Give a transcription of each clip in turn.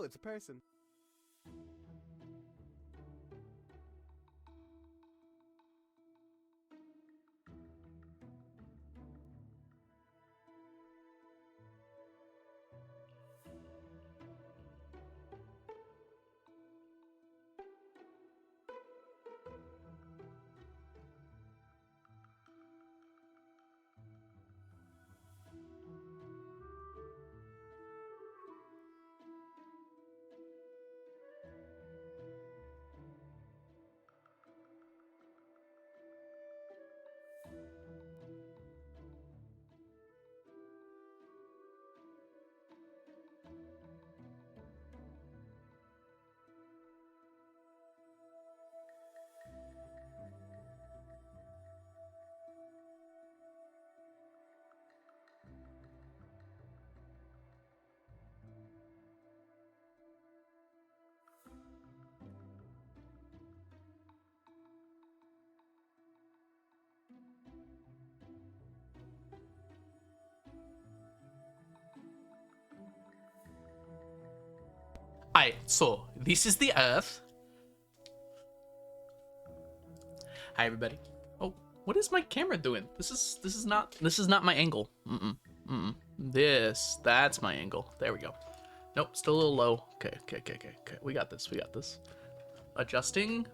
Oh, it's a person. Alright, so this is the Earth. Hi everybody. Oh, what is my camera doing? This is not my angle. That's my angle. There we go. Nope, still a little low. Okay. We got this. Adjusting.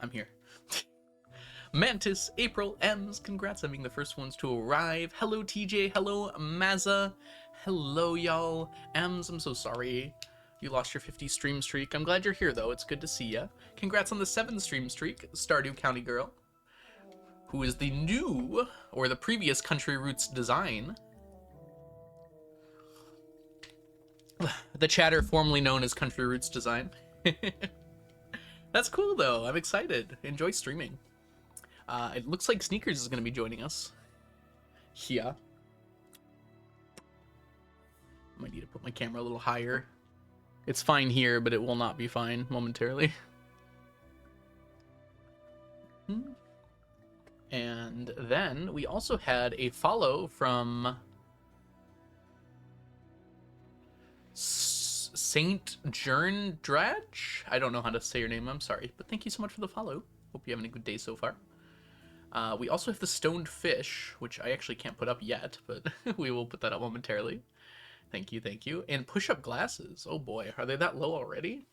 I'm here. Mantis, April, M's, congrats on being the first ones to arrive. Hello, TJ. Hello, Mazza. Hello, y'all. M's, I'm so sorry you lost your 50 stream streak. I'm glad you're here, though. It's good to see ya. Congrats on the 7 stream streak, Stardew County Girl, who is the new, or the previous Country Roots design. The chatter formerly known as Country Roots Design. That's cool, though. I'm excited. Enjoy streaming. It looks like Sneakers is going to be joining us. Yeah. Might need to put my camera a little higher. It's fine here, but it will not be fine momentarily. And then we also had a follow from Saint Jern Dredge. I don't know how to say your name, I'm sorry, but thank you so much for the follow. Hope you're having a good day so far. We also have the Stoned Fish, which I actually can't put up yet, but we will put that up momentarily. Thank you. And Push-Up Glasses. Oh boy, are they that low already?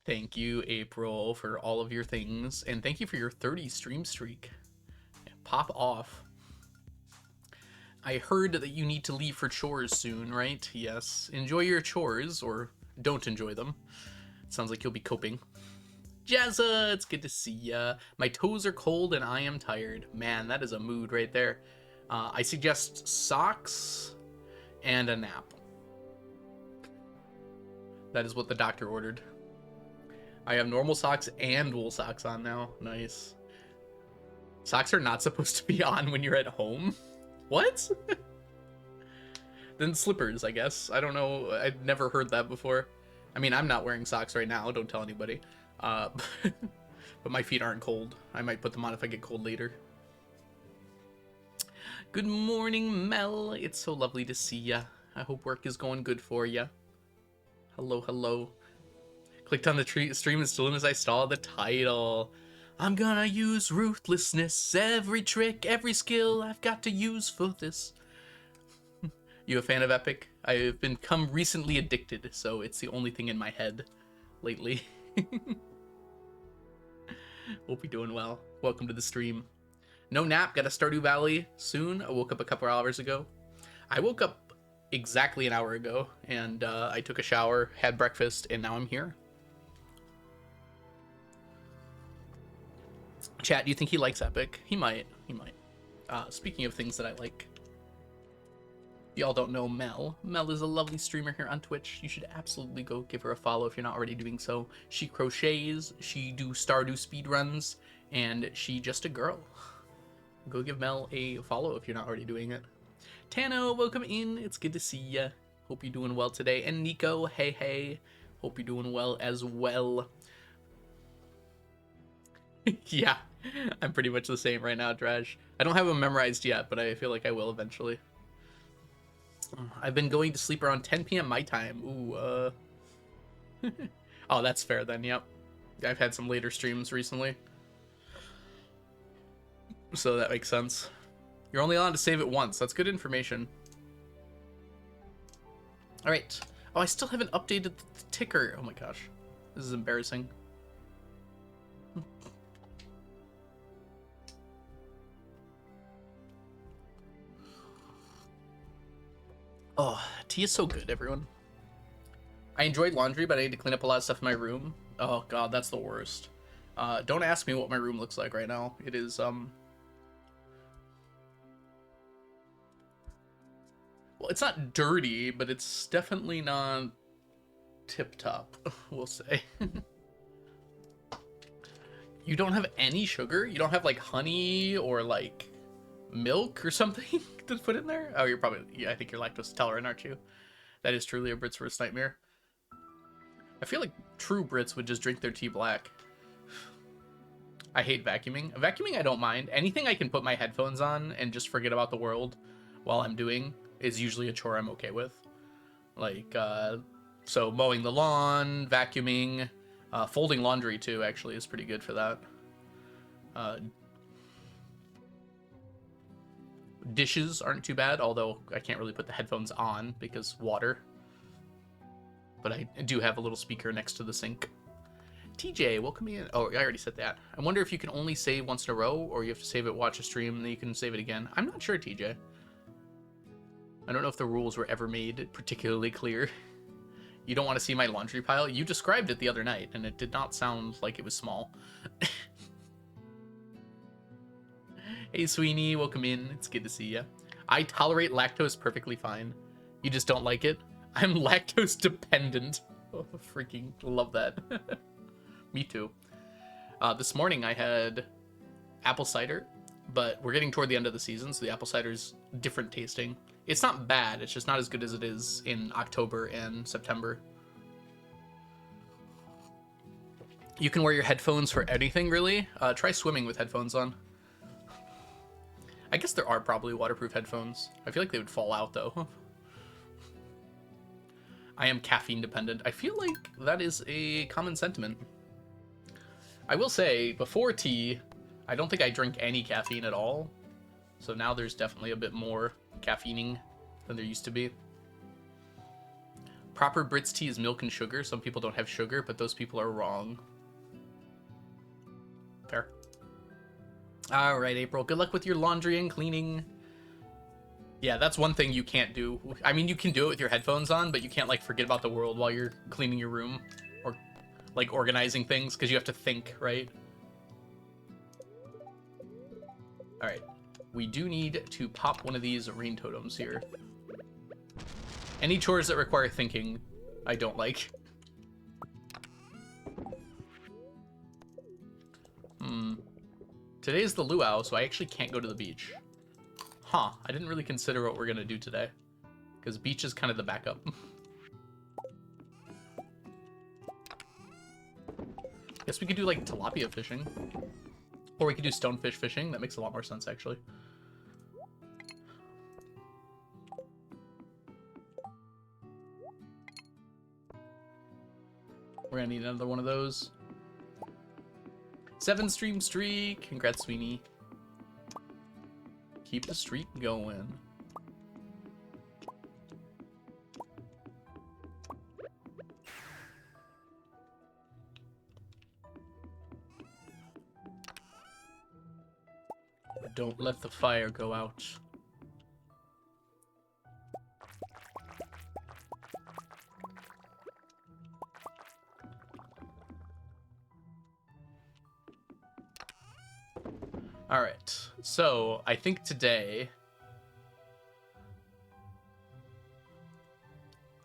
Thank you, April, for all of your things. And thank you for your 30 stream streak. Yeah, pop off. I heard that you need to leave for chores soon, right? Yes. Enjoy your chores, or don't enjoy them. It sounds like you'll be coping. Jazza, it's good to see ya. My toes are cold and I am tired. Man, that is a mood right there. I suggest socks and a nap. That is what the doctor ordered. I have normal socks and wool socks on now. Nice. Socks are not supposed to be on when you're at home? What? Then slippers, I guess. I don't know. I've never heard that before. I mean, I'm not wearing socks right now. Don't tell anybody. But my feet aren't cold. I might put them on if I get cold later. Good morning, Mel. It's so lovely to see ya. I hope work is going good for ya. Hello. Clicked on the stream as soon as I saw the title. I'm gonna use ruthlessness. Every trick, every skill I've got to use for this. You a fan of Epic? I've become recently addicted, so it's the only thing in my head lately. Hope you're doing well. Welcome to the stream. No nap, got a Stardew Valley soon. I woke up a couple hours ago. I woke up exactly an hour ago, and I took a shower, had breakfast, and now I'm here. Chat, do you think he likes Epic? He might. Speaking of things that I like, y'all don't know Mel. Mel is a lovely streamer here on Twitch. You should absolutely go give her a follow if you're not already doing so. She crochets, she do Stardew speedruns, and she just a girl. Go give Mel a follow if you're not already doing it. Tano, welcome in. It's good to see ya. Hope you're doing well today. And Nico, hey. Hope you're doing well as well. Yeah, I'm pretty much the same right now, Dredge. I don't have them memorized yet, but I feel like I will eventually. I've been going to sleep around 10 p.m. my time. Ooh, oh, that's fair then, yep. I've had some later streams recently. So that makes sense. You're only allowed to save it once. That's good information. Alright. Oh, I still haven't updated the ticker. Oh my gosh. This is embarrassing. Oh, tea is so good, everyone. I enjoyed laundry, but I need to clean up a lot of stuff in my room. Oh god, that's the worst. Don't ask me what my room looks like right now. It is, well, it's not dirty, but it's definitely not tip-top, we'll say. You don't have any sugar? You don't have, like, honey or, like, milk or something to put in there? Oh, you're probably... Yeah, I think you're lactose intolerant, aren't you? That is truly a Brit's worst nightmare. I feel like true Brits would just drink their tea black. I hate vacuuming. Vacuuming I don't mind. Anything I can put my headphones on and just forget about the world while I'm doing is usually a chore I'm okay with. Like, so mowing the lawn, vacuuming, folding laundry too actually is pretty good for that. Dishes aren't too bad, although I can't really put the headphones on because water. But I do have a little speaker next to the sink. TJ, welcome in. Oh, I already said that. I wonder if you can only save once in a row, or you have to save it, watch a stream, and then you can save it again. I'm not sure, TJ. I don't know if the rules were ever made particularly clear. You don't want to see my laundry pile? You described it the other night, and it did not sound like it was small. Hey, Sweeney, welcome in. It's good to see you. I tolerate lactose perfectly fine. You just don't like it? I'm lactose dependent. Oh, freaking love that. Me too. This morning I had apple cider, but we're getting toward the end of the season, so the apple cider's different tasting. It's not bad, it's just not as good as it is in October and September. You can wear your headphones for anything, really. Try swimming with headphones on. I guess there are probably waterproof headphones. I feel like they would fall out, though. I am caffeine dependent. I feel like that is a common sentiment. I will say, before tea, I don't think I drink any caffeine at all. So now there's definitely a bit more caffeining than there used to be. Proper Brits tea is milk and sugar. Some people don't have sugar, but those people are wrong. Fair. All right, April. Good luck with your laundry and cleaning. Yeah, that's one thing you can't do. I mean, you can do it with your headphones on, but you can't, like, forget about the world while you're cleaning your room or, like, organizing things, because you have to think, right? All right. We do need to pop one of these rain totems here. Any chores that require thinking, I don't like. Today's the luau, so I actually can't go to the beach. Huh, I didn't really consider what we're gonna do today. Because beach is kind of the backup. Guess we could do, like, tilapia fishing. Or we could do stonefish fishing. That makes a lot more sense, actually. We're gonna need another one of those. 7 stream streak. Congrats, Sweeney. Keep the streak going. Don't let the fire go out. All right, so I think today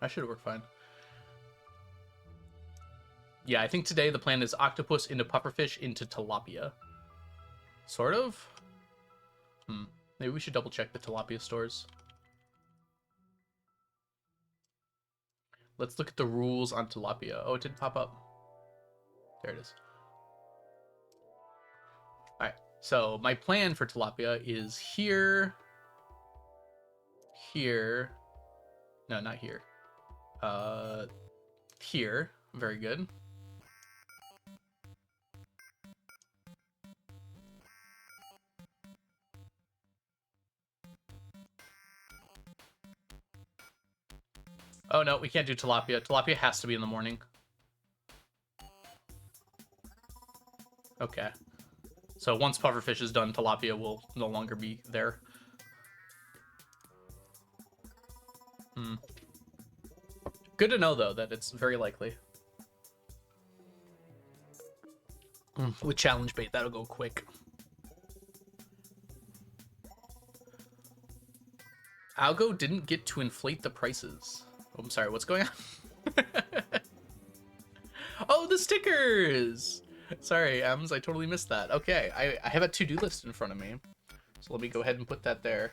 I should work fine. Yeah, I think today the plan is octopus into pufferfish into tilapia. Sort of. Maybe we should double check the tilapia stores. Let's look at the rules on tilapia. Oh, it didn't pop up. There it is. All right. So my plan for tilapia is here, here, No, not here. Here. Very good. Oh no, we can't do tilapia. Tilapia has to be in the morning. Okay. So once pufferfish is done, tilapia will no longer be there. Hmm. Good to know, though, that it's very likely. With challenge bait, that'll go quick. Algo didn't get to inflate the prices. Oh, I'm sorry, what's going on? Oh, the stickers! Sorry, Ems, I totally missed that. Okay, I have a to-do list in front of me. So let me go ahead and put that there.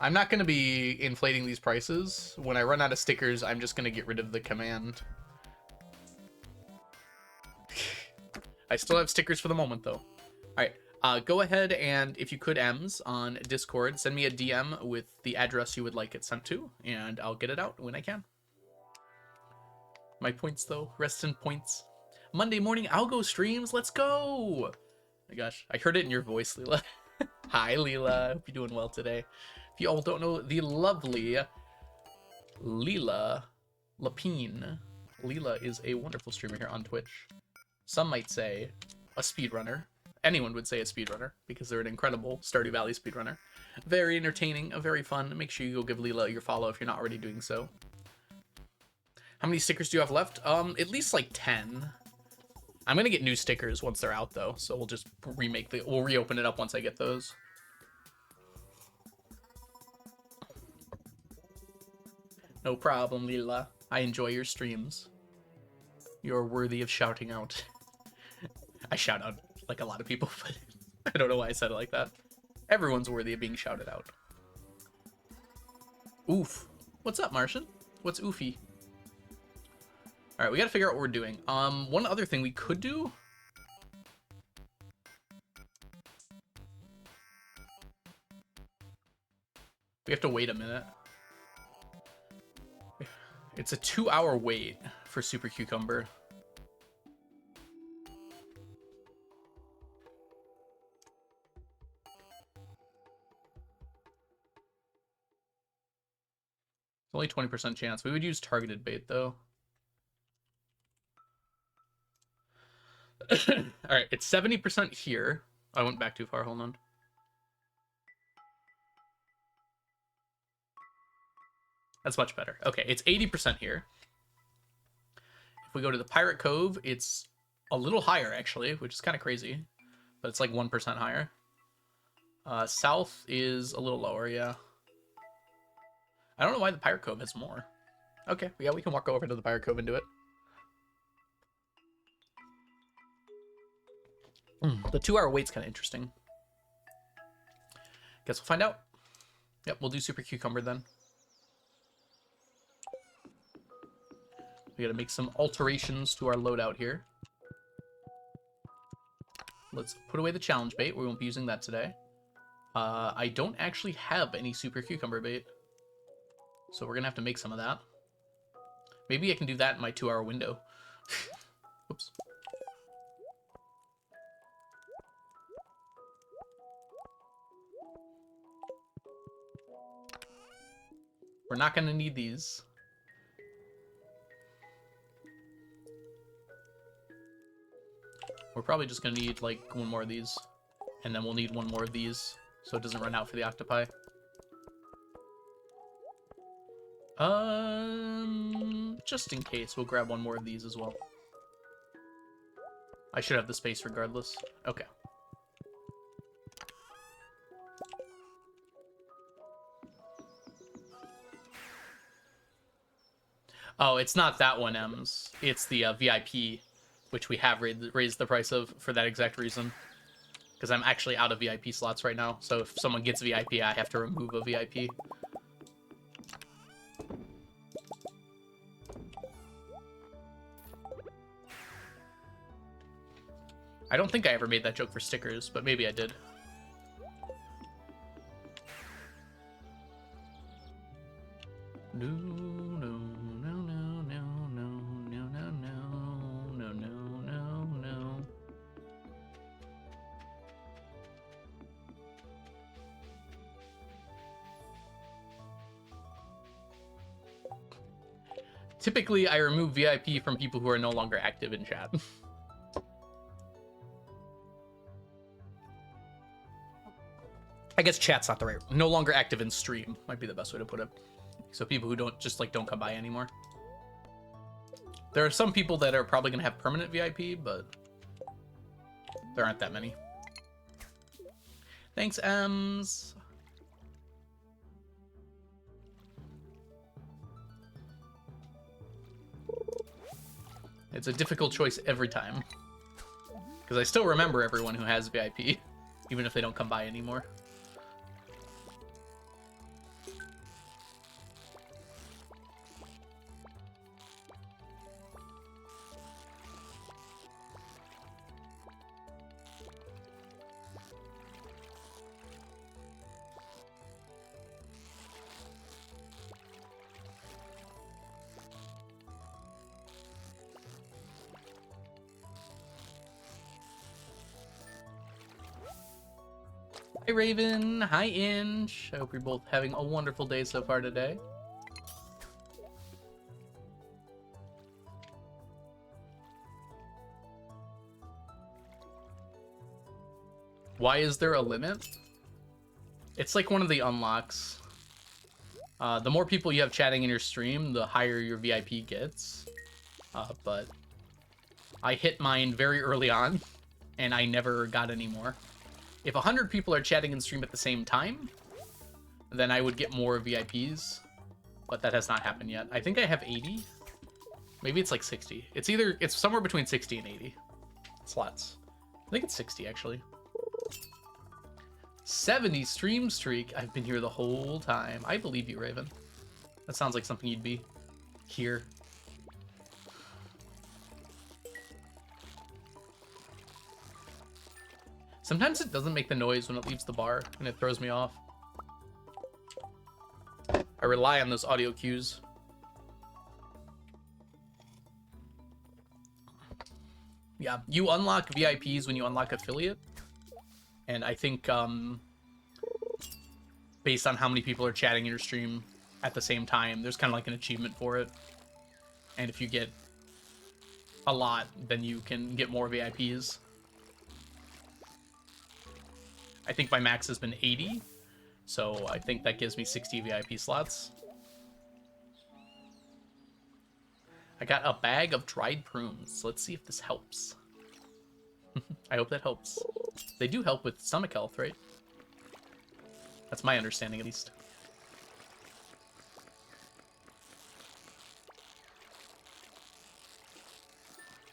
I'm not going to be inflating these prices. When I run out of stickers, I'm just going to get rid of the command. I still have stickers for the moment, though. Alright, go ahead and, if you could, Ems, on Discord, send me a DM with the address you would like it sent to, and I'll get it out when I can. My points, though. Rest in points. Monday morning algo streams. Let's go! Oh my gosh, I heard it in your voice, Leela. Hi, Leela. Hope you're doing well today. If you all don't know, the lovely Leela Lapine. Leela is a wonderful streamer here on Twitch. Some might say a speedrunner. Anyone would say a speedrunner because they're an incredible Stardew Valley speedrunner. Very entertaining, very fun. Make sure you go give Leela your follow if you're not already doing so. How many stickers do you have left? At least like 10. I'm gonna get new stickers once they're out though, so we'll just we'll reopen it up once I get those. No problem, Leela. I enjoy your streams. You're worthy of shouting out. I shout out like a lot of people, but I don't know why I said it like that. Everyone's worthy of being shouted out. Oof. What's up, Martian? What's oofy? Alright, we gotta figure out what we're doing. One other thing we could do... We have to wait a minute. It's a 2-hour wait for Super Cucumber. It's only 20% chance. We would use targeted bait, though. Alright, it's 70% here. I went back too far, hold on. That's much better. Okay, it's 80% here. If we go to the Pirate Cove, it's a little higher, actually, which is kind of crazy. But it's like 1% higher. South is a little lower, yeah. I don't know why the Pirate Cove has more. Okay, yeah, we can walk over to the Pirate Cove and do it. The 2-hour wait's kind of interesting. Guess we'll find out. Yep, we'll do Super Cucumber then. We gotta make some alterations to our loadout here. Let's put away the challenge bait. We won't be using that today. I don't actually have any Super Cucumber bait. So we're gonna have to make some of that. Maybe I can do that in my 2-hour window. Oops. We're not gonna need these. We're probably just gonna need like one more of these. And then we'll need one more of these so it doesn't run out for the octopi. Just in case, we'll grab one more of these as well. I should have the space regardless. Okay. Oh, it's not that one, Ems. It's the VIP, which we have raised the price of for that exact reason. Because I'm actually out of VIP slots right now, so if someone gets VIP, I have to remove a VIP. I don't think I ever made that joke for stickers, but maybe I did. No, no, no, no, no, no, no, no, no, no, no, no, no. Typically, I remove VIP from people who are no longer active in chat. I guess chat's not the right. No longer active in stream might be the best way to put it. So people who don't just like don't come by anymore. There are some people that are probably gonna have permanent VIP, but there aren't that many. Thanks, Ems. It's a difficult choice every time. Because I still remember everyone who has VIP, even if they don't come by anymore. Hi, Raven. Hi, Inch. I hope you're both having a wonderful day so far today. Why is there a limit? It's like one of the unlocks. The more people you have chatting in your stream, the higher your VIP gets. But I hit mine very early on, and I never got any more. If 100 people are chatting in stream at the same time, then I would get more VIPs, but that has not happened yet. I think I have 80. Maybe it's like 60. It's somewhere between 60 and 80 slots. I think it's 60 actually. 70 stream streak. I've been here the whole time. I believe you, Raven. That sounds like something you'd be here. Sometimes it doesn't make the noise when it leaves the bar, and it throws me off. I rely on those audio cues. Yeah, you unlock VIPs when you unlock affiliate. And I think based on how many people are chatting in your stream at the same time, there's kind of like an achievement for it. And if you get a lot, then you can get more VIPs. I think my max has been 80, so I think that gives me 60 VIP slots. I got a bag of dried prunes. Let's see if this helps. I hope that helps. They do help with stomach health, right? That's my understanding, at least.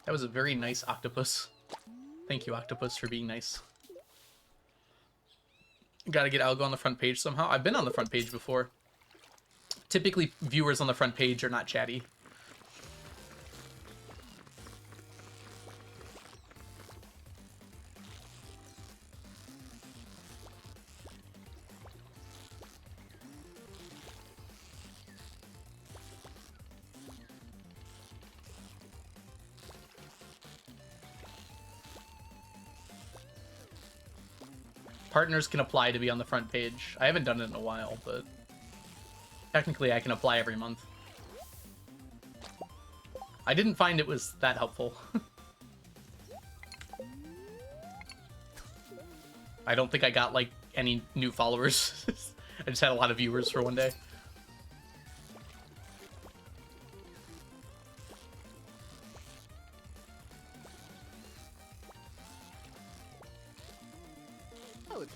That was a very nice octopus. Thank you, octopus, for being nice. Gotta get Algo on the front page somehow. I've been on the front page before. Typically, viewers on the front page are not chatty. Partners can apply to be on the front page. I haven't done it in a while, but technically I can apply every month. I didn't find it was that helpful. I don't think I got, like, any new followers. I just had a lot of viewers for one day.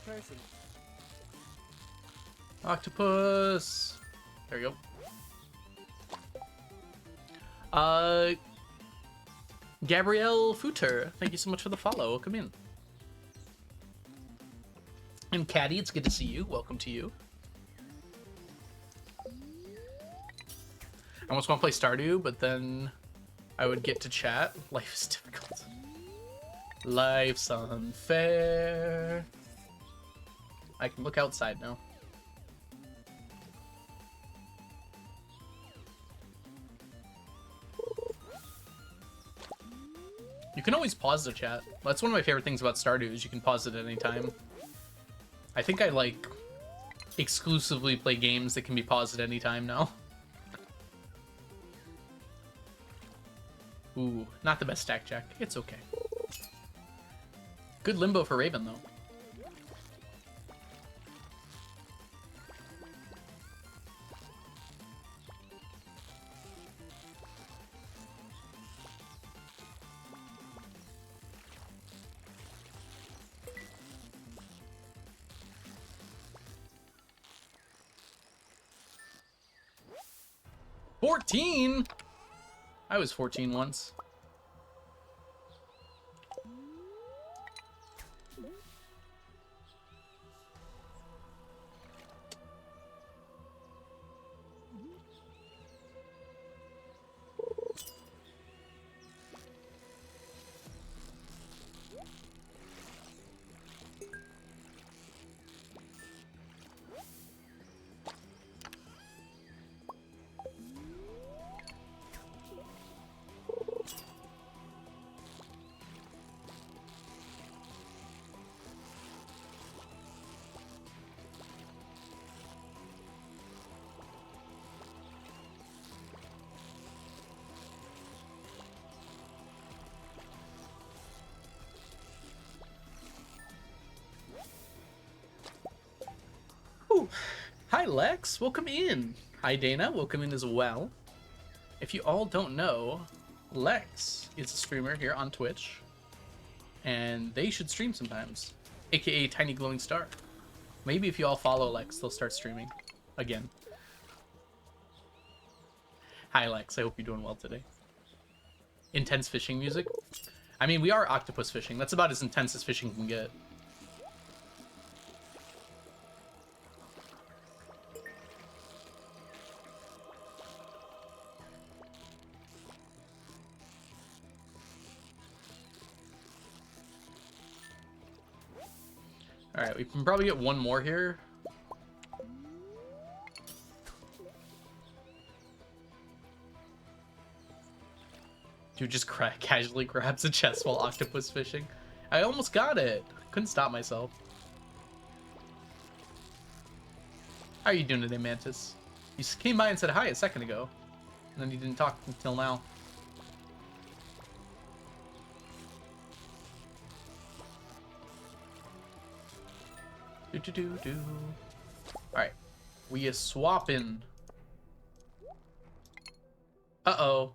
Person. Octopus. There you go. Gabrielle Futer, thank you so much for the follow. Welcome in. And Caddy, it's good to see you. Welcome to you. I almost want to play Stardew, but then I would get to chat. Life is difficult. Life's unfair. I can look outside now. can always pause the chat. That's one of my favorite things about Stardew is you can pause it at any time. I think I like exclusively play games that can be paused at any time now. Ooh, not the best stack check. It's okay. Good limbo for Raven though. $14? I was 14 once. Ooh. Hi Lex, welcome in. Hi Dana, welcome in as well. If you all don't know, Lex is a streamer here on Twitch, and they should stream sometimes, aka Tiny Glowing Star. Maybe if you all follow Lex, they'll start streaming again. Hi Lex, I hope you're doing well today. Intense fishing music? I mean, we are octopus fishing. That's about as intense as fishing can get. Alright, we can probably get one more here. Dude just casually grabs a chest while octopus fishing. I almost got it. Couldn't stop myself. How are you doing today, Mantis? You came by and said hi a second ago, and then you didn't talk until now. Alright. We is swapping. Uh-oh.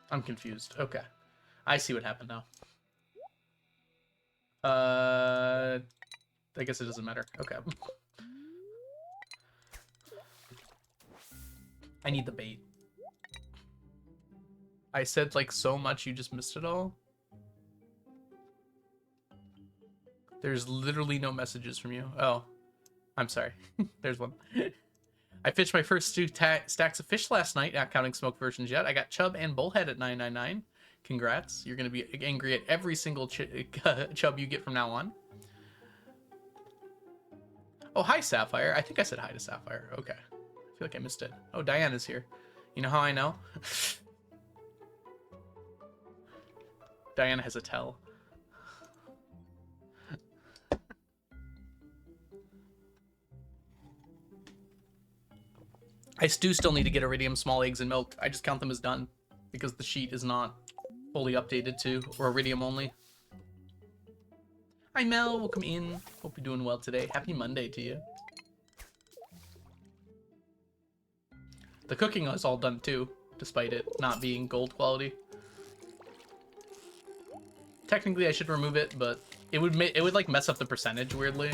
I'm confused. Okay. I see what happened now. I guess it doesn't matter. Okay. I need the bait. I said like so much you just missed it all. There's literally no messages from you. Oh, I'm sorry. There's one. I fished my first two stacks of fish last night, not counting smoke versions yet. I got chub and bullhead at 999. Congrats. You're going to be angry at every single chub you get from now on. Oh, hi, Sapphire. I think I said hi to Sapphire. Okay. I feel like I missed it. Oh, Diana's here. You know how I know? Diana has a tell. I do still need to get iridium, small eggs, and milk. I just count them as done because the sheet is not fully updated to or iridium only. Hi Mel, welcome in. Hope you're doing well today. Happy Monday to you. The cooking is all done too, despite it not being gold quality. Technically I should remove it, but it would like mess up the percentage weirdly.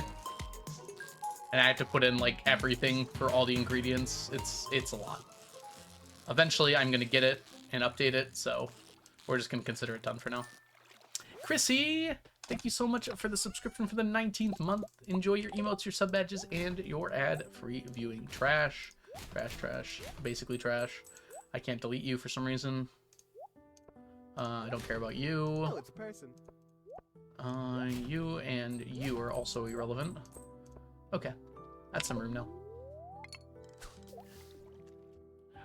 And I have to put in like everything for all the ingredients. It's a lot. Eventually I'm gonna get it and update it, so we're just gonna consider it done for now. Chrissy, thank you so much for the subscription for the 19th month. Enjoy your emotes, your sub badges, and your ad-free viewing. Trash, trash, trash, basically trash. I can't delete you for some reason. I don't care about you. Oh, it's a person. You and you are also irrelevant. Okay, that's some room now.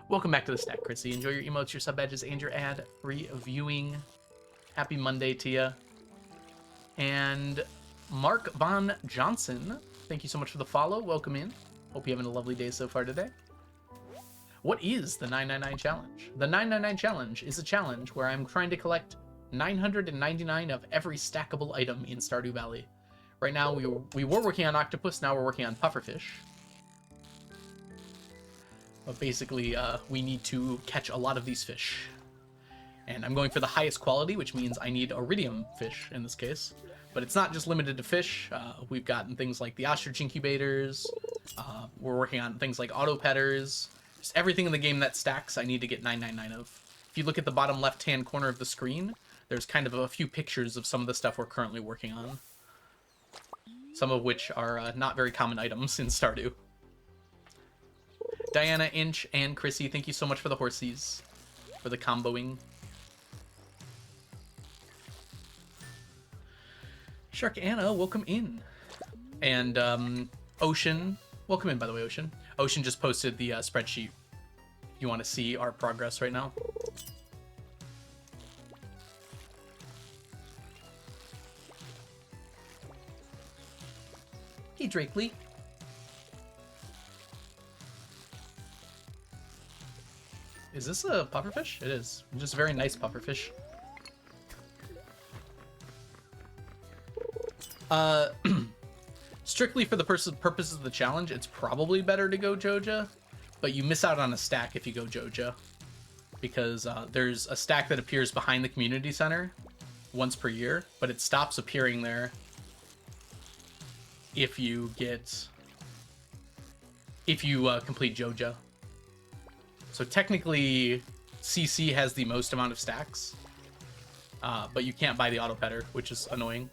Welcome back to the stack, Chrissy. Enjoy your emotes, your sub badges, and your ad reviewing. Happy Monday to you. And Mark Von Johnson, thank you so much for the follow. Welcome in. Hope you're having a lovely day so far today. What is the 999 challenge? The 999 challenge is a challenge where I'm trying to collect 999 of every stackable item in Stardew Valley. Right now, we were working on octopus, now we're working on pufferfish. But basically, we need to catch a lot of these fish. And I'm going for the highest quality, which means I need iridium fish in this case. But it's not just limited to fish. We've gotten things like the ostrich incubators. We're working on things like auto petters. Just everything in the game that stacks, I need to get 999 of. If you look at the bottom left-hand corner of the screen, there's kind of a few pictures of some of the stuff we're currently working on. Some of which are not very common items in Stardew. Diana, Inch, and Chrissy, thank you so much for the horsies, for the comboing. Shark Anna, welcome in. And Ocean, welcome in, by the way, Ocean. Ocean just posted the spreadsheet. You want to see our progress right now? Hey, Drakely. Is this a pufferfish? It is. Just a very nice pufferfish. Strictly for the purposes of the challenge, it's probably better to go Joja, but you miss out on a stack if you go Joja. Because there's a stack that appears behind the community center once per year, but it stops appearing there if you complete Joja. So technically, CC has the most amount of stacks, but you can't buy the auto petter, which is annoying.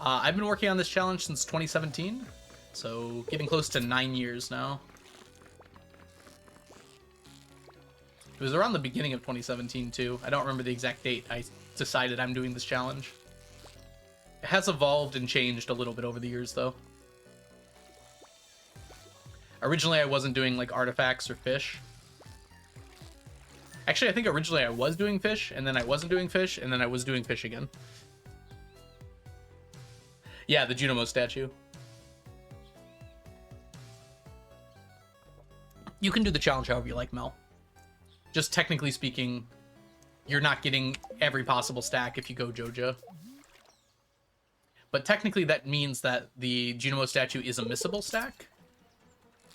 I've been working on this challenge since 2017, so getting close to 9 years now. It was around the beginning of 2017 too. I don't remember the exact date I decided I'm doing this challenge. It has evolved and changed a little bit over the years though. Originally, I wasn't doing like artifacts or fish. Actually, I think originally I was doing fish, and then I wasn't doing fish, and then I was doing fish again. Yeah, the Junimo statue. You can do the challenge however you like, Mel. Just technically speaking, you're not getting every possible stack if you go Joja. But technically that means that the Junimo statue is a missable stack,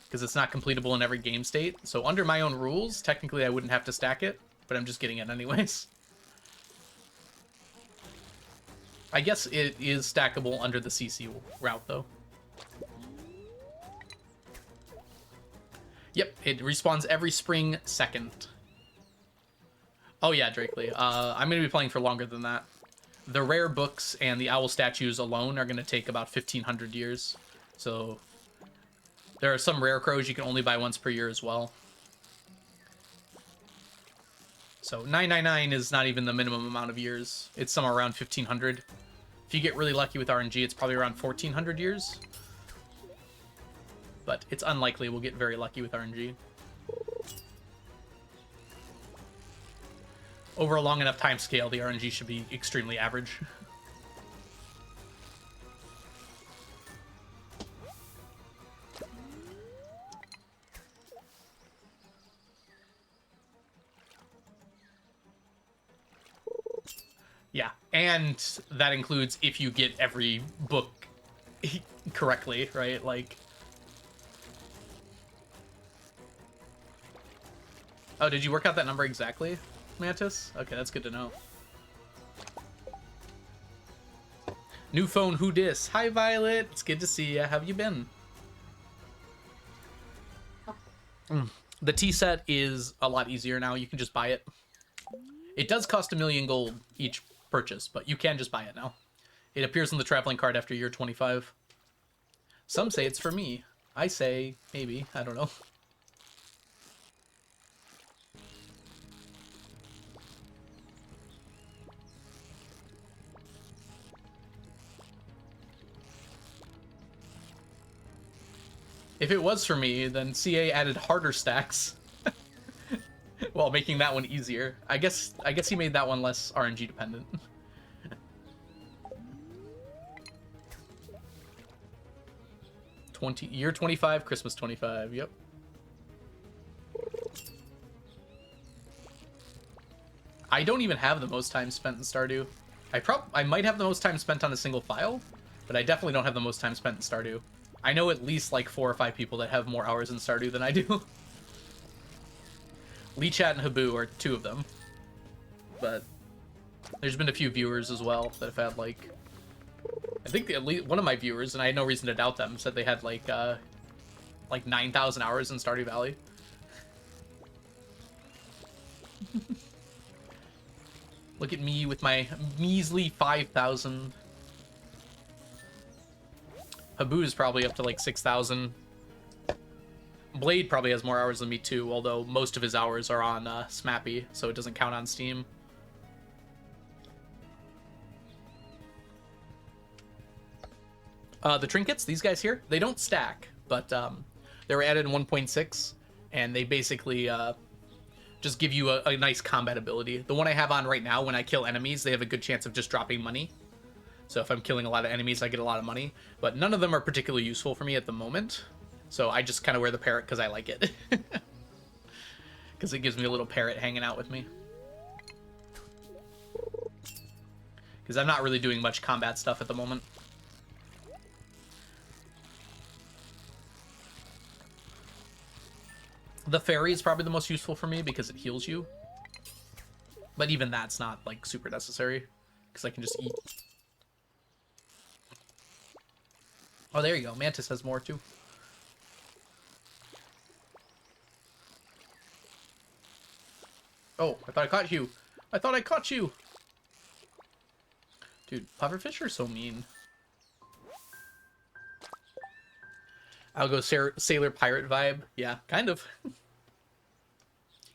because it's not completable in every game state. So under my own rules, technically I wouldn't have to stack it, but I'm just getting it anyways. I guess it is stackable under the CC route, though. Yep, it respawns every spring second. Oh yeah, Drakely. I'm going to be playing for longer than that. The rare books and the owl statues alone are going to take about 1,500 years. So there are some rare crows you can only buy once per year as well. So 999 is not even the minimum amount of years. It's somewhere around 1,500. If you get really lucky with RNG, it's probably around 1,400 years. But it's unlikely we'll get very lucky with RNG. Over a long enough time scale, the RNG should be extremely average. Yeah, and that includes if you get every book correctly, right? Like... Oh, did you work out that number exactly, Mantis? Okay, that's good to know. New phone, who dis? Hi, Violet. It's good to see ya. How have you been? The tea set is a lot easier now. You can just buy it. It does cost 1,000,000 gold each purchase, but you can just buy it now. It appears on the traveling card after year 25. Some say it's for me. I say maybe. I don't know. If it was for me, then CA added harder stacks while making that one easier. I guess he made that one less RNG dependent. Year 25, Christmas 25. Yep. I don't even have the most time spent in Stardew. I might have the most time spent on a single file, but I definitely don't have the most time spent in Stardew. I know at least like 4 or 5 people that have more hours in Stardew than I do. Lee-Chat and Habu are 2 of them. But there's been a few viewers as well that have had like... I think at least one of my viewers, and I had no reason to doubt them, said they had like 9,000 hours in Stardew Valley. Look at me with my measly 5,000. Habu is probably up to like 6,000. Blade probably has more hours than me too, although most of his hours are on Smappy, so it doesn't count on Steam. The trinkets, these guys here, they don't stack, but they were added in 1.6, and they basically just give you a nice combat ability. The one I have on right now, when I kill enemies, they have a good chance of just dropping money. So if I'm killing a lot of enemies, I get a lot of money. But none of them are particularly useful for me at the moment. So I just kind of wear the parrot because I like it. Because it gives me a little parrot hanging out with me. Because I'm not really doing much combat stuff at the moment. The fairy is probably the most useful for me because it heals you. But even that's not, like, super necessary. Because I can just eat. Oh, there you go. Mantis has more, too. Oh, I thought I caught you. I thought I caught you. Dude, pufferfish are so mean. I'll go sailor pirate vibe. Yeah, kind of.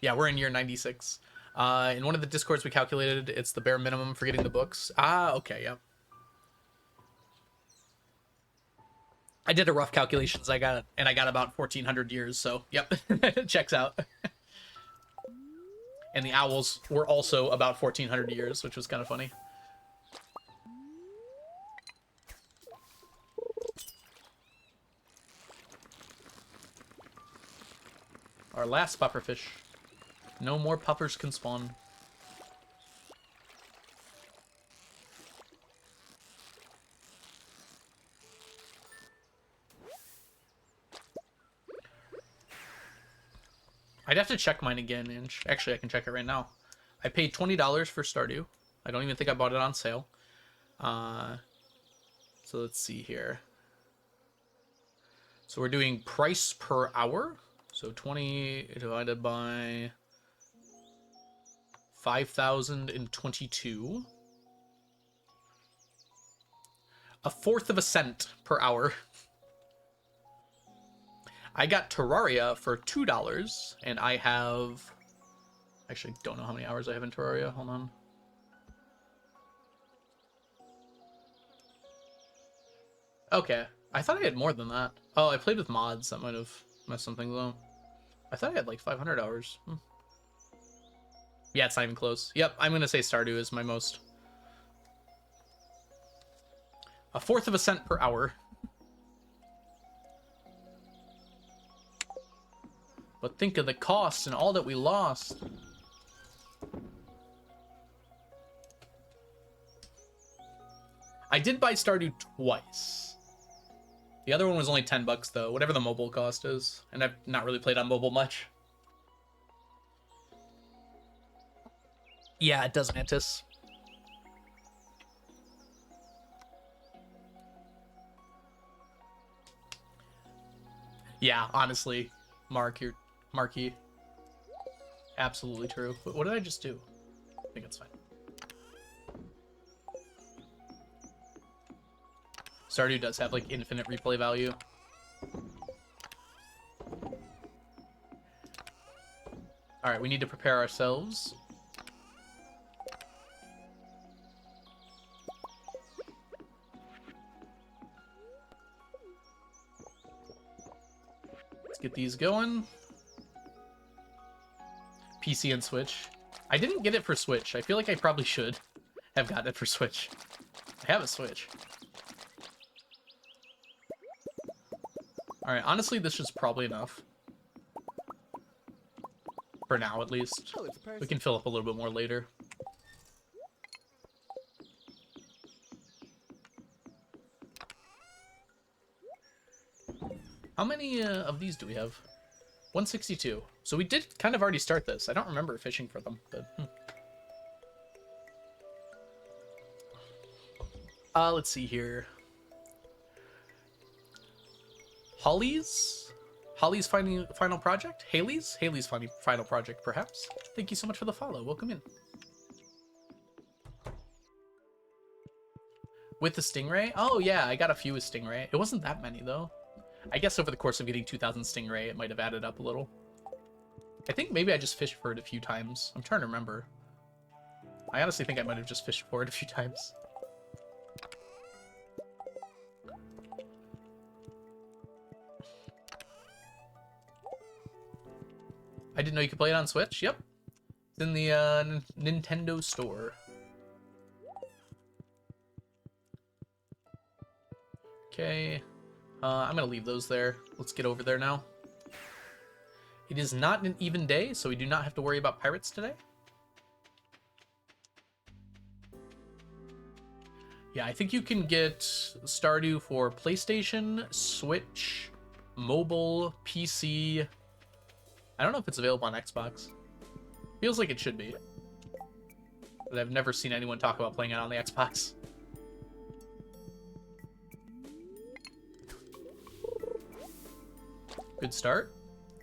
Yeah, we're in year 96. In one of the discords we calculated, it's the bare minimum for getting the books. Ah, okay, yep. I did a rough calculations. I got about 1,400 years, so yep, checks out. And the owls were also about 1,400 years, which was kind of funny. Our last pufferfish. No more puffers can spawn. I'd have to check mine again, and actually I can check it right now. I paid $20 for Stardew. I don't even think I bought it on sale. So let's see here. So we're doing price per hour. So 20 divided by 5,022. 1/4 of a cent per hour. I got Terraria for $2, and I have... Actually, don't know how many hours I have in Terraria. Hold on. Okay. I thought I had more than that. Oh, I played with mods. That might have messed something though. I thought I had like 500 hours. Yeah, it's not even close. Yep, I'm going to say Stardew is my most. 1/4 of a cent per hour. But think of the cost and all that we lost. I did buy Stardew twice. The other one was only $10 though, whatever the mobile cost is. And I've not really played on mobile much. Yeah, it does, Mantis. Yeah, honestly, Marky. Absolutely true. What did I just do? I think it's fine. Stardew does have like infinite replay value. All right, we need to prepare ourselves. get these going. PC and Switch. I didn't get it for Switch. I feel like I probably should have gotten it for Switch. I have a Switch. Alright, honestly, this is probably enough. For now, at least. Oh, it's a person. We can fill up a little bit more later. How many of these do we have? 162. So we did kind of already start this. I don't remember fishing for them, but... Let's see here. Holly's final project? Haley's final project, perhaps? Thank you so much for the follow. Welcome in. With the Stingray? Oh, yeah, I got a few with Stingray. It wasn't that many, though. I guess over the course of getting 2,000 Stingray, it might have added up a little. I think maybe I just fished for it a few times. I'm trying to remember. I honestly think I might have just fished for it a few times. I didn't know you could play it on Switch. Yep. It's in the Nintendo store. Okay. I'm going to leave those there. Let's get over there now. It is not an even day, so we do not have to worry about pirates today. Yeah, I think you can get Stardew for PlayStation, Switch, mobile, PC. I don't know if it's available on Xbox. Feels like it should be. But I've never seen anyone talk about playing it on the Xbox. Good start.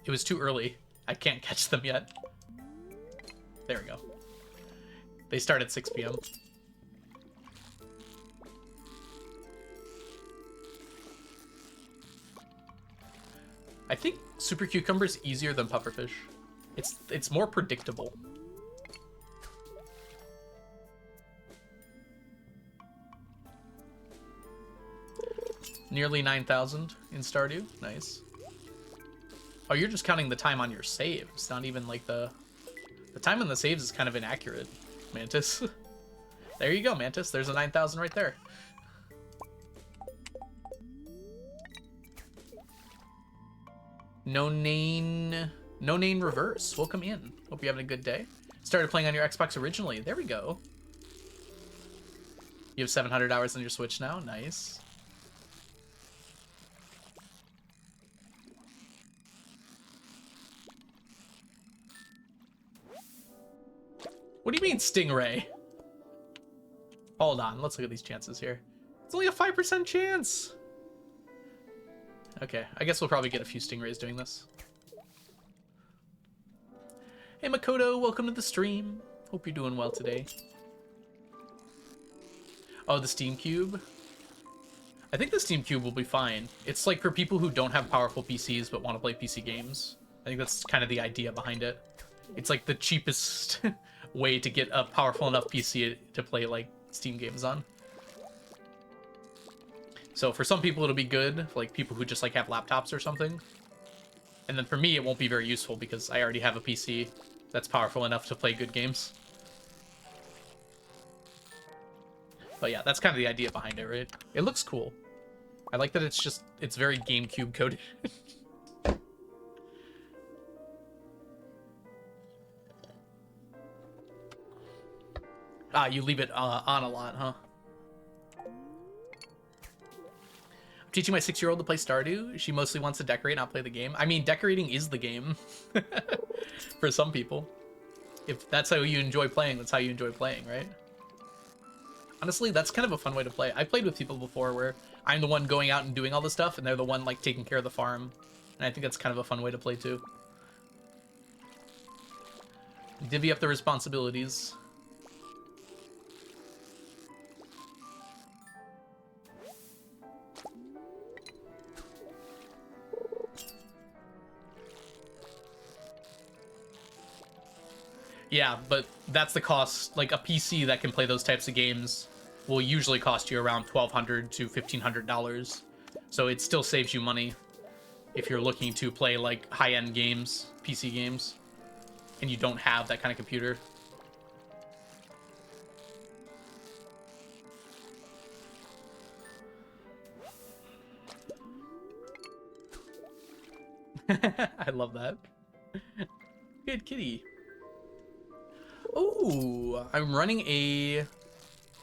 It was too early. I can't catch them yet. There we go. They start at 6 p.m. I think Super Cucumber is easier than Pufferfish. It's more predictable. Nearly 9,000 in Stardew. Nice. Oh, you're just counting the time on your saves, not even like the time on the saves is kind of inaccurate, Mantis. There you go, Mantis. There's a 9,000 right there. No name reverse. Welcome in. Hope you're having a good day. Started playing on your Xbox originally. There we go. You have 700 hours on your Switch now. Nice. What do you mean, Stingray? Hold on, let's look at these chances here. It's only a 5% chance. Okay, I guess we'll probably get a few Stingrays doing this. Hey Makoto, welcome to the stream. Hope you're doing well today. Oh, the Steam Cube? I think the Steam Cube will be fine. It's like for people who don't have powerful PCs but want to play PC games. I think that's kind of the idea behind it. It's like the cheapest way to get a powerful enough PC to play like Steam games on. So for some people it'll be good, like people who just like have laptops or something. And then for me it won't be very useful because I already have a PC that's powerful enough to play good games. But yeah, that's kind of the idea behind it, right? It looks cool. I like that it's very GameCube coded. Ah, you leave it on a lot, huh? I'm teaching my 6-year-old to play Stardew. She mostly wants to decorate, not play the game. I mean, decorating is the game. For some people. If that's how you enjoy playing, that's how you enjoy playing, right? Honestly, that's kind of a fun way to play. I played with people before where I'm the one going out and doing all the stuff, and they're the one, like, taking care of the farm. And I think that's kind of a fun way to play, too. Divvy up the responsibilities. Yeah, but that's the cost. Like, a PC that can play those types of games will usually cost you around $1,200 to $1,500. So it still saves you money. if you're looking to play like high-end games, PC games, and you don't have that kind of computer. I love that. Good kitty. Oh, I'm running a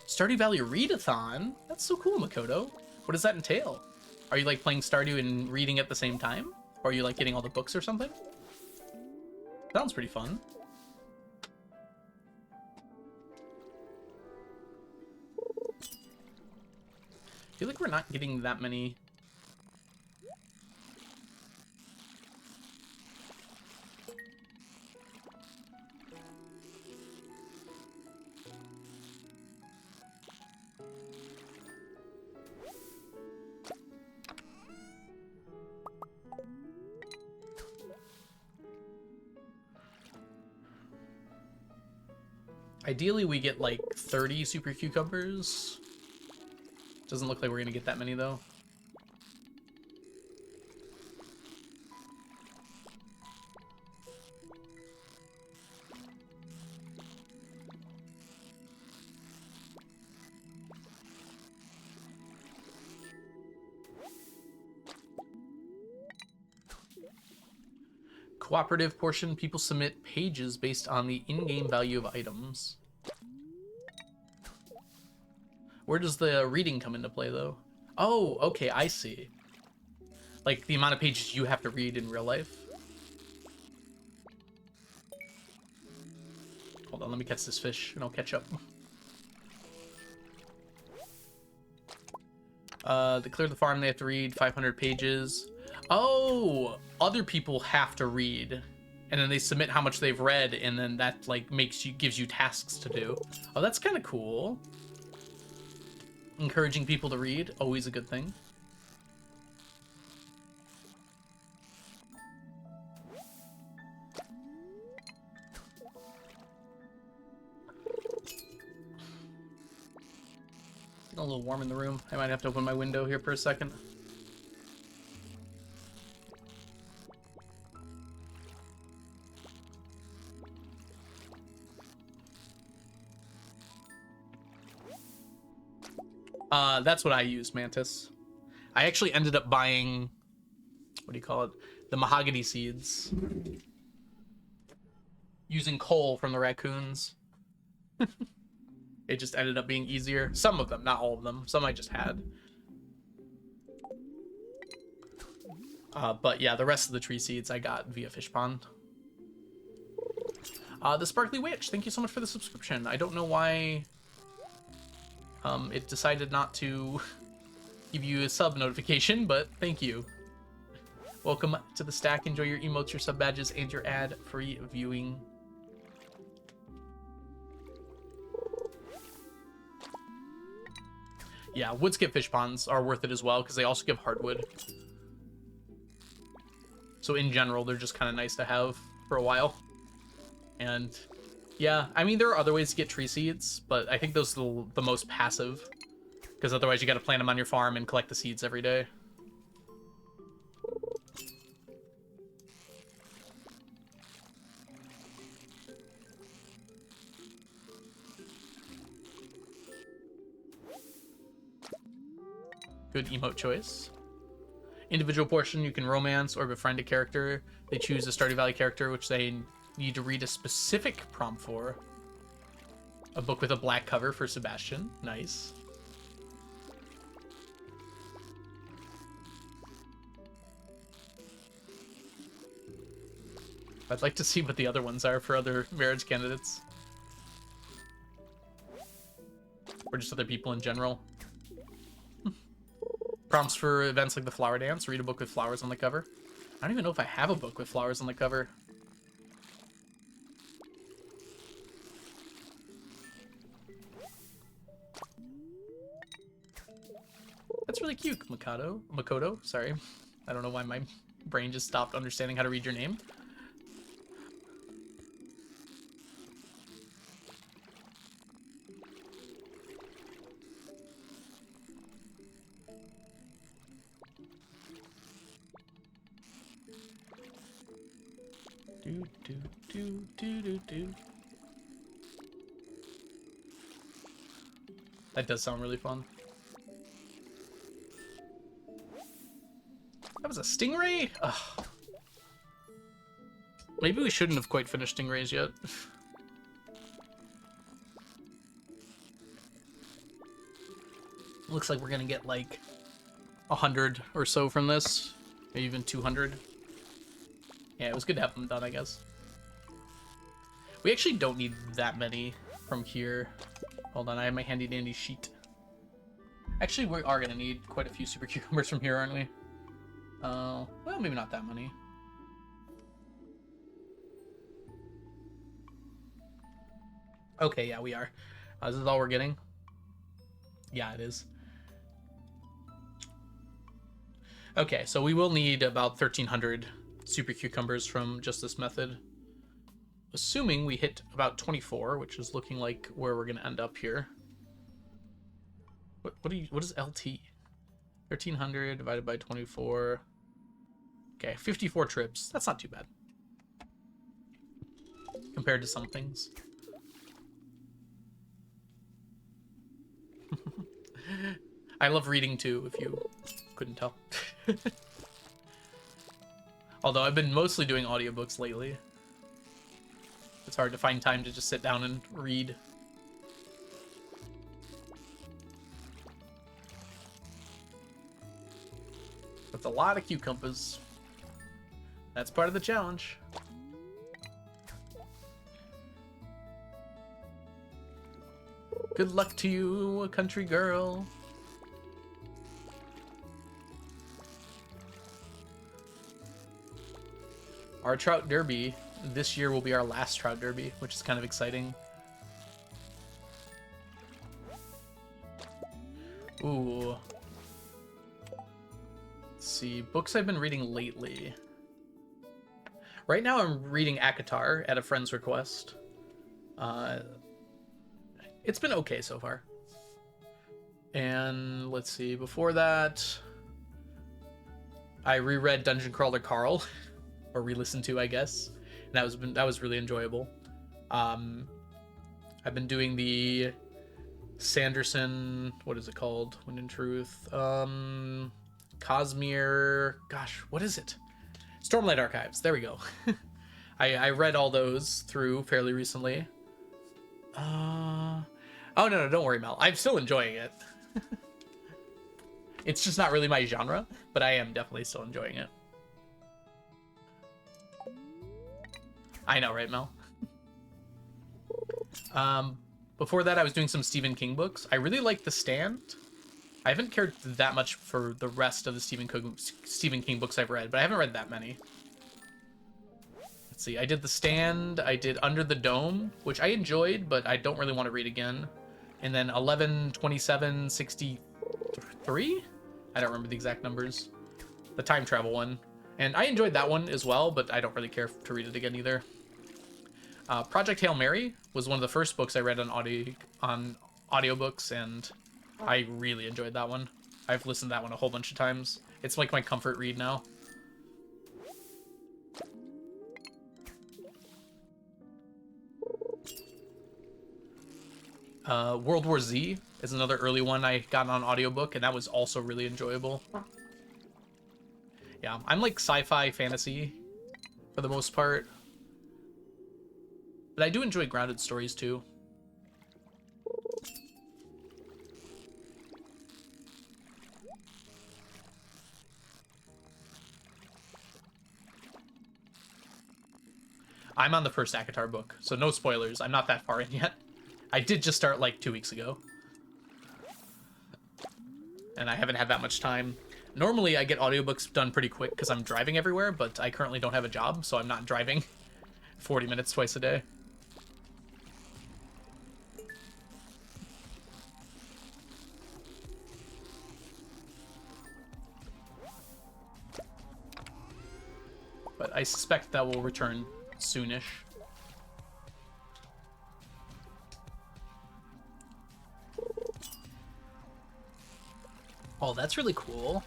Stardew Valley readathon. That's so cool, Makoto. What does that entail? Are you like playing Stardew and reading at the same time? Or are you like getting all the books or something? Sounds pretty fun. I feel like we're not getting that many. Ideally, we get like 30 super cucumbers. Doesn't look like we're gonna get that many though. Cooperative portion, people submit pages based on the in-game value of items. Where does the reading come into play, though? Oh, okay, I see. Like, the amount of pages you have to read in real life. Hold on, let me catch this fish, and I'll catch up. To clear the farm, they have to read 500 pages. Oh, other people have to read, and then they submit how much they've read, and then that like gives you tasks to do. Oh, that's kind of cool. Encouraging people to read, always a good thing. It's getting a little warm in the room. I might have to open my window here for a second. That's what I use, Mantis. I actually ended up buying, what do you call it? The mahogany seeds. Using coal from the raccoons. It just ended up being easier. Some of them, not all of them. Some I just had. But yeah, the rest of the tree seeds I got via Fish Pond. The Sparkly Witch, thank you so much for the subscription. I don't know why it decided not to give you a sub notification, but thank you. Welcome to the stack. Enjoy your emotes, your sub badges, and your ad-free viewing. Yeah, wood skip fish ponds are worth it as well because they also give hardwood. So in general, they're just kind of nice to have for a while. And yeah, I mean, there are other ways to get tree seeds, but I think those are the most passive because otherwise you got to plant them on your farm and collect the seeds every day. Good emote choice. Individual portion, you can romance or befriend a character. They choose a Stardew Valley character, which they need to read a specific prompt for. A book with a black cover for Sebastian. Nice. I'd like to see what the other ones are for other marriage candidates. Or just other people in general. Prompts for events like the flower dance. Read a book with flowers on the cover. I don't even know if I have a book with flowers on the cover. That's really cute, Makoto, sorry. I don't know why my brain just stopped understanding how to read your name. Do, do, do, do, do, do. That does sound really fun. That was a stingray? Ugh. Maybe we shouldn't have quite finished stingrays yet. Looks like we're gonna get like 100 or so from this, maybe even 200. Yeah, it was good to have them done, I guess. We actually don't need that many from here. Hold on, I have my handy dandy sheet. Actually, we are gonna need quite a few super cucumbers from here, aren't we? Well, maybe not that many. Okay, yeah, we are. This is all we're getting? Yeah, it is. Okay, so we will need about 1,300 super cucumbers from just this method. Assuming we hit about 24, which is looking like where we're going to end up here. What is LT? 1,300 divided by 24. Okay, 54 trips. That's not too bad. Compared to some things. I love reading too, if you couldn't tell. Although I've been mostly doing audiobooks lately. It's hard to find time to just sit down and read. That's a lot of cucumbers. That's part of the challenge. Good luck to you, country girl. Our trout derby this year will be our last trout derby, which is kind of exciting. Ooh. Let's see, books I've been reading lately. Right now I'm reading ACOTAR at a friend's request. It's been okay so far. And let's see, before that, I reread Dungeon Crawler Carl, or re-listened to, I guess. And that was really enjoyable. I've been doing the Sanderson, what is it called? Wind and Truth. Cosmere, gosh, what is it? Stormlight Archives, there we go. I read all those through fairly recently. Oh, no, don't worry, Mel. I'm still enjoying it. It's just not really my genre, but I am definitely still enjoying it. I know, right, Mel? Before that, I was doing some Stephen King books. I really like The Stand. I haven't cared that much for the rest of the Stephen King books I've read, but I haven't read that many. Let's see, I did The Stand, I did Under the Dome, which I enjoyed, but I don't really want to read again. And then 11/27/63? I don't remember the exact numbers. The time travel one. And I enjoyed that one as well, but I don't really care to read it again either. Project Hail Mary was one of the first books I read on audiobooks, and I really enjoyed that one. I've listened to that one a whole bunch of times. It's like my comfort read now. World War Z is another early one I got on audiobook, and that was also really enjoyable. Yeah, I'm like sci-fi fantasy for the most part. But I do enjoy grounded stories too. I'm on the first ACOTAR book, so no spoilers. I'm not that far in yet. I did just start like 2 weeks ago. And I haven't had that much time. Normally I get audiobooks done pretty quick because I'm driving everywhere, but I currently don't have a job, so I'm not driving 40 minutes twice a day. But I suspect that will return soonish. Oh, that's really cool.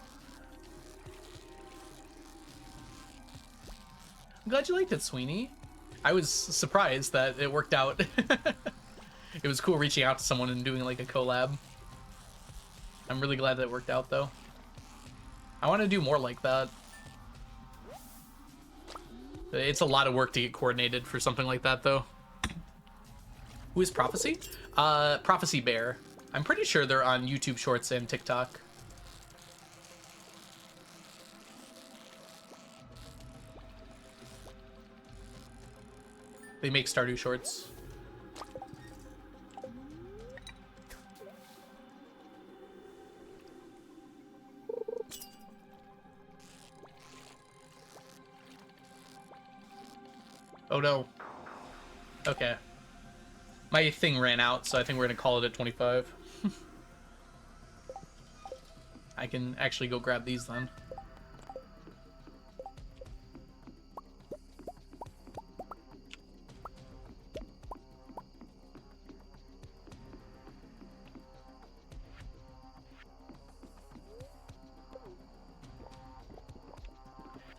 I'm glad you liked it, Sweeney. I was surprised that it worked out. It was cool reaching out to someone and doing like a collab. I'm really glad that it worked out though. I want to do more like that. It's a lot of work to get coordinated for something like that though. Who is Prophecy? Prophecy Bear. I'm pretty sure they're on YouTube Shorts and TikTok. They make Stardew Shorts. Oh no. Okay. My thing ran out, so I think we're gonna call it at 25. I can actually go grab these then.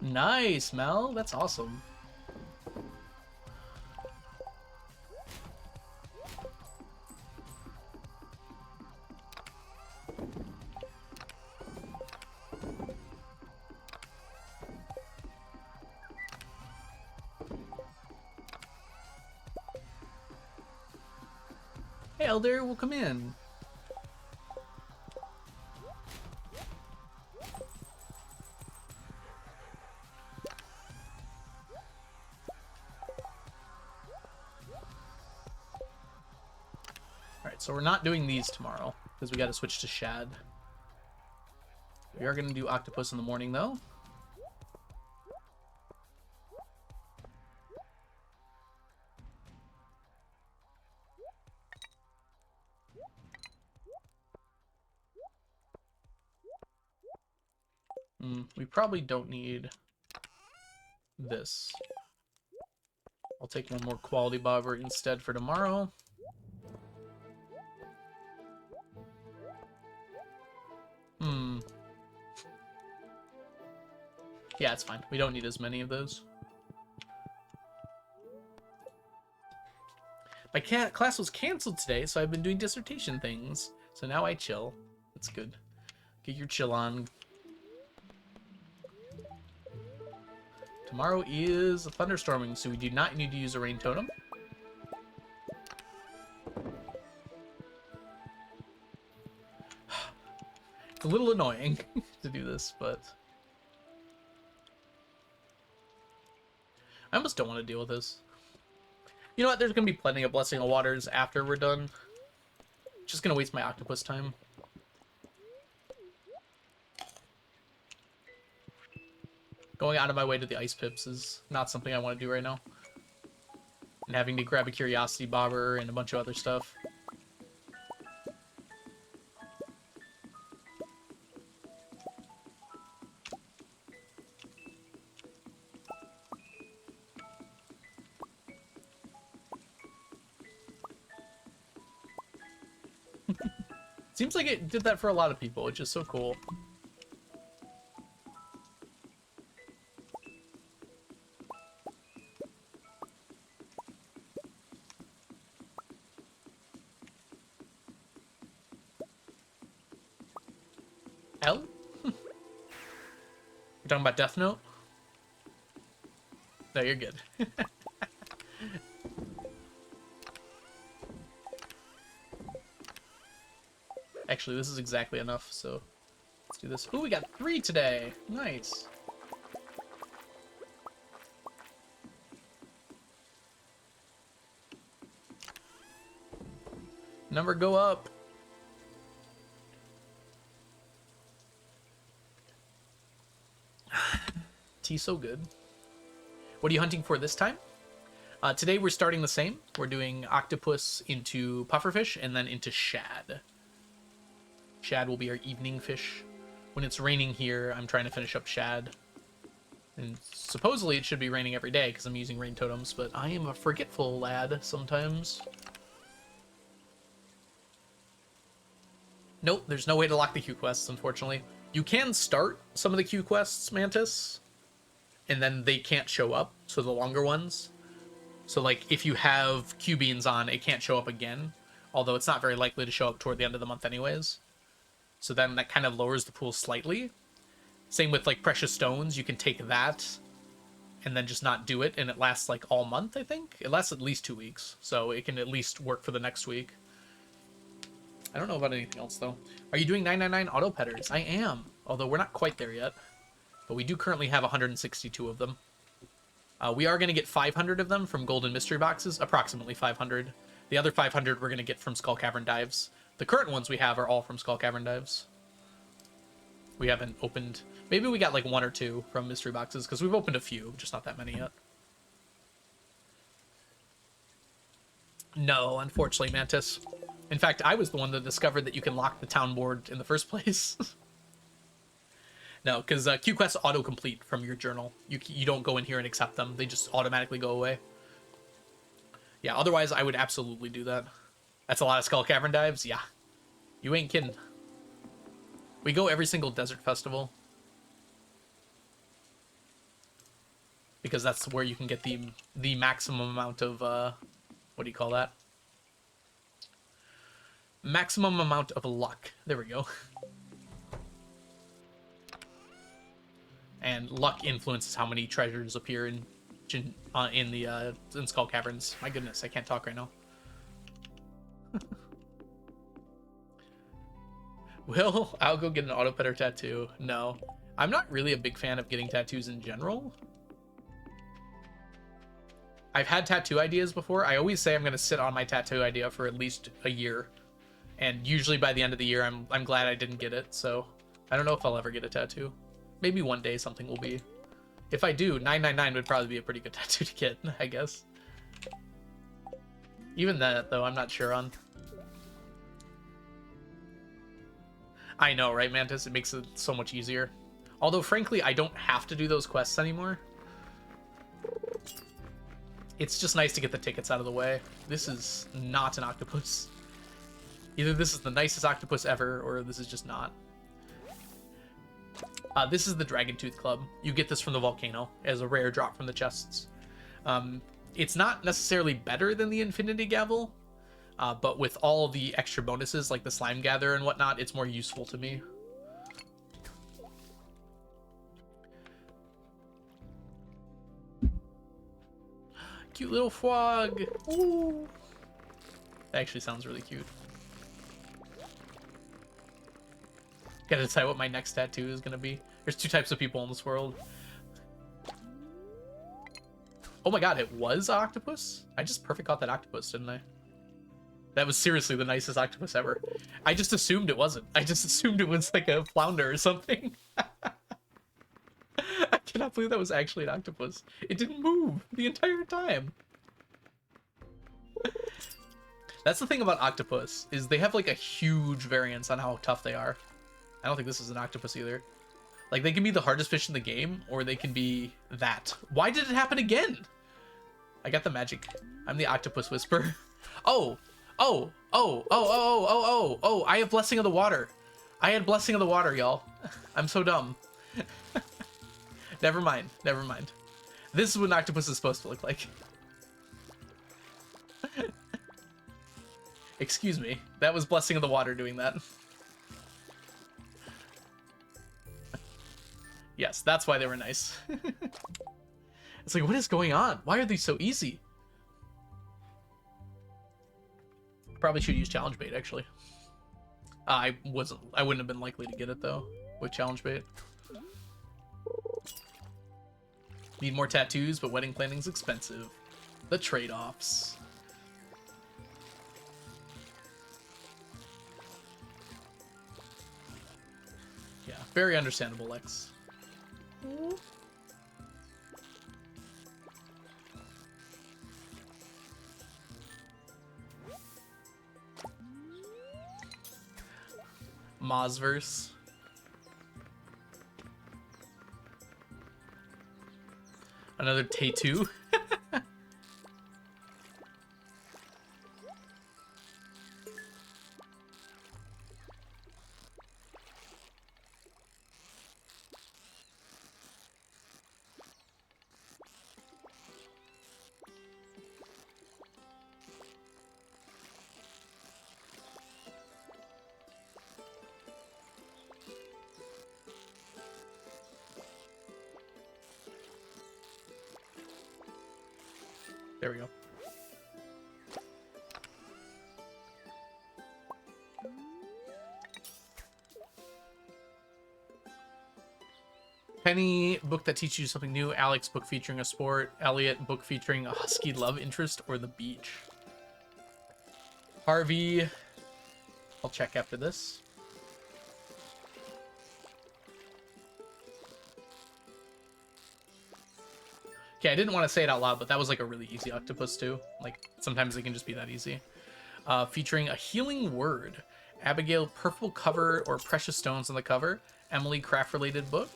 Nice, Mel. That's awesome. Hey, Elder, welcome in. Alright, so we're not doing these tomorrow, because we gotta switch to Shad. We are gonna do Octopus in the morning, though. We probably don't need this. I'll take one more quality bobber instead for tomorrow. Yeah, it's fine. We don't need as many of those. My class was canceled today, so I've been doing dissertation things. So now I chill. That's good. Get your chill on. Tomorrow is thunderstorming, so we do not need to use a rain totem. It's a little annoying to do this, but I almost don't want to deal with this. You know what? There's going to be plenty of Blessing of Waters after we're done. Just going to waste my octopus time. Going out of my way to the ice pips is not something I want to do right now. And having to grab a curiosity bobber and a bunch of other stuff. Seems like it did that for a lot of people, which is so cool. L? You're talking about Death Note? No, you're good. Actually, this is exactly enough, so let's do this. Ooh, we got 3 today. Nice. Number go up. Tea so good. What are you hunting for this time? Today we're starting the same. We're doing octopus into pufferfish and then into shad. Shad will be our evening fish. When it's raining here, I'm trying to finish up shad. And supposedly it should be raining every day because I'm using rain totems, but I am a forgetful lad sometimes. Nope, there's no way to lock the Q quests, unfortunately. You can start some of the Q quests, Mantis, and then they can't show up. So the longer ones. So like if you have Q beans on, it can't show up again. Although it's not very likely to show up toward the end of the month anyways. So then that kind of lowers the pool slightly. Same with like precious stones. You can take that and then just not do it, and it lasts like all month, I think. It lasts at least 2 weeks. So it can at least work for the next week. I don't know about anything else though. Are you doing 999 auto petters? I am. Although we're not quite there yet. But we do currently have 162 of them. We are going to get 500 of them from golden mystery boxes. Approximately 500. The other 500 we're going to get from Skull Cavern dives. The current ones we have are all from Skull Cavern dives. We haven't opened... Maybe we got like 1 or 2 from mystery boxes, because we've opened a few, just not that many yet. No, unfortunately, Mantis. In fact, I was the one that discovered that you can lock the town board in the first place. No, because Q quests autocomplete from your journal. You don't go in here and accept them. They just automatically go away. Yeah, otherwise I would absolutely do that. That's a lot of Skull Cavern dives? Yeah. You ain't kidding. We go every single desert festival. Because that's where you can get the maximum amount of, what do you call that? Maximum amount of luck. There we go. And luck influences how many treasures appear in Skull Caverns. My goodness, I can't talk right now. Will, I'll go get an auto petter tattoo. No. I'm not really a big fan of getting tattoos in general. I've had tattoo ideas before. I always say I'm going to sit on my tattoo idea for at least a year. And usually by the end of the year, I'm glad I didn't get it. So I don't know if I'll ever get a tattoo. Maybe one day something will be. If I do, 999 would probably be a pretty good tattoo to get, I guess. Even that, though, I'm not sure on. I know, right, Mantis? It makes it so much easier. Although, frankly, I don't have to do those quests anymore. It's just nice to get the tickets out of the way. This is not an octopus. Either this is the nicest octopus ever, or this is just not. This is the Dragon Tooth Club. You get this from the volcano as a rare drop from the chests. It's not necessarily better than the Infinity Gavel, but with all the extra bonuses like the Slime Gather and whatnot, it's more useful to me. Cute little frog. Ooh. That actually sounds really cute. Gotta decide what my next tattoo is gonna be. There's 2 types of people in this world. Oh my god, it was an octopus? I just perfect got that octopus, didn't I? That was seriously the nicest octopus ever. I just assumed it wasn't. I just assumed it was like a flounder or something. I cannot believe that was actually an octopus. It didn't move the entire time. That's the thing about octopus, is they have like a huge variance on how tough they are. I don't think this is an octopus either. Like, they can be the hardest fish in the game, or they can be that. Why did it happen again? I got the magic. I'm the octopus whisperer. Oh, oh, oh, oh, oh, oh, oh, oh, I have Blessing of the Water. I had Blessing of the Water, y'all. I'm so dumb. Never mind, never mind. This is what an octopus is supposed to look like. Excuse me. That was Blessing of the Water doing that. Yes, that's why they were nice. It's like, what is going on? Why are these so easy? Probably should use challenge bait, actually. I wouldn't have been likely to get it, though, with challenge bait. Need more tattoos, but wedding planning's expensive. The trade-offs. Yeah, very understandable, Lex. Mozverse. Another tattoo. There we go. Penny, book that teaches you something new. Alex, book featuring a sport. Elliot, book featuring a husky love interest or the beach. Harvey, I'll check after this. Okay, I didn't want to say it out loud, but that was like a really easy octopus too. Like, sometimes it can just be that easy. Featuring a healing word. Abigail, purple cover or precious stones on the cover. Emily, craft-related book.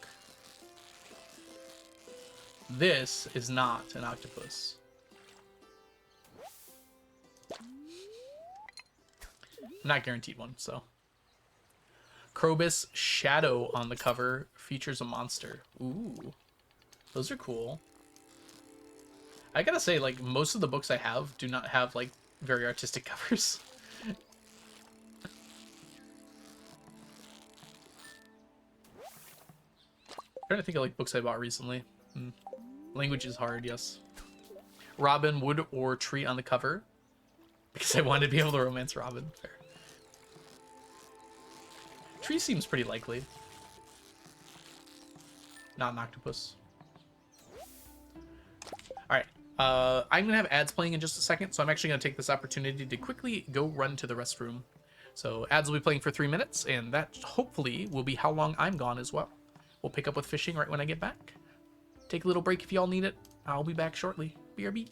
This is not an octopus. I'm not guaranteed one, so. Krobus Shadow on the cover features a monster. Ooh, those are cool. I gotta say, like, most of the books I have do not have, like, very artistic covers. Trying to think of, like, books I bought recently. Language is hard, yes. Robin, wood or tree on the cover. Because I wanted to be able to romance Robin. Fair. Tree seems pretty likely. Not an octopus. Alright. I'm going to have ads playing in just a second, so I'm actually going to take this opportunity to quickly go run to the restroom. So ads will be playing for 3 minutes, and that hopefully will be how long I'm gone as well. We'll pick up with fishing right when I get back. Take a little break if y'all need it. I'll be back shortly. BRB.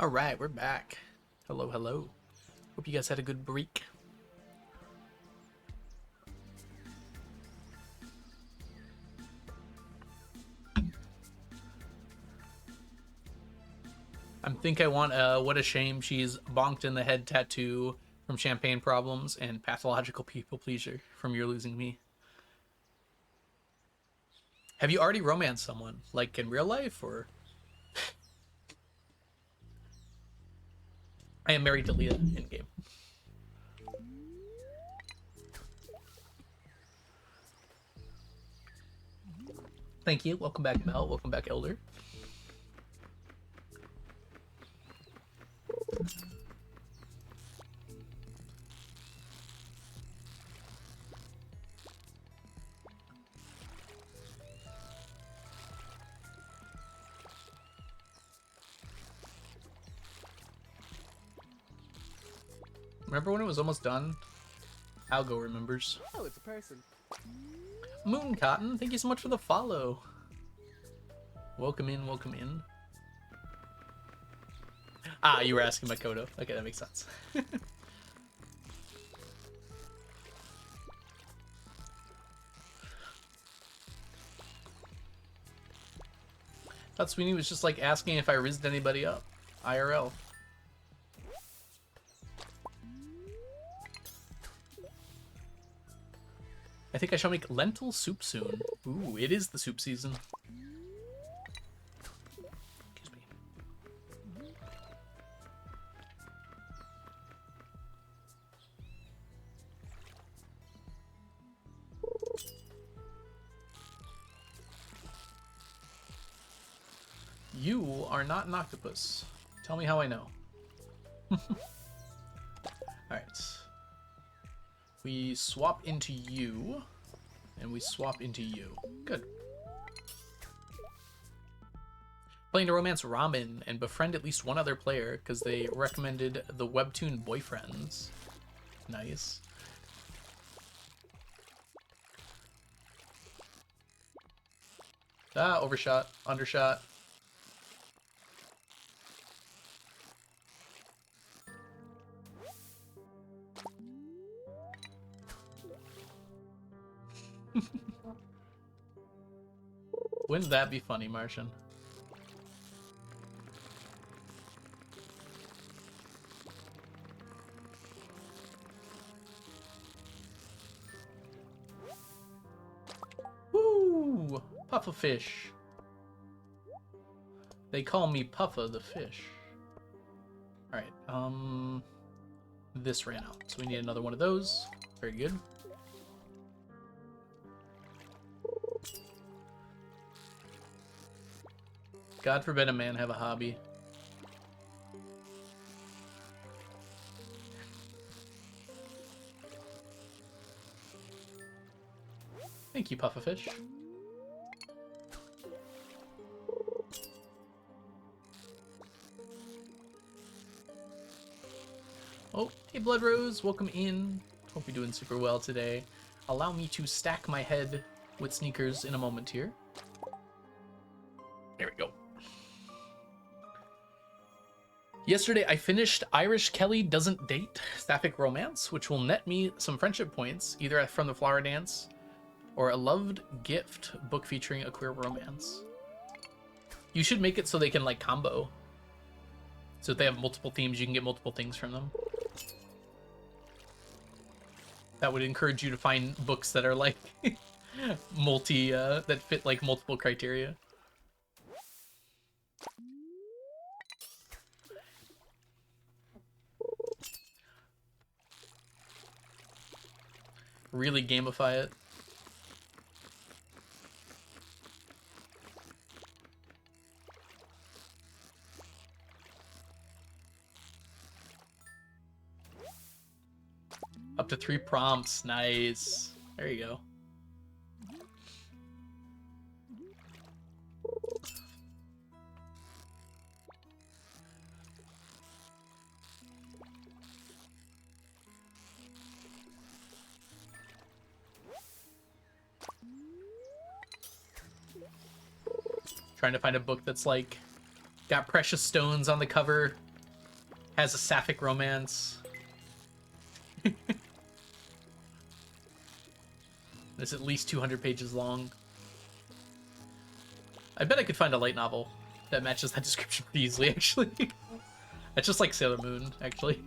All right, we're back. Hello, hello. Hope you guys had a good break. I want What a Shame She's Bonked in the Head tattoo from Champagne Problems and Pathological People Pleaser from You're Losing Me. Have you already romanced someone, like in real life, or? I am married to Leah in game. Thank you. Welcome back, Mel. Welcome back, Elder. Remember when it was almost done? Algo remembers. Oh, it's a person. Moon Cotton, thank you so much for the follow. Welcome in, welcome in. Ah, you were asking about Kodo. Okay, that makes sense. Thought Sweeney was just like asking if I rizzed anybody up. IRL. I think I shall make lentil soup soon. Ooh, it is the soup season. Excuse me. You are not an octopus. Tell me how I know. Alright. We swap into you, and we swap into you. Good. Playing to romance Ramen and befriend at least one other player because they recommended the webtoon Boyfriends. Nice. Ah, overshot, undershot. Wouldn't that be funny, Martian? Woo! Puffa fish. They call me Puffa the fish. Alright, this ran out, so we need another one of those. Very good. God forbid a man have a hobby. Thank you, Puffafish. Oh, hey Blood Rose, welcome in. Hope you're doing super well today. Allow me to stack my head with sneakers in a moment here. There we go. Yesterday, I finished Irish Kelly Doesn't Date Sapphic Romance, which will net me some friendship points, either from the Flower Dance or a loved gift book featuring a queer romance. You should make it so they can, like, combo. So if they have multiple themes, you can get multiple things from them. That would encourage you to find books that are, like, that fit, like, multiple criteria. Really gamify it. Up to 3 prompts. Nice. There you go. Trying to find a book that's like got precious stones on the cover Has a sapphic romance. It's at least 200 pages long. I bet I could find a light novel that matches that description pretty easily, actually. It's just like Sailor Moon, actually.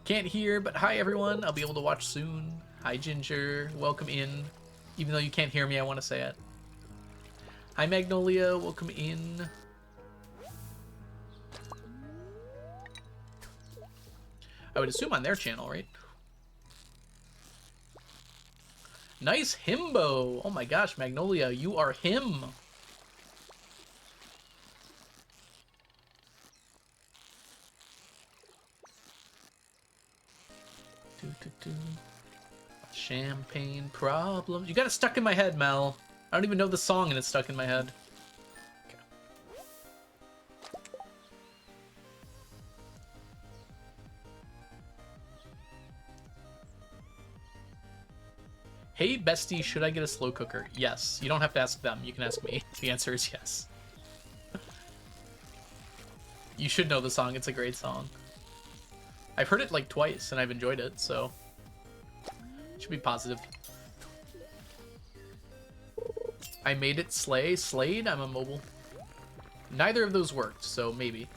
Can't hear, but hi everyone. I'll be able to watch soon. Hi Ginger, welcome in. Even though you can't hear me, I want to say it. Hi Magnolia, welcome in. I would assume on their channel, right? Nice himbo! Oh my gosh, Magnolia, you are him! Champagne problems. You got it stuck in my head, Mel. I don't even know the song and it's stuck in my head. Okay. Hey, bestie, should I get a slow cooker? Yes. You don't have to ask them. You can ask me. The answer is yes. You should know the song. It's a great song. I've heard it like twice and I've enjoyed it, so it should be positive. I made it slay. Slayed? I'm a mobile. Neither of those worked, so maybe.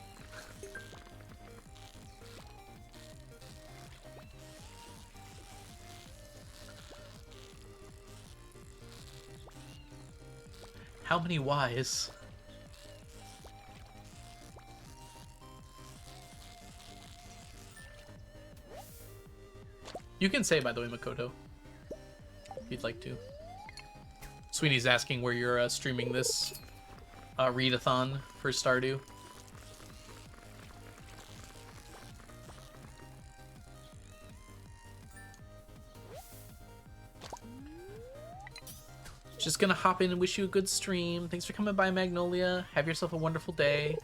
How many Ys? You can say, by the way, Makoto, if you'd like to. Sweeney's asking where you're streaming this readathon for Stardew. Just gonna hop in and wish you a good stream. Thanks for coming by, Magnolia. Have yourself a wonderful day.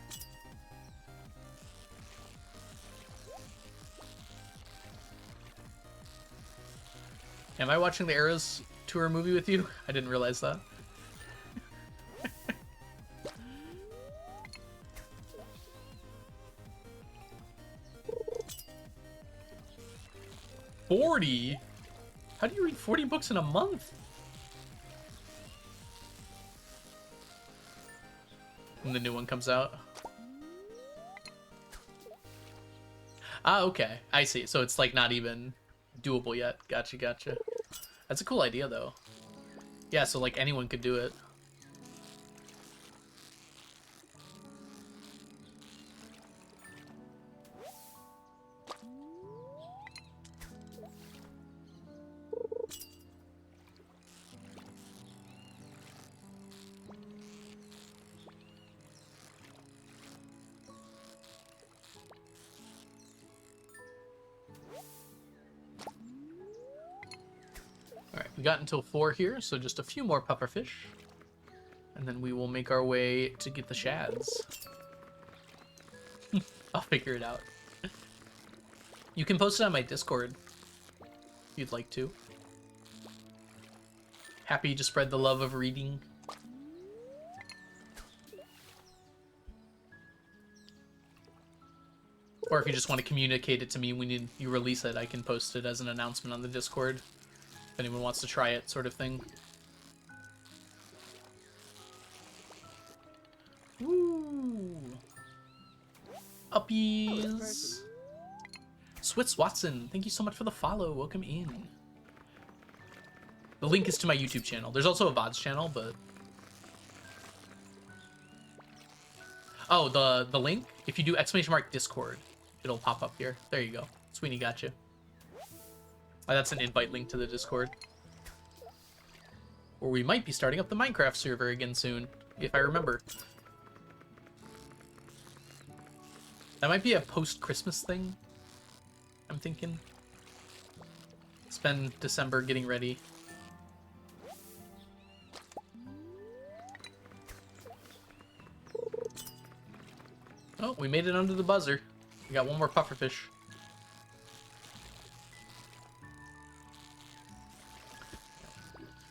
Am I watching the Eras Tour movie with you? I didn't realize that. $40? How do you read 40 books in a month? When the new one comes out. Ah, okay. I see. So it's like not even doable yet. Gotcha, gotcha. That's a cool idea, though. Yeah, so like anyone could do it. Alright, we got until 4 here, so just a few more pufferfish. And then we will make our way to get the shads. I'll figure it out. You can post it on my Discord if you'd like to. Happy to spread the love of reading. Or if you just want to communicate it to me when you release it, I can post it as an announcement on the Discord. If anyone wants to try it, sort of thing. Woo! Uppies! Switz Watson, thank you so much for the follow. Welcome in. The link is to my YouTube channel. There's also a VODs channel, but... Oh, the link? If you do ! Discord, it'll pop up here. There you go. Sweeney got you. Oh, that's an invite link to the Discord. Or we might be starting up the Minecraft server again soon, if I remember. That might be a post-Christmas thing, I'm thinking. Spend December getting ready. Oh, we made it under the buzzer. We got one more pufferfish.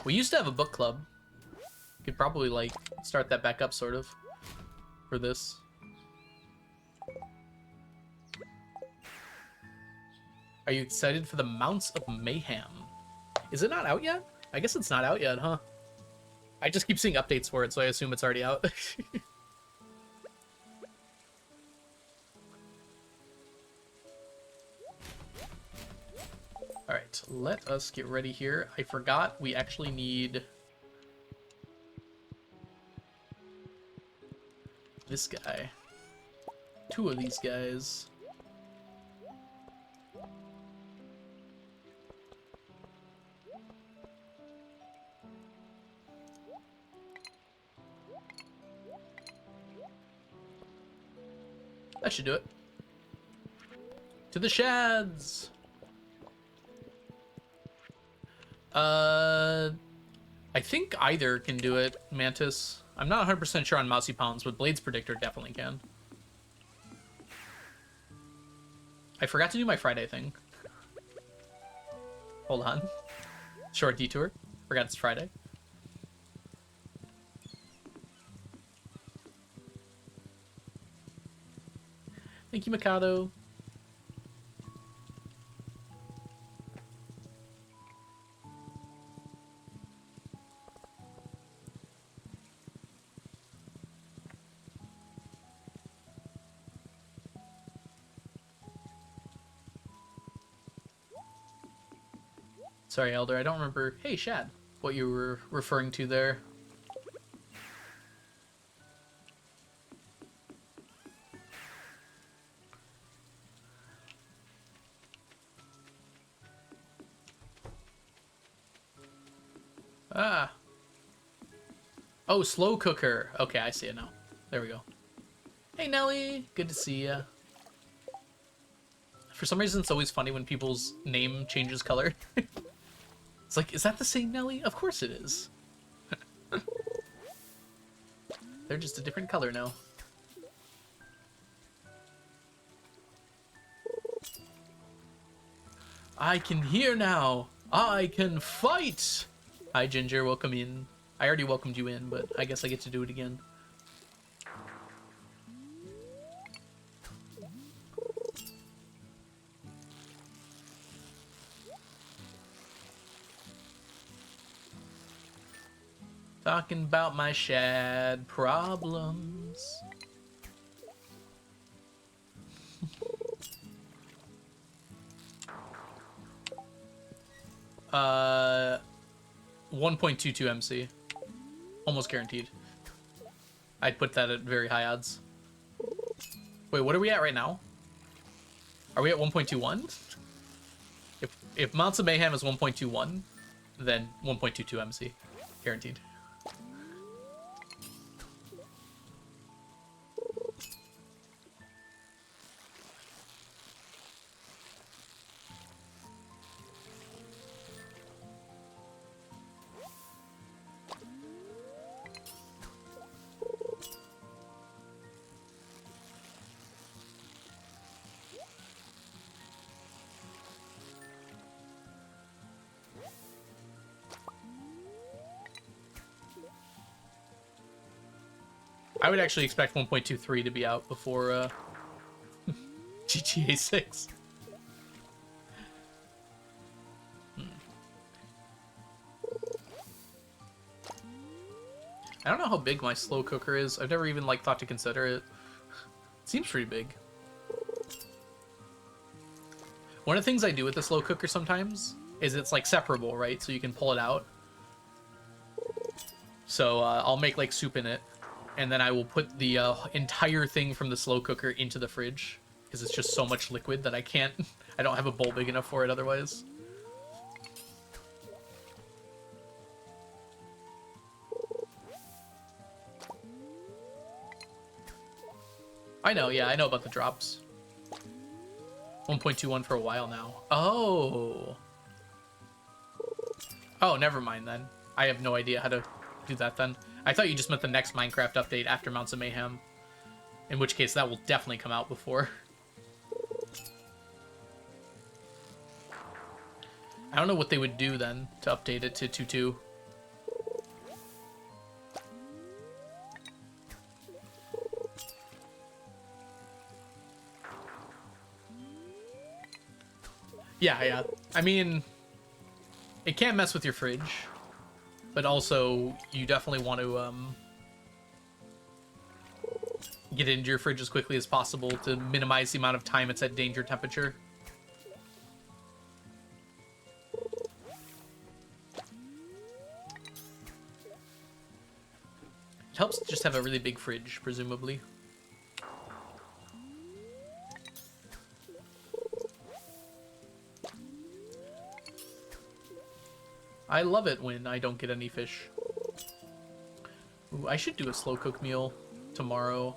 We used to have a book club. Could probably, like, start that back up, sort of. for this. Are you excited for the Mounts of Mayhem? Is it not out yet? I guess it's not out yet, huh? I just keep seeing updates for it, so I assume it's already out. Alright, let us get ready here. I forgot we actually need this guy. 2 of these guys. That should do it. To the Shads! I think either can do it, Mantis. I'm not 100% sure on Mousy Pounds, but Blade's Predictor definitely can. I forgot to do my Friday thing. Hold on. Short detour. Forgot it's Friday. Thank you, Mikado. Sorry, Elder, I don't remember. Hey, Shad, what you were referring to there. Ah. Oh, slow cooker. Okay, I see it now. There we go. Hey, Nelly. Good to see ya. For some reason, it's always funny when people's name changes color. It's like, is that the same Nelly? Of course it is. They're just a different color now. I can hear now. I can fight. Hi, Ginger. Welcome in. I already welcomed you in, but I guess I get to do it again. Talking about my Shad problems. 1.22 MC. Almost guaranteed. I'd put that at very high odds. Wait, what are we at right now? Are we at 1.21? If Mounts of Mayhem is 1.21, then 1.22 MC. Guaranteed. I would actually expect 1.23 to be out before GTA 6. I don't know how big my slow cooker is. I've never even thought to consider it. It seems pretty big. One of the things I do with the slow cooker sometimes is it's separable, right? So you can pull it out. So I'll make soup in it, and then I will put the entire thing from the slow cooker into the fridge because it's just so much liquid that I can't. I don't have a bowl big enough for it otherwise. I know, yeah, I know about the drops. 1.21 for a while now. Oh. Oh, never mind then. I have no idea how to do that then. I thought you just meant the next Minecraft update after Mounts of Mayhem. In which case, that will definitely come out before. I don't know what they would do then to update it to 2.2. Yeah, yeah. I mean, it can't mess with your fridge, but also you definitely want to get it into your fridge as quickly as possible to minimize the amount of time it's at danger temperature. It helps to just have a really big fridge, presumably. I love it when I don't get any fish. Ooh, I should do a slow cook meal tomorrow.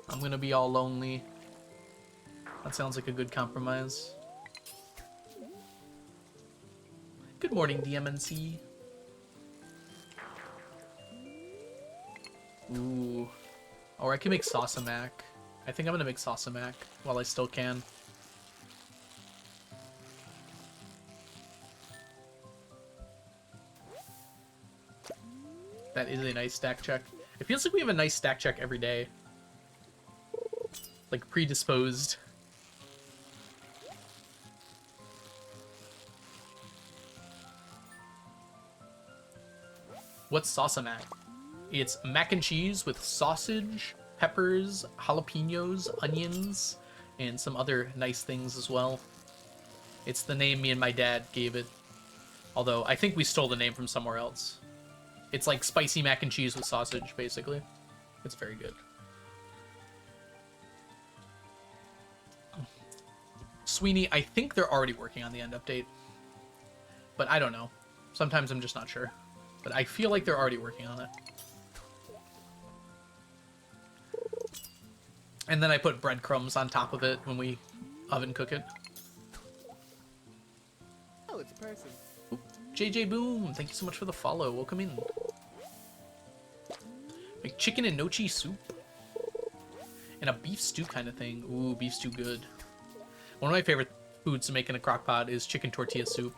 I'm gonna be all lonely. That sounds like a good compromise. Good morning, DMNC. Ooh. Or I can make salsa mac. I think I'm gonna make salsa mac while I still can. That is a nice stack check. It feels like we have a nice stack check every day. Like, predisposed. What's salsa mac? It's mac and cheese with sausage, peppers, jalapenos, onions, and some other nice things as well. It's the name me and my dad gave it. Although, I think we stole the name from somewhere else. It's like spicy mac and cheese with sausage, basically. It's very good. Sweeney, I think they're already working on the end update. But I don't know. Sometimes I'm just not sure. But I feel like they're already working on it. And then I put breadcrumbs on top of it when we oven cook it. Oh, it's a person. Ooh, JJ Boom, thank you so much for the follow. Welcome in. Make chicken and nochi soup. And a beef stew kind of thing. Ooh, beef stew good. One of my favorite foods to make in a crock pot is chicken tortilla soup.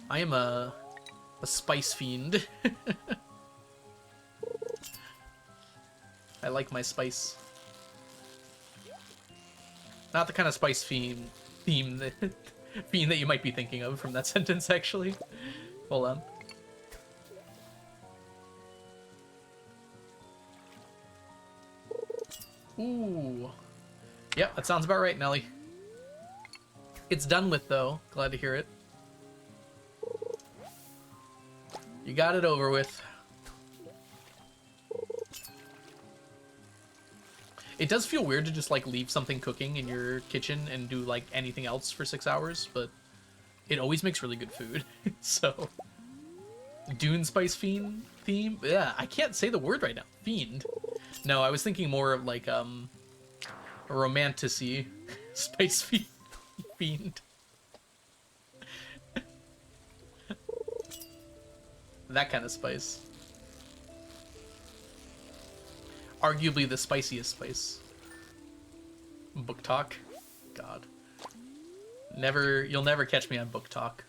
I am a spice fiend. I like my spice. Not the kind of spice theme that fiend that you might be thinking of from that sentence, actually. Hold on. Ooh. Yep, that sounds about right, Nelly. It's done with, though. Glad to hear it. You got it over with. It does feel weird to just, like, leave something cooking in your kitchen and do, like, anything else for 6 hours, but it always makes really good food. So, Dune Spice Fiend theme? Yeah, I can't say the word right now. Fiend. No, I was thinking more of, like, a romantic-y Spice Fiend. That kind of spice. Arguably the spiciest spice. Book talk? God. You'll never catch me on book talk.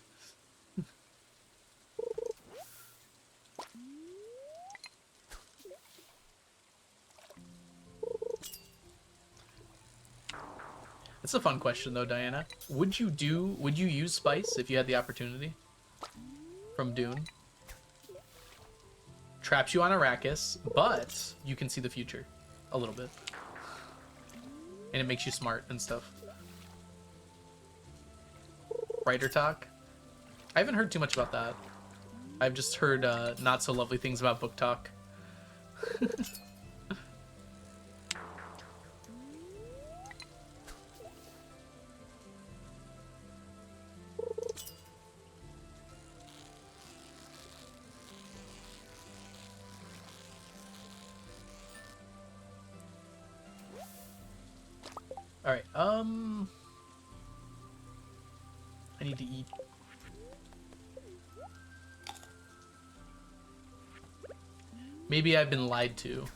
That's a fun question though, Diana. Would you use spice if you had the opportunity? From Dune. Traps you on Arrakis, but you can see the future a little bit. And it makes you smart and stuff. Writer talk? I haven't heard too much about that. I've just heard not so lovely things about book talk. Alright, I need to eat. Maybe I've been lied to.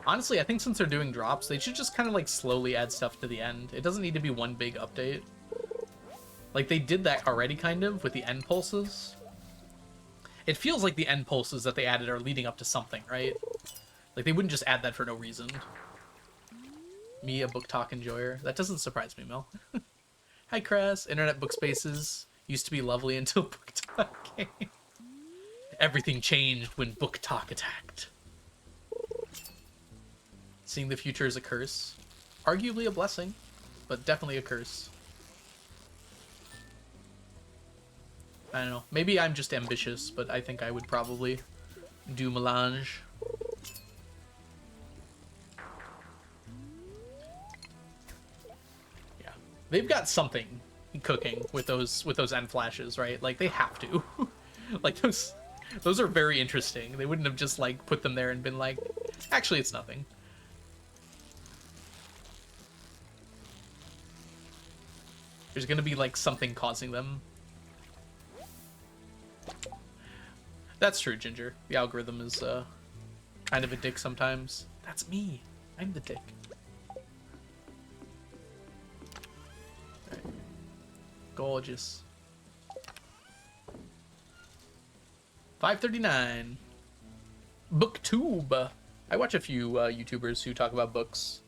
Honestly, I think since they're doing drops, they should just kind of like slowly add stuff to the end. It doesn't need to be one big update. Like they did that already kind of with the end pulses. It feels like the end pulses that they added are leading up to something, right? Like they wouldn't just add that for no reason. Me, a book talk enjoyer. That doesn't surprise me, Mel. Hi, Cress. Internet book spaces used to be lovely until book talk came. Everything changed when book talk attacked. Seeing the future is a curse. Arguably a blessing, but definitely a curse. I don't know. Maybe I'm just ambitious, but I think I would probably do melange. Yeah. They've got something cooking with those end flashes, right? Like they have to. Like those are very interesting. They wouldn't have just like put them there and been like, actually it's nothing. There's gonna be like something causing them. That's true, Ginger. The algorithm is kind of a dick sometimes. That's me. I'm the dick. Right. Gorgeous. 5:39. Booktube. I watch a few YouTubers who talk about books.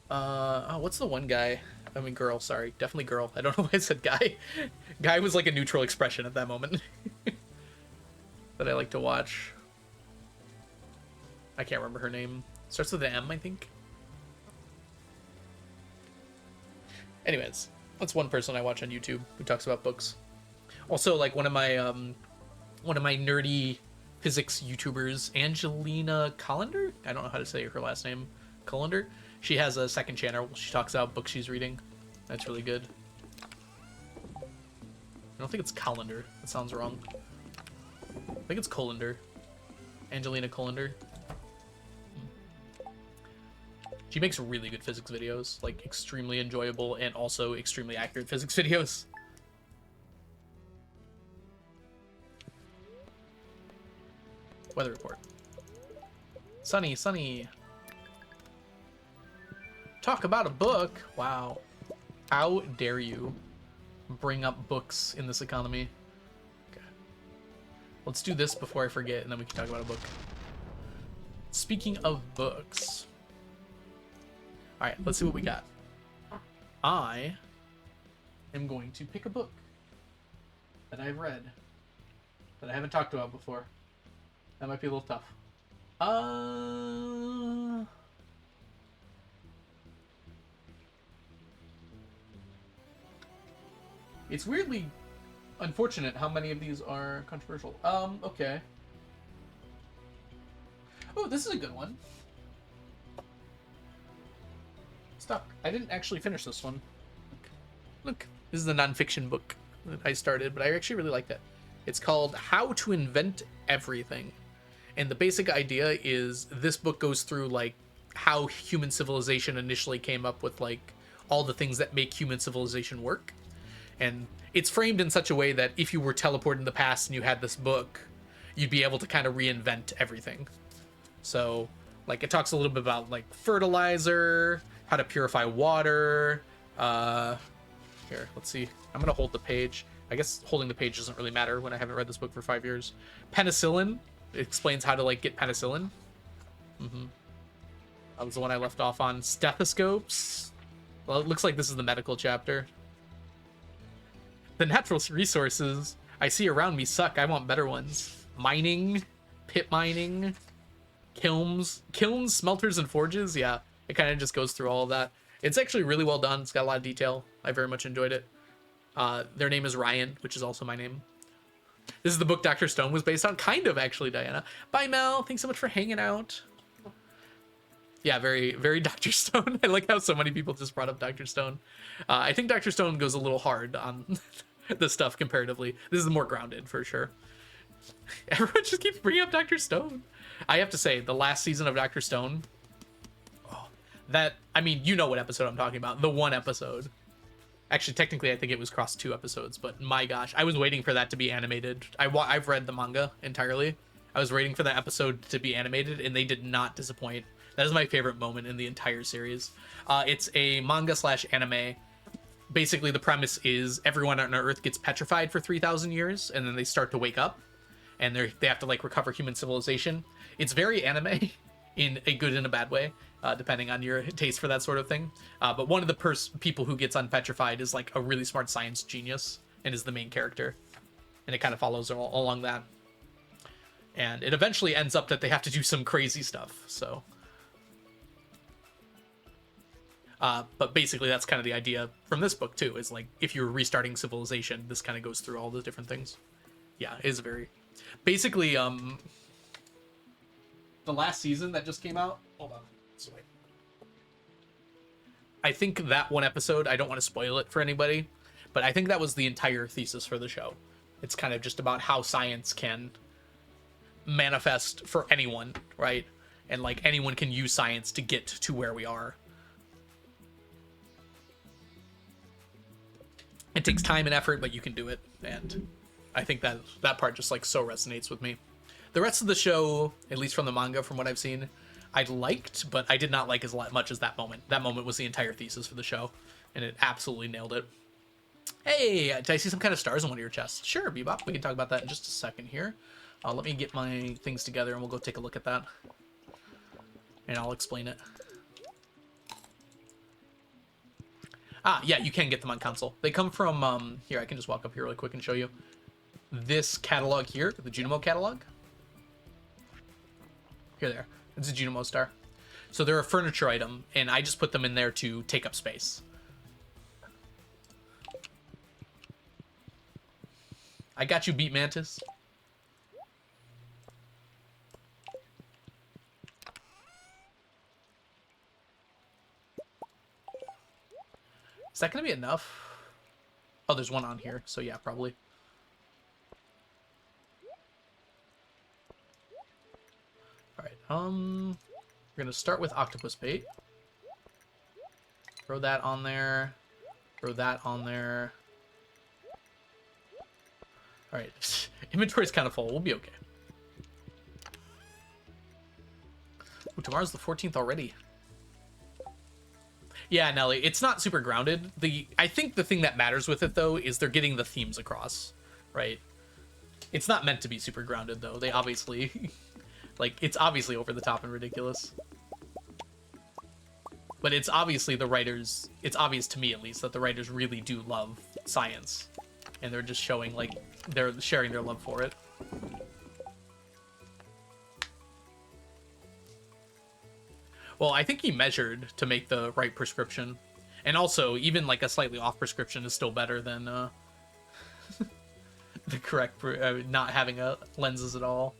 Oh, what's the one guy? I mean, girl, sorry. Definitely girl. I don't know why I said guy. Guy was like a neutral expression at that moment. That I like to watch. I can't remember her name. Starts with an M, I think. Anyways, that's one person I watch on YouTube who talks about books. Also, like one of my nerdy physics YouTubers, Angelina Collender? I don't know how to say her last name. Collender? She has a second channel. She talks about books she's reading. That's really good. I don't think it's Collender. That sounds wrong. I think it's Collender. Angelina Collender. She makes really good physics videos. Like, extremely enjoyable and also extremely accurate physics videos. Weather report. Sunny, sunny. Talk about a book. Wow. How dare you bring up books in this economy? Okay. Let's do this before I forget, and then we can talk about a book. Speaking of books. Alright, let's see what we got. I am going to pick a book that I've read that I haven't talked about before. That might be a little tough. It's weirdly unfortunate how many of these are controversial. Okay. Oh, this is a good one. Stuck. I didn't actually finish this one. Look, this is the nonfiction book that I started, but I actually really like that. It's called How to Invent Everything. And the basic idea is this book goes through like how human civilization initially came up with like all the things that make human civilization work. And it's framed in such a way that if you were teleported in the past and you had this book, you'd be able to kind of reinvent everything. So like it talks a little bit about like fertilizer, how to purify water. Here, let's see. I'm gonna hold the page. I guess holding the page doesn't really matter when I haven't read this book for 5 years. Penicillin. It explains how to like get penicillin. That was the one I left off on. Stethoscopes. Well, it looks like this is the medical chapter. The natural resources I see around me suck. I want better ones. Mining, pit mining, kilns, smelters, and forges. Yeah, it kind of just goes through all of that. It's actually really well done. It's got a lot of detail. I very much enjoyed it. Their name is Ryan, which is also my name. This is the book Dr. Stone was based on. Kind of, actually, Diana. Bye, Mel. Thanks so much for hanging out. Yeah, very, very Dr. Stone. I like how so many people just brought up Dr. Stone. I think Dr. Stone goes a little hard on the stuff comparatively. This is more grounded, for sure. Everyone just keeps bringing up Dr. Stone. I have to say, the last season of Dr. Stone... Oh, that... I mean, you know what episode I'm talking about. The one episode. Actually, technically, I think it was crossed 2 episodes, but my gosh, I was waiting for that to be animated. I've read the manga entirely. I was waiting for that episode to be animated, and they did not disappoint. That is my favorite moment in the entire series. It's a manga slash anime. Basically, the premise is everyone on Earth gets petrified for 3,000 years, and then they start to wake up, and they have to like recover human civilization. It's very anime, in a good and a bad way, depending on your taste for that sort of thing. But one of the people who gets unpetrified is like a really smart science genius, and is the main character, and it kind of follows along that. And it eventually ends up that they have to do some crazy stuff. So. But basically, that's kind of the idea from this book, too, is like, if you're restarting civilization, this kind of goes through all the different things. Yeah, it is very... Basically, the last season that just came out... Hold on. Sorry. I think that one episode, I don't want to spoil it for anybody, but I think that was the entire thesis for the show. It's kind of just about how science can manifest for anyone, right? And, like, anyone can use science to get to where we are. It takes time and effort, but you can do it, and I think that part just like so resonates with me. The rest of the show, at least from the manga, from what I've seen, I liked, but I did not like as much as that moment. That moment was the entire thesis for the show, and it absolutely nailed it. Hey, did I see some kind of stars on one of your chests? Sure, Bebop, we can talk about that in just a second here. Let me get my things together, and we'll go take a look at that, and I'll explain it. Yeah, you can get them on console. They come from, here, I can just walk up here really quick and show you. This catalog here, the Junimo catalog. There. It's a Junimo star. So they're a furniture item, and I just put them in there to take up space. I got you, Beat Mantis. Is that going to be enough? Oh, there's one on here, so yeah, probably. Alright, we're going to start with octopus bait. Throw that on there. Throw that on there. Alright, inventory's kind of full. We'll be okay. Ooh, tomorrow's the 14th already. Yeah, Nelly, it's not super grounded. I think the thing that matters with it, though, is they're getting the themes across, right? It's not meant to be super grounded, though. They obviously... like, it's obviously over the top and ridiculous. But it's obviously the writers... It's obvious to me, at least, that the writers really do love science. And they're just showing, like, they're sharing their love for it. Well, I think he measured to make the right prescription. And also, even like a slightly off prescription is still better than the correct, not having lenses at all.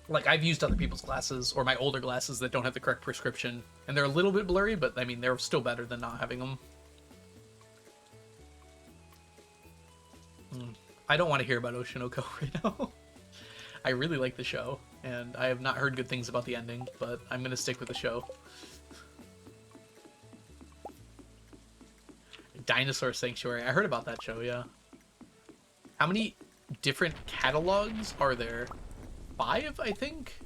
Like, I've used other people's glasses, or my older glasses that don't have the correct prescription, and they're a little bit blurry, but I mean, they're still better than not having them. I don't want to hear about Oshinoko right now. I really like the show, and I have not heard good things about the ending, but I'm going to stick with the show. Dinosaur Sanctuary. I heard about that show, yeah. How many different catalogs are there? 5, I think?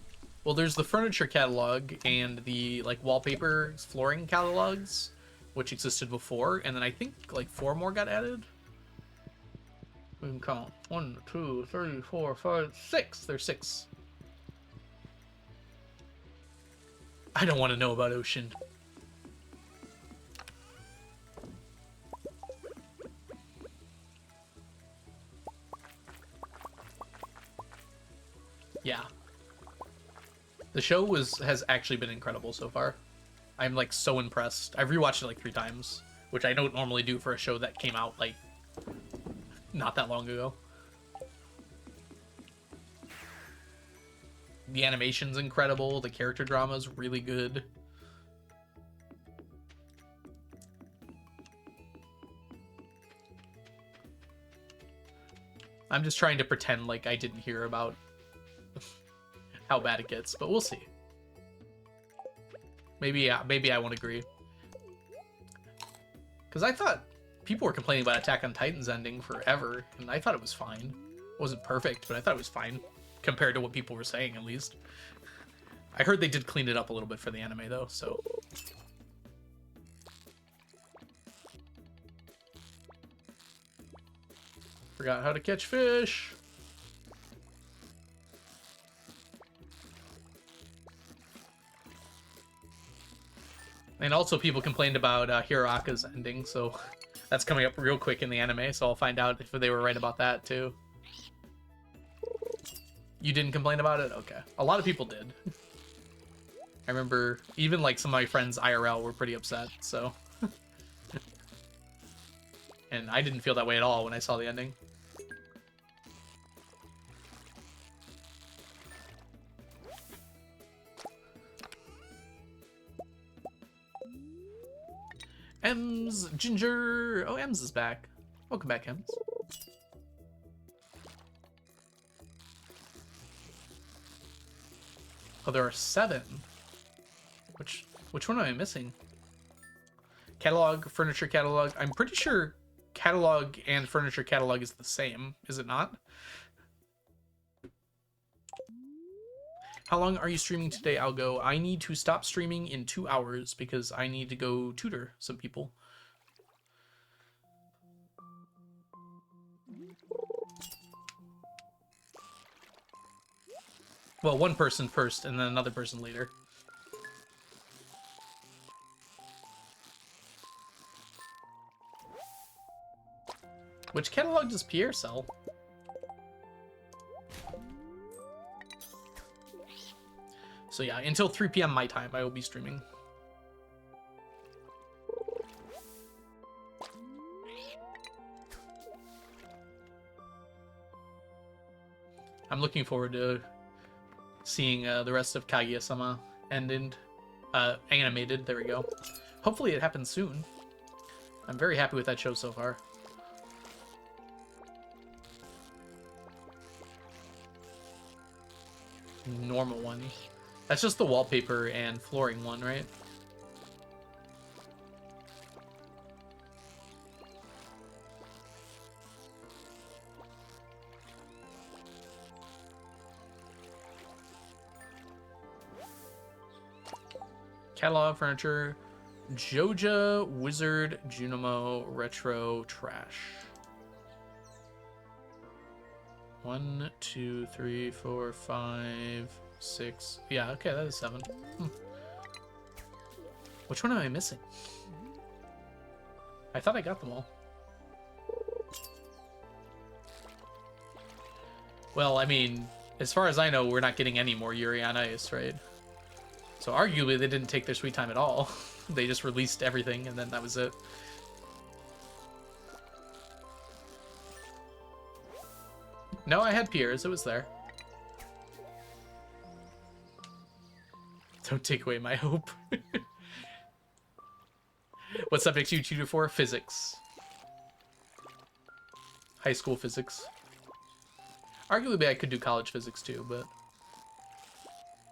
Well, there's the furniture catalog and the, like, wallpaper flooring catalogs, which existed before, and then I think, like, 4 more got added. We can count. 1, 2, 3, 4, 5, 6. There's 6. I don't want to know about Ocean. Yeah. The show has actually been incredible so far. I'm like so impressed. I've rewatched it like 3 times, which I don't normally do for a show that came out like not that long ago. The animation's incredible. The character drama's really good. I'm just trying to pretend like I didn't hear about how bad it gets, but we'll see. Maybe I won't agree. Because I thought people were complaining about Attack on Titan's ending forever, and I thought it was fine. It wasn't perfect, but I thought it was fine. compared to what people were saying, at least. I heard they did clean it up a little bit for the anime, though, so... Forgot how to catch fish! And also people complained about Hiraka's ending, so that's coming up real quick in the anime, so I'll find out if they were right about that, too. You didn't complain about it? Okay. A lot of people did. I remember even like some of my friends IRL were pretty upset, so. And I didn't feel that way at all when I saw the ending. Ems, Ginger. Oh, Ems is back. Welcome back, Ems. Oh, there are 7. Which one am I missing? Catalog, furniture catalog. I'm pretty sure catalog and furniture catalog is the same, is it not? How long are you streaming today, Algo? I need to stop streaming in 2 hours because I need to go tutor some people. Well, one person first and then another person later. Which catalog does Pierre sell? So yeah, until 3 p.m. my time, I will be streaming. I'm looking forward to seeing the rest of Kaguya-sama ended, animated. There we go. Hopefully it happens soon. I'm very happy with that show so far. Normal one. That's just the wallpaper and flooring one, right? Catalog, furniture, Joja, Wizard, Junimo, Retro, Trash. 1, 2, 3, 4, 5, 6. Yeah, okay, that is 7. Which one am I missing? I thought I got them all. Well, I mean, as far as I know, we're not getting any more Yuri on Ice, right? So arguably, they didn't take their sweet time at all. They just released everything, and then that was it. No, I had Piers. It was there. Don't take away my hope. What subjects do you tutor for? Physics. High school physics. Arguably, I could do college physics too, but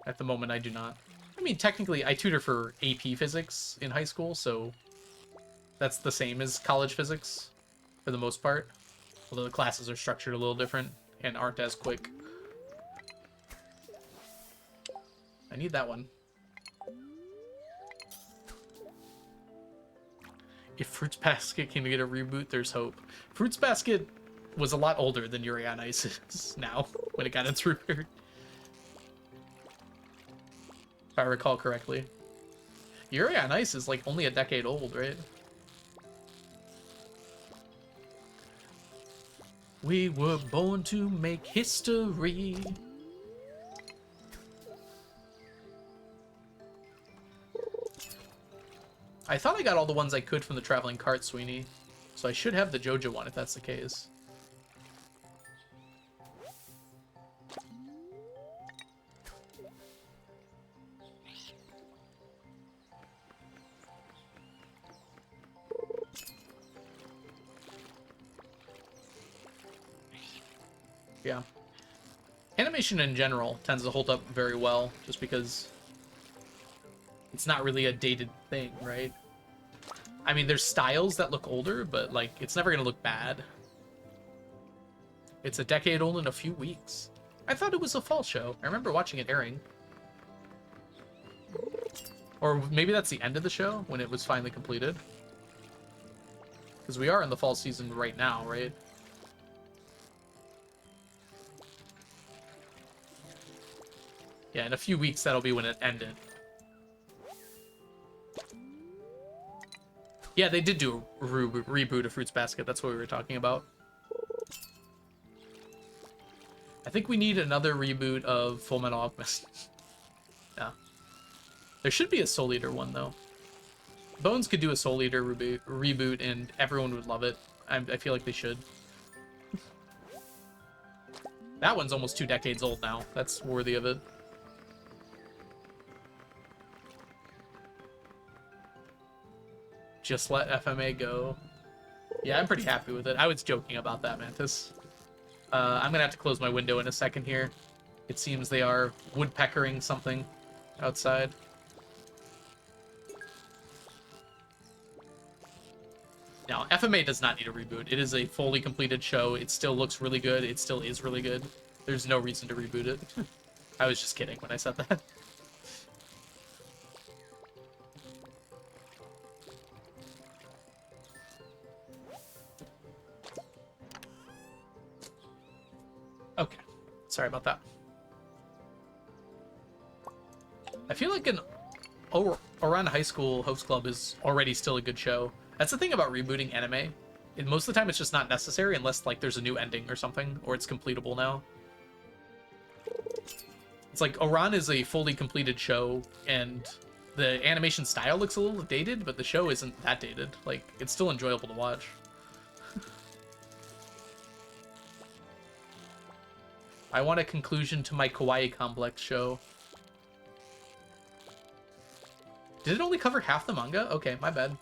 at the moment, I do not. I mean, technically, I tutor for AP physics in high school, so that's the same as college physics for the most part. Although the classes are structured a little different and aren't as quick. I need that one. If Fruits Basket can get a reboot, there's hope. Fruits Basket was a lot older than Yuri on Ice is now, when it got its reboot. If I recall correctly. Yuri on Ice is like only a decade old, right? We were born to make history. I thought I got all the ones I could from the Traveling Cart, Sweeney. So I should have the Jojo one if that's the case. Yeah. Animation in general tends to hold up very well, just because it's not really a dated thing, right? I mean, there's styles that look older, but, like, it's never gonna look bad. It's a decade old in a few weeks. I thought it was a fall show. I remember watching it airing. Or maybe that's the end of the show, when it was finally completed. Because we are in the fall season right now, right? Yeah, in a few weeks, that'll be when it ended. Yeah, they did do a reboot of Fruits Basket. That's what we were talking about. I think we need another reboot of Full Metal Alchemist. Yeah. There should be a Soul Eater one, though. Bones could do a Soul Eater reboot, and everyone would love it. I feel like they should. That one's almost 2 decades old now. That's worthy of it. Just let FMA go. Yeah, I'm pretty happy with it. I was joking about that, Mantis. I'm gonna have to close my window in a second here. It seems they are woodpeckering something outside. Now, FMA does not need a reboot. It is a fully completed show. It still looks really good. It still is really good. There's no reason to reboot it. I was just kidding when I said that. Okay. Sorry about that. I feel like Around High School Host Club is already still a good show. That's the thing about rebooting anime. Most of the time it's just not necessary unless like there's a new ending or something, or it's completable now. It's like Oran is a fully completed show, and the animation style looks a little dated, but the show isn't that dated. Like, it's still enjoyable to watch. I want a conclusion to my Kawaii Complex show. Did it only cover half the manga? Okay, my bad.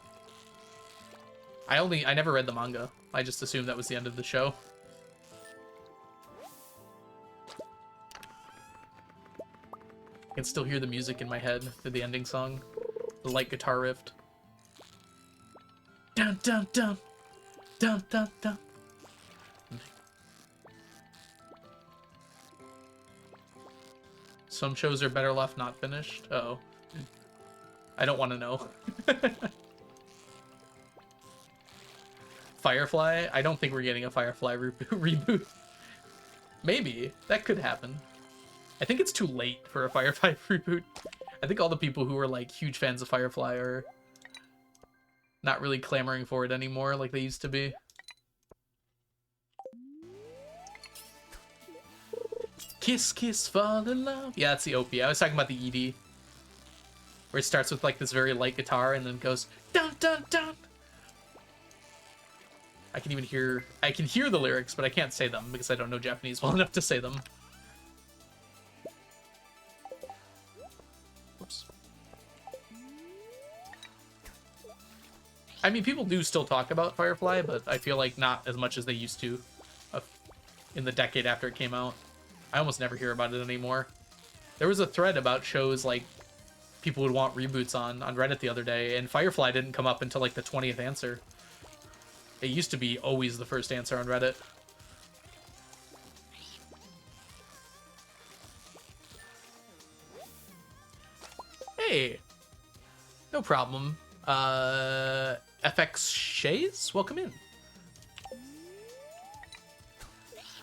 I never read the manga. I just assumed that was the end of the show. I can still hear the music in my head for the ending song. The light guitar riff. Dun dun dun. Dun dun dun. Some shows are better left not finished. Uh-oh. I don't want to know. Firefly? I don't think we're getting a Firefly reboot. Maybe. That could happen. I think it's too late for a Firefly reboot. I think all the people who are like huge fans of Firefly are not really clamoring for it anymore like they used to be. Kiss, kiss, fall in love. Yeah, that's the OP. I was talking about the ED. Where it starts with like this very light guitar and then goes dun dun dun. I can hear the lyrics, but I can't say them because I don't know Japanese well enough to say them. Whoops. I mean, people do still talk about Firefly, but I feel like not as much as they used to in the decade after it came out. I almost never hear about it anymore. There was a thread about shows like people would want reboots on Reddit the other day, and Firefly didn't come up until like the 20th answer. It used to be always the first answer on Reddit. Hey! No problem. FX Shays? Welcome in.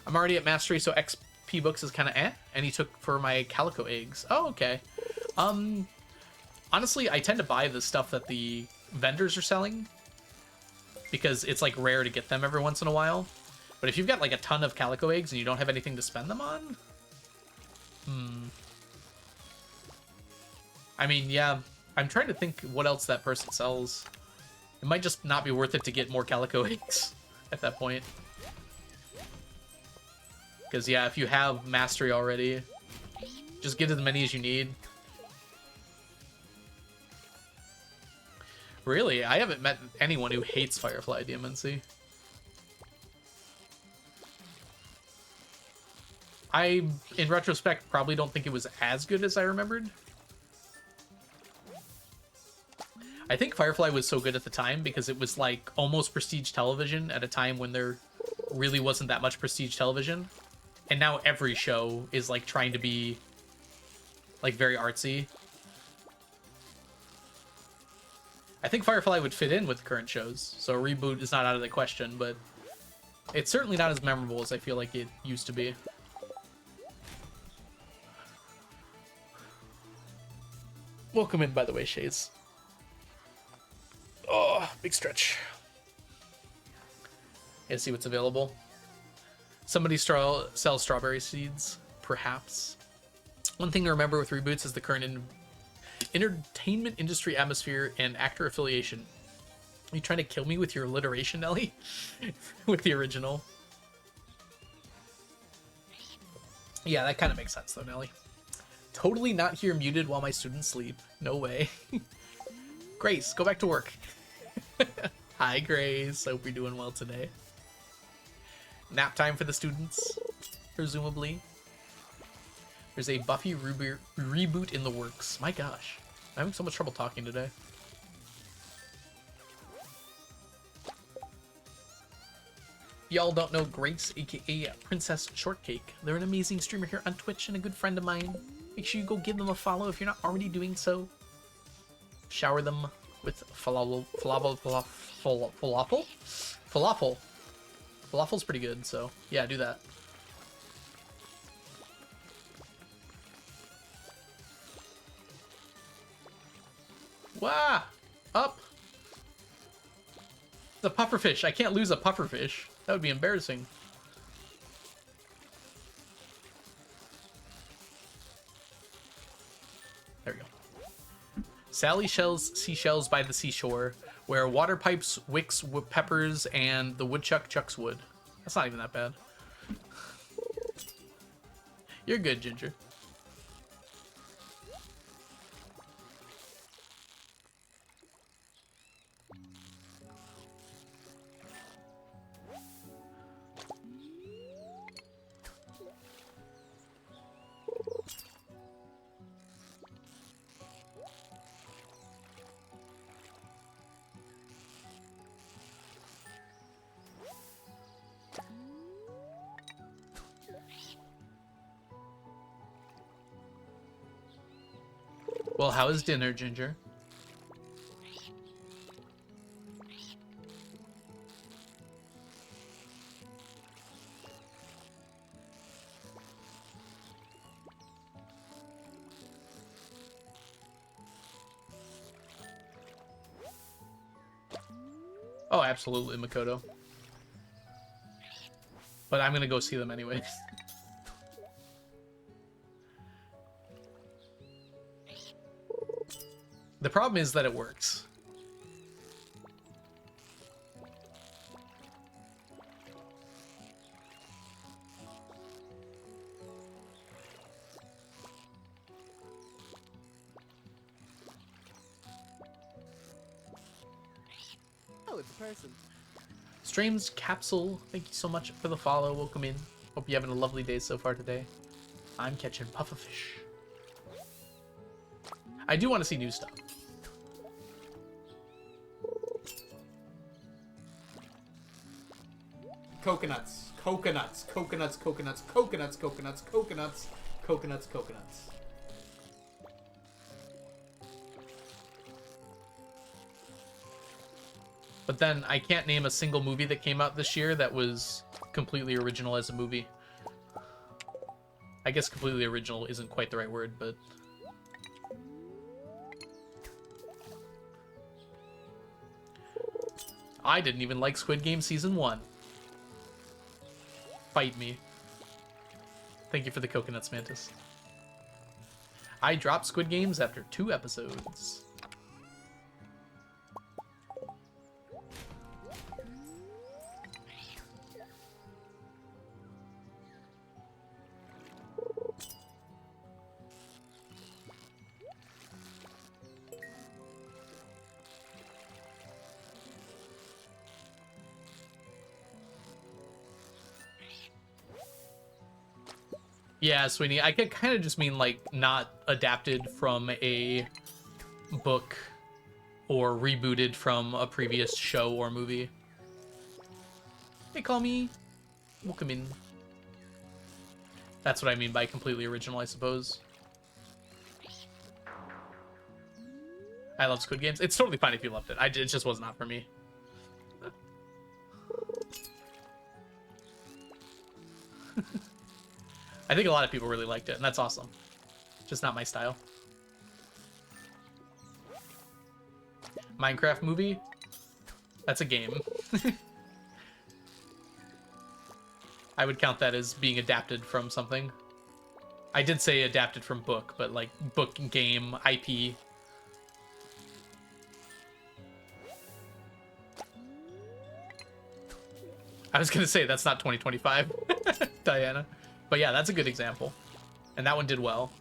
I'm already at Mastery, so XP Books is kind of eh. And he took for my Calico Eggs. Oh, okay. Honestly, I tend to buy the stuff that the vendors are selling, because it's like rare to get them every once in a while. But if you've got like a ton of Calico Eggs and you don't have anything to spend them on, I mean, yeah, I'm trying to think what else that person sells. It might just not be worth it to get more Calico Eggs at that point. Because yeah, if you have Mastery already, just get as many as you need. Really? I haven't met anyone who hates Firefly DMNC. I, in retrospect, probably don't think it was as good as I remembered. I think Firefly was so good at the time because it was like almost prestige television at a time when there really wasn't that much prestige television. And now every show is like trying to be like very artsy. I think Firefly would fit in with current shows, so a reboot is not out of the question, but it's certainly not as memorable as I feel like it used to be. Welcome in, by the way, Shays. Oh, big stretch. And see what's available. Somebody sells strawberry seeds, perhaps. One thing to remember with reboots is the current entertainment industry atmosphere and actor affiliation. Are you trying to kill me with your alliteration, Nelly? With the original? Yeah, that kind of makes sense, though, Nelly. Totally not here muted while my students sleep. No way. Grace, go back to work. Hi, Grace. Hope you're doing well today. Nap time for the students, presumably. There's a Buffy reboot in the works. My gosh. I'm having so much trouble talking today. Y'all don't know Grace, aka Princess Shortcake. They're an amazing streamer here on Twitch and a good friend of mine. Make sure you go give them a follow if you're not already doing so. Shower them with falafel. Falafel's pretty good, so yeah, do that. Wah! Up! The pufferfish. I can't lose a pufferfish. That would be embarrassing. There we go. Sally shells seashells by the seashore, where water pipes wicks peppers and the woodchuck chucks wood. That's not even that bad. You're good, Ginger. Well, how is dinner, Ginger? Oh, absolutely, Makoto. But I'm gonna go see them anyways. The problem is that it works. Oh, it's a person. Streams Capsule, thank you so much for the follow. Welcome in. Hope you're having a lovely day so far today. I'm catching pufferfish. I do want to see new stuff. Coconuts, coconuts, coconuts, coconuts, coconuts, coconuts, coconuts, coconuts, coconuts. But then I can't name a single movie that came out this year that was completely original as a movie. I guess completely original isn't quite the right word, but... I didn't even like Squid Game Season 1. Fight me. Thank you for the coconuts, Mantis. I dropped Squid Games after 2 episodes. Yeah, Sweeney, I could kind of just mean, like, not adapted from a book or rebooted from a previous show or movie. Hey, call me. Welcome in. That's what I mean by completely original, I suppose. I love Squid Games. It's totally fine if you loved it. It just was not for me. I think a lot of people really liked it, and that's awesome. Just not my style. Minecraft movie? That's a game. I would count that as being adapted from something. I did say adapted from book, but like book, game, IP. I was gonna say that's not 2025, Diana. But yeah, that's a good example. And that one did well.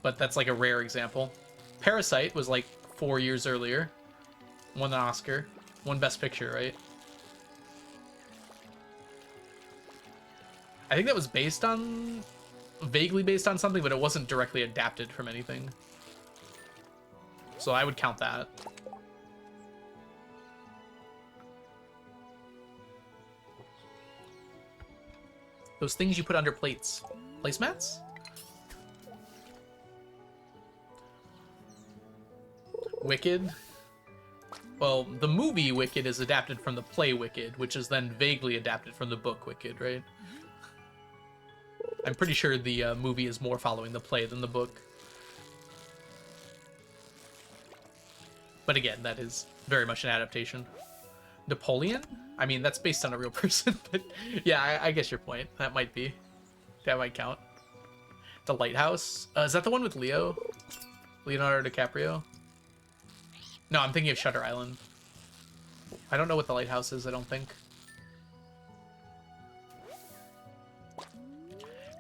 But that's like a rare example. Parasite was like 4 years earlier. Won an Oscar. Won Best Picture, right? I think that was based on... vaguely based on something, but it wasn't directly adapted from anything. So I would count that. Those things you put under plates. Placemats? Wicked? Well, the movie Wicked is adapted from the play Wicked, which is then vaguely adapted from the book Wicked, right? I'm pretty sure the movie is more following the play than the book. But again, that is very much an adaptation. Napoleon? I mean, that's based on a real person, but yeah, I guess your point. That might count. The Lighthouse? Is that the one with Leonardo DiCaprio? No, I'm thinking of Shutter Island. I don't know what The Lighthouse is, I don't think.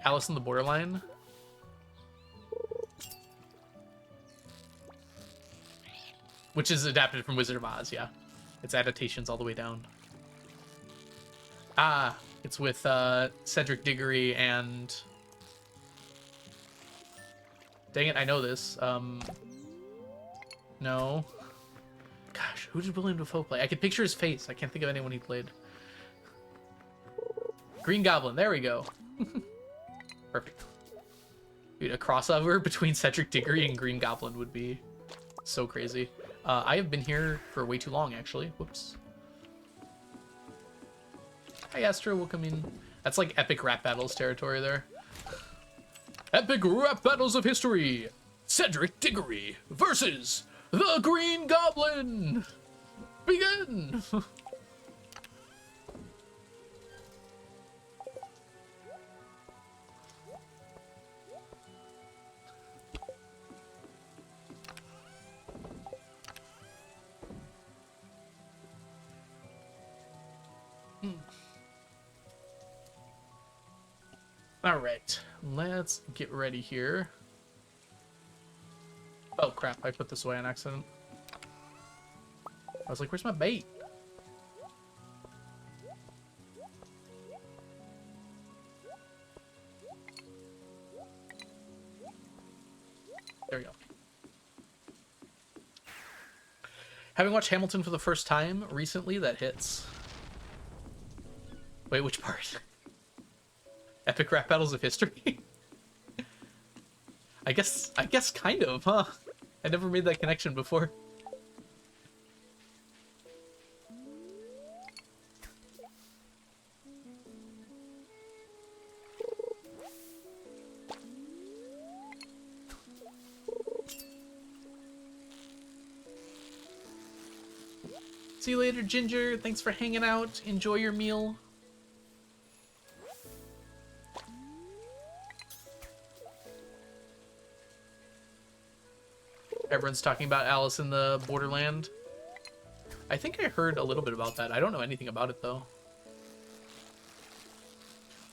Alice in the Borderline? Which is adapted from Wizard of Oz, yeah. It's adaptations all the way down. Ah, it's with Cedric Diggory and... Dang it, I know this. No. Gosh, who did William Dafoe play? I can picture his face. I can't think of anyone he played. Green Goblin, there we go. Perfect. Dude, a crossover between Cedric Diggory and Green Goblin would be so crazy. I have been here for way too long, actually. Whoops. Hi, Astra. Welcome in. That's like epic rap battles territory there. Epic rap battles of history. Cedric Diggory versus the Green Goblin. Begin. All right, let's get ready here. Oh crap, I put this away on accident. I was like, where's my bait? There we go. Having watched Hamilton for the first time recently, that hits. Wait, which part? Epic rap battles of history? I guess kind of, huh? I never made that connection before. See you later, Ginger. Thanks for hanging out. Enjoy your meal. Everyone's talking about Alice in the Borderland. I think I heard a little bit about that. I don't know anything about it, though.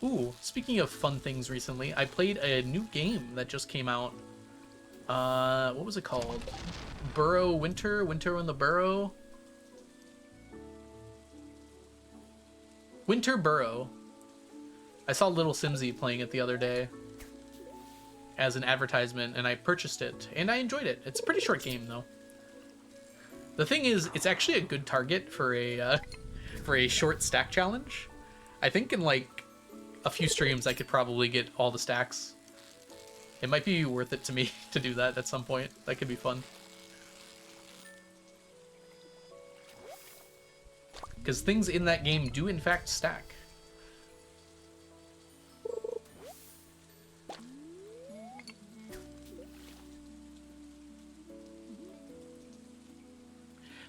Ooh, speaking of fun things recently, I played a new game that just came out. What was it called? Burrow Winter? Winter in the Burrow? Winter Burrow. I saw Little Simsy playing it the other day as an advertisement, and I purchased it, and I enjoyed it. It's a pretty short game, though. The thing is, it's actually a good target for a short stack challenge. I think in like a few streams, I could probably get all the stacks. It might be worth it to me to do that at some point. That could be fun. Because things in that game do in fact stack.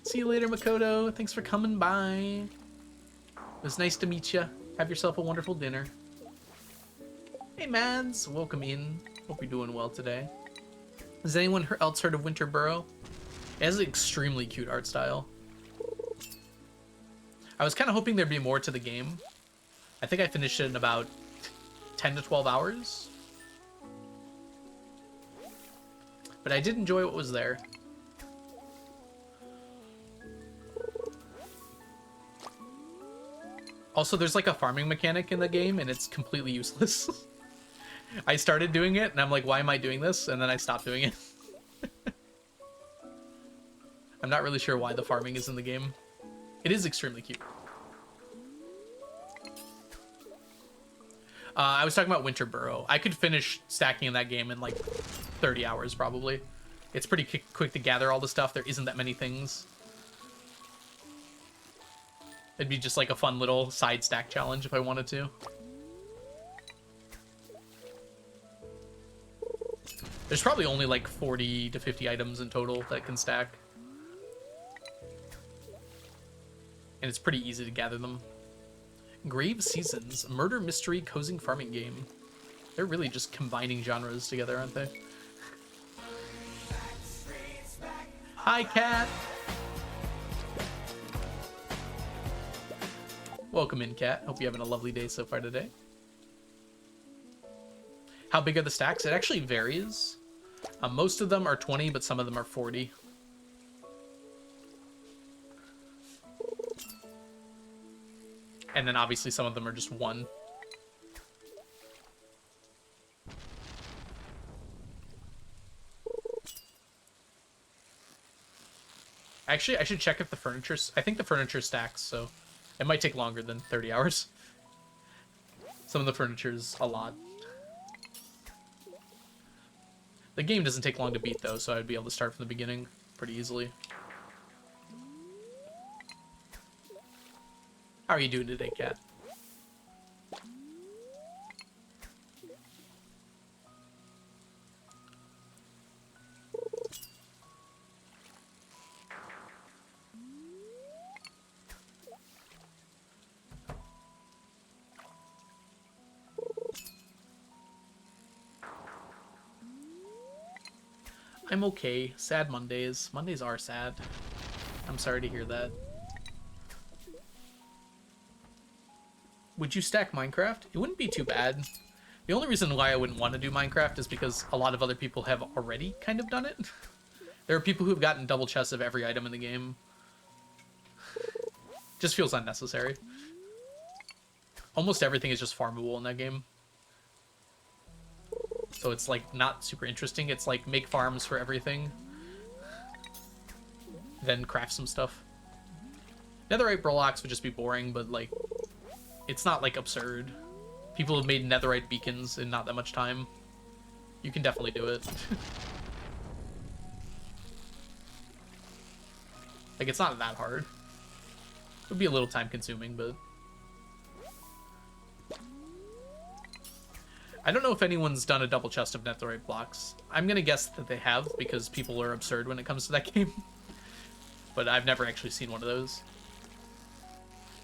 See you later, Makoto. Thanks for coming by. It was nice to meet you. Have yourself a wonderful dinner. Hey, Mads. Welcome in. Hope you're doing well today. Has anyone else heard of Winterboro? It has an extremely cute art style. I was kind of hoping there'd be more to the game. I think I finished it in about 10 to 12 hours. But I did enjoy what was there. Also, there's like a farming mechanic in the game, and it's completely useless. I started doing it, and I'm like, why am I doing this? And then I stopped doing it. I'm not really sure why the farming is in the game. It is extremely cute. I was talking about Winterboro. I could finish stacking in that game in like 30 hours, probably. It's pretty quick to gather all the stuff. There isn't that many things. It'd be just like a fun little side stack challenge if I wanted to. There's probably only like 40 to 50 items in total that can stack. And it's pretty easy to gather them. Grave Seasons, a murder mystery cozy farming game. They're really just combining genres together, aren't they? Hi, Cat! Welcome in, Cat. Hope you're having a lovely day so far today. How big are the stacks? It actually varies. Most of them are 20, but some of them are 40. And then obviously some of them are just 1. Actually, I should check if the furniture... I think the furniture stacks, so it might take longer than 30 hours. Some of the furniture's a lot. The game doesn't take long to beat, though, so I'd be able to start from the beginning pretty easily. How are you doing today, Kat? I'm okay. Sad Mondays. Mondays are sad. I'm sorry to hear that. Would you stack Minecraft? It wouldn't be too bad. The only reason why I wouldn't want to do Minecraft is because a lot of other people have already kind of done it. There are people who've gotten double chests of every item in the game. Just feels unnecessary. Almost everything is just farmable in that game. So it's like not super interesting. It's like make farms for everything. Then craft some stuff. Netherite blocks would just be boring, but like it's not like absurd. People have made netherite beacons in not that much time. You can definitely do it. Like it's not that hard. It would be a little time consuming, but I don't know if anyone's done a double chest of netherite blocks. I'm gonna guess that they have because people are absurd when it comes to that game. But I've never actually seen one of those.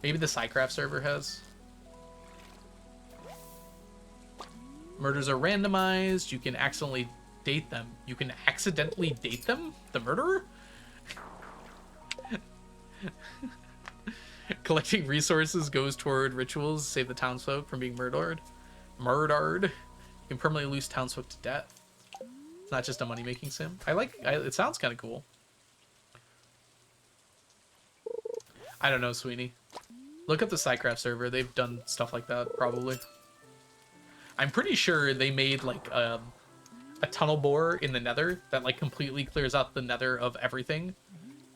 Maybe the Psycraft server has. Murders are randomized. You can accidentally date them. You can accidentally date them? The murderer? Collecting resources goes toward rituals. Save the townsfolk from being murdered. You can permanently lose townsfolk to death. It's not just a money-making sim. It sounds kind of cool. I don't know, Sweeney. Look up the Psycraft server. They've done stuff like that, probably. I'm pretty sure they made, like, a tunnel bore in the nether that, like, completely clears out the nether of everything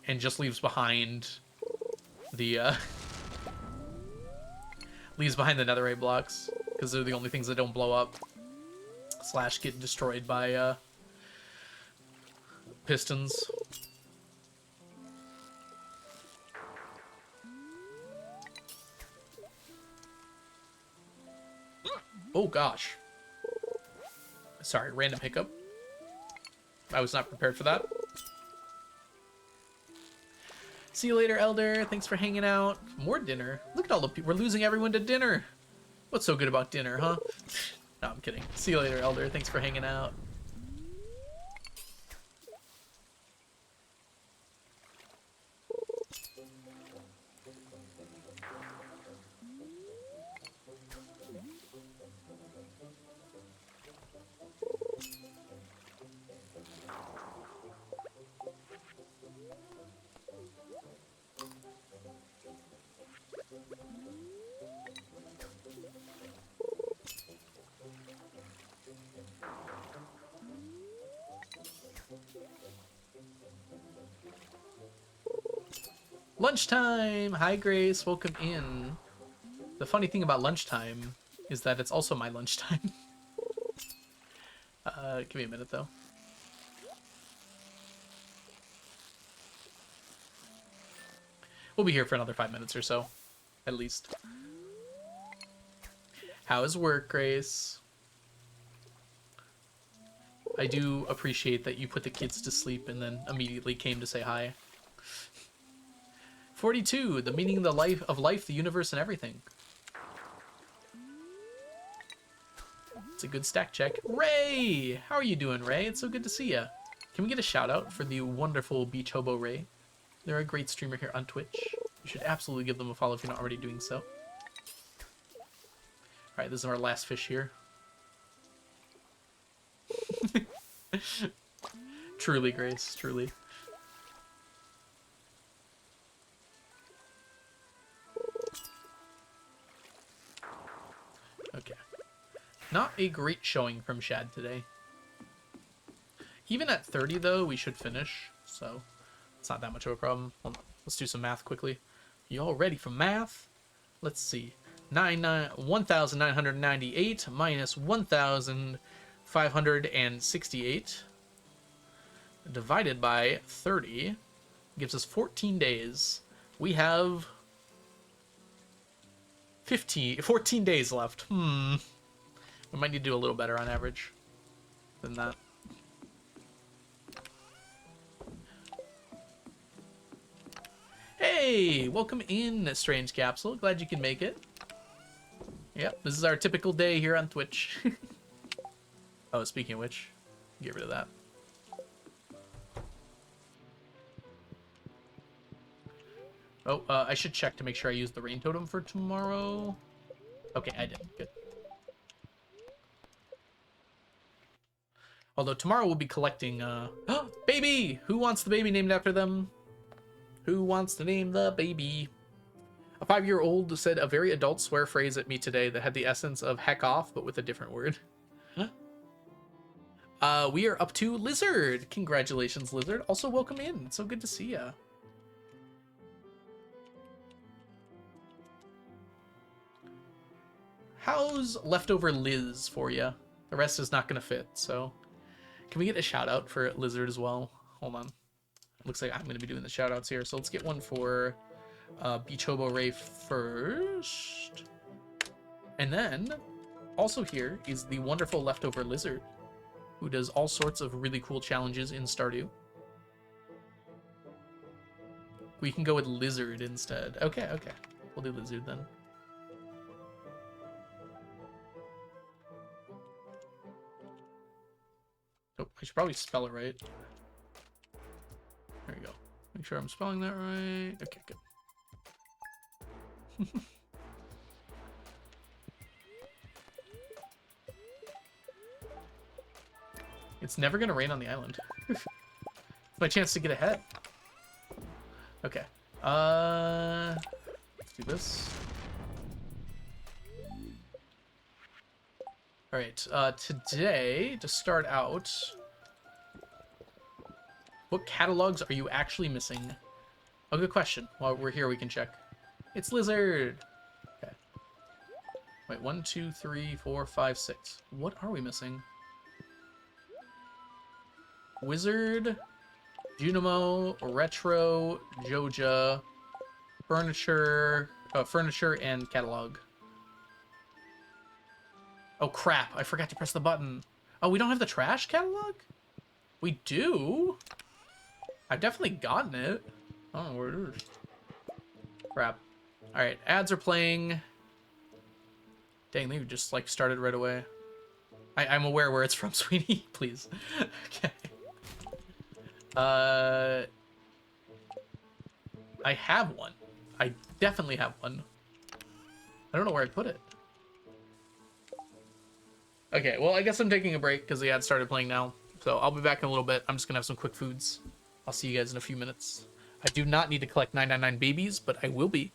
and just leaves behind the, leaves behind the netherite blocks. Because because they're the only things that don't blow up / get destroyed by pistons. Oh gosh. Sorry, random hiccup. I was not prepared for that. See you later, Elder. Thanks for hanging out. More dinner. Look at all the people. We're losing everyone to dinner. What's so good about dinner, huh? No, I'm kidding. See you later, Elder. Thanks for hanging out. Lunchtime! Hi, Grace. Welcome in. The funny thing about lunchtime is that it's also my lunchtime. Give me a minute, though. We'll be here for another 5 minutes or so, at least. How's work, Grace? I do appreciate that you put the kids to sleep and then immediately came to say hi. 42, the meaning of life, the universe, and everything. It's a good stack check. Ray! How are you doing, Ray? It's so good to see ya. Can we get a shout out for the wonderful Beach Hobo Ray? They're a great streamer here on Twitch. You should absolutely give them a follow if you're not already doing so. Alright, this is our last fish here. Truly, Grace, truly. Okay. Not a great showing from Shad today. Even at 30, though, we should finish, so it's not that much of a problem. Hold on. Let's do some math quickly. You all ready for math? Let's see. 1,998 minus 1,568 divided by 30 gives us 14 days. We have 14 days left. We might need to do a little better on average than that. Hey, welcome in, Strange Capsule. Glad you can make it. Yep, this is our typical day here on Twitch. Oh, speaking of which, get rid of that. Oh, I should check to make sure I use the rain totem for tomorrow. Okay, I did. Good. Although tomorrow we'll be collecting, baby! Who wants the baby named after them? Who wants to name the baby? A 5-year-old said a very adult swear phrase at me today that had the essence of heck off, but with a different word. Huh? We are up to Lizard. Congratulations, Lizard. Also, welcome in. It's so good to see ya. How's leftover Liz for you? The rest is not going to fit, so... Can we get a shout out for Lizard as well? Hold on. Looks like I'm going to be doing the shout outs here, so let's get one for Beach Hobo Ray first. And then, also here is the wonderful leftover Lizard, who does all sorts of really cool challenges in Stardew. We can go with Lizard instead. Okay, okay. We'll do Lizard then. Oh, I should probably spell it right. There you go. Make sure I'm spelling that right. Okay, good. It's never gonna rain on the island. It's my chance to get ahead. Okay. Let's do this. Alright, today, to start out, what catalogs are you actually missing? Oh, good question. While we're here, we can check. It's Lizard! Okay. Wait, 1, 2, 3, 4, 5, 6. What are we missing? Wizard, Junimo, Retro, Joja, Furniture, and Catalog. Oh crap, I forgot to press the button. Oh, we don't have the trash catalog? We do? I've definitely gotten it. I don't know where it is. Crap. Alright, ads are playing. Dang, they just like started right away. I'm aware where it's from, sweetie. Please. Okay. I have one. I definitely have one. I don't know where I put it. Okay, well, I guess I'm taking a break because the ad started playing now. So I'll be back in a little bit. I'm just going to have some quick foods. I'll see you guys in a few minutes. I do not need to collect 999 babies, but I will be.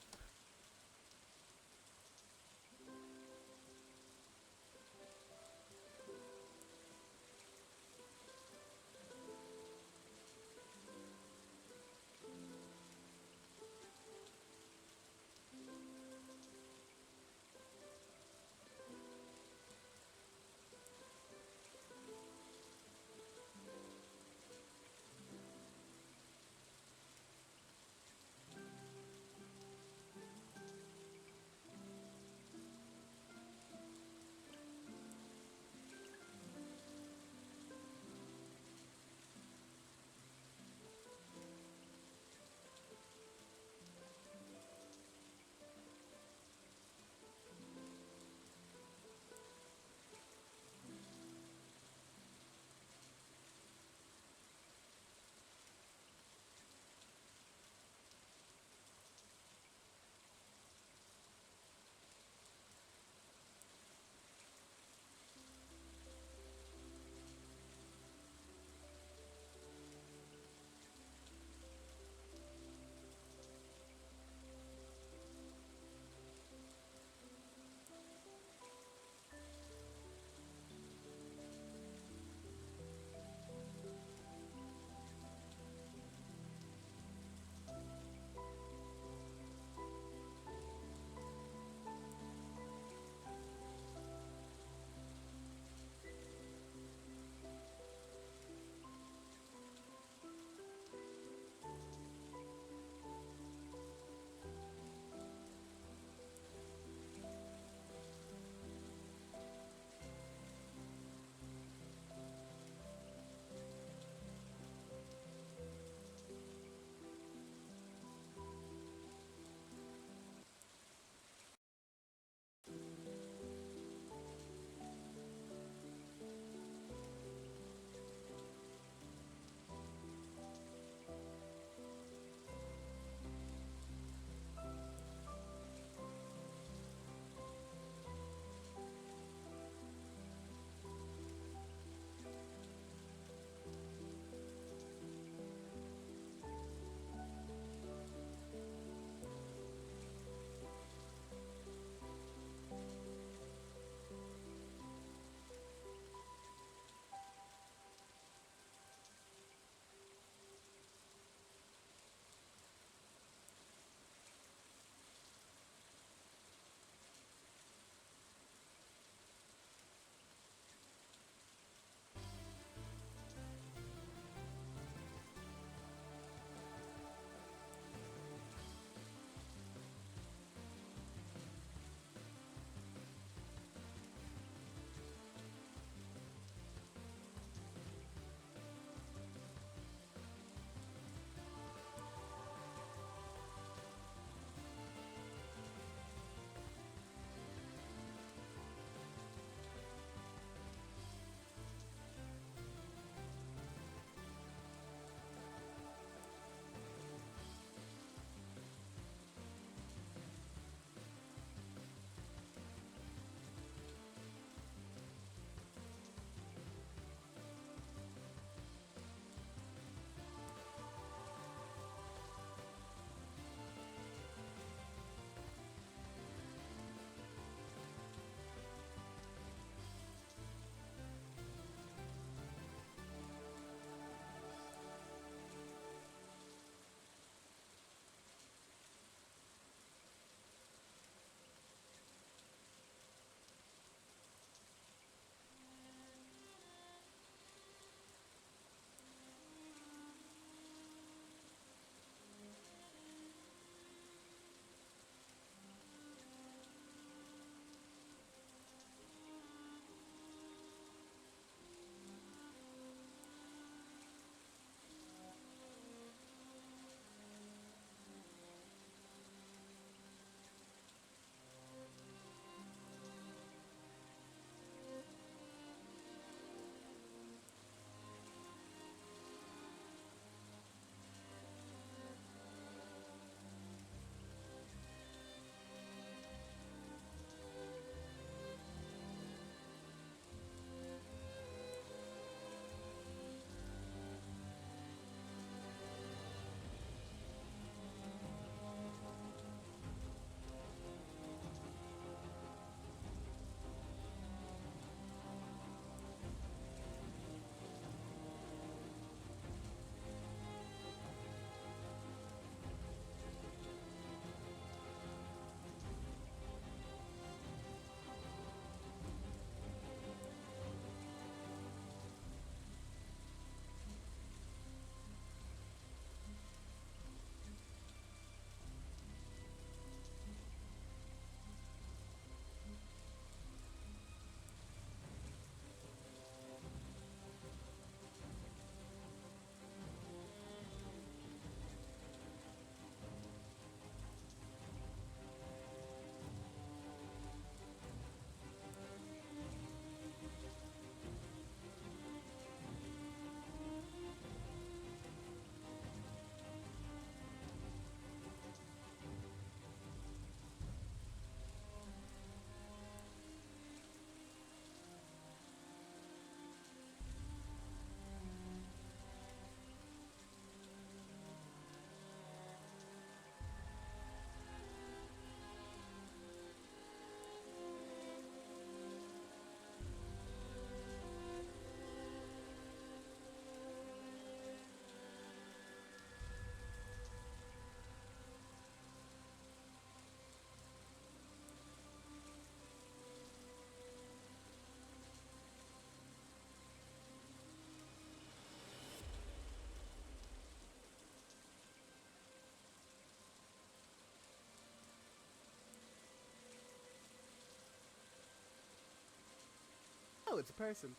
Oh, it's a person.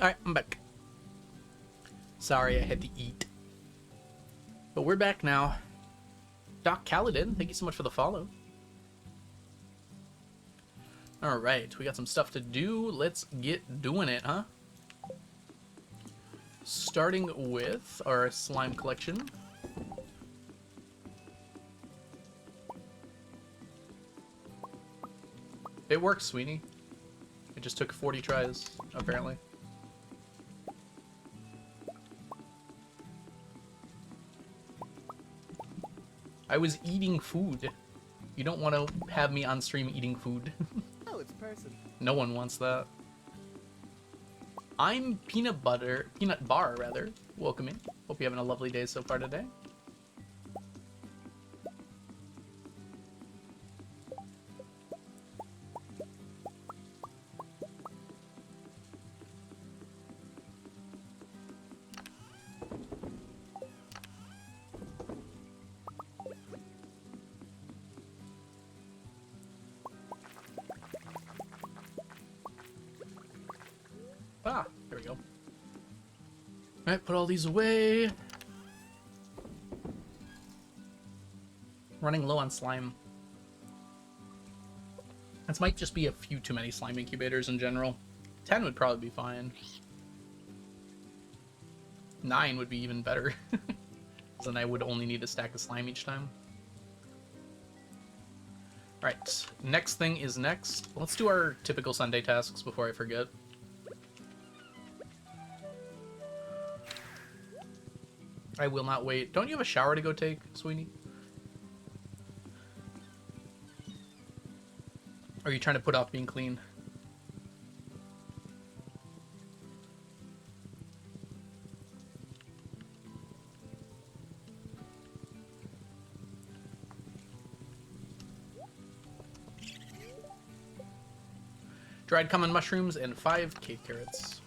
Alright, I'm back. Sorry, I had to eat. But we're back now. Doc Caledon, thank you so much for the follow. Alright, we got some stuff to do. Let's get doing it, huh? Starting with our slime collection. It works, Sweeney. It just took 40 tries, apparently. I was eating food. You don't want to have me on stream eating food. Oh, it's a person. No one wants that. I'm Peanut Bar, rather. Welcome in. Hope you're having a lovely day so far today. Ah, there we go. Alright, put all these away. Running low on slime. This might just be a few too many slime incubators in general. 10 would probably be fine. 9 would be even better. Then I would only need a stack of slime each time. Alright, next thing is next. Let's do our typical Sunday tasks before I forget. I will not wait. Don't you have a shower to go take, Sweeney? Or are you trying to put off being clean? Dried common mushrooms and 5 cave carrots.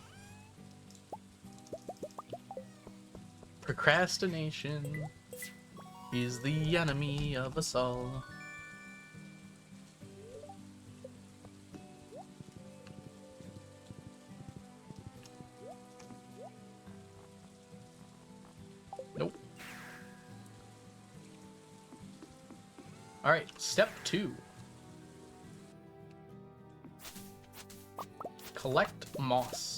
Procrastination is the enemy of us all. Nope. Alright, step 2. Collect moss.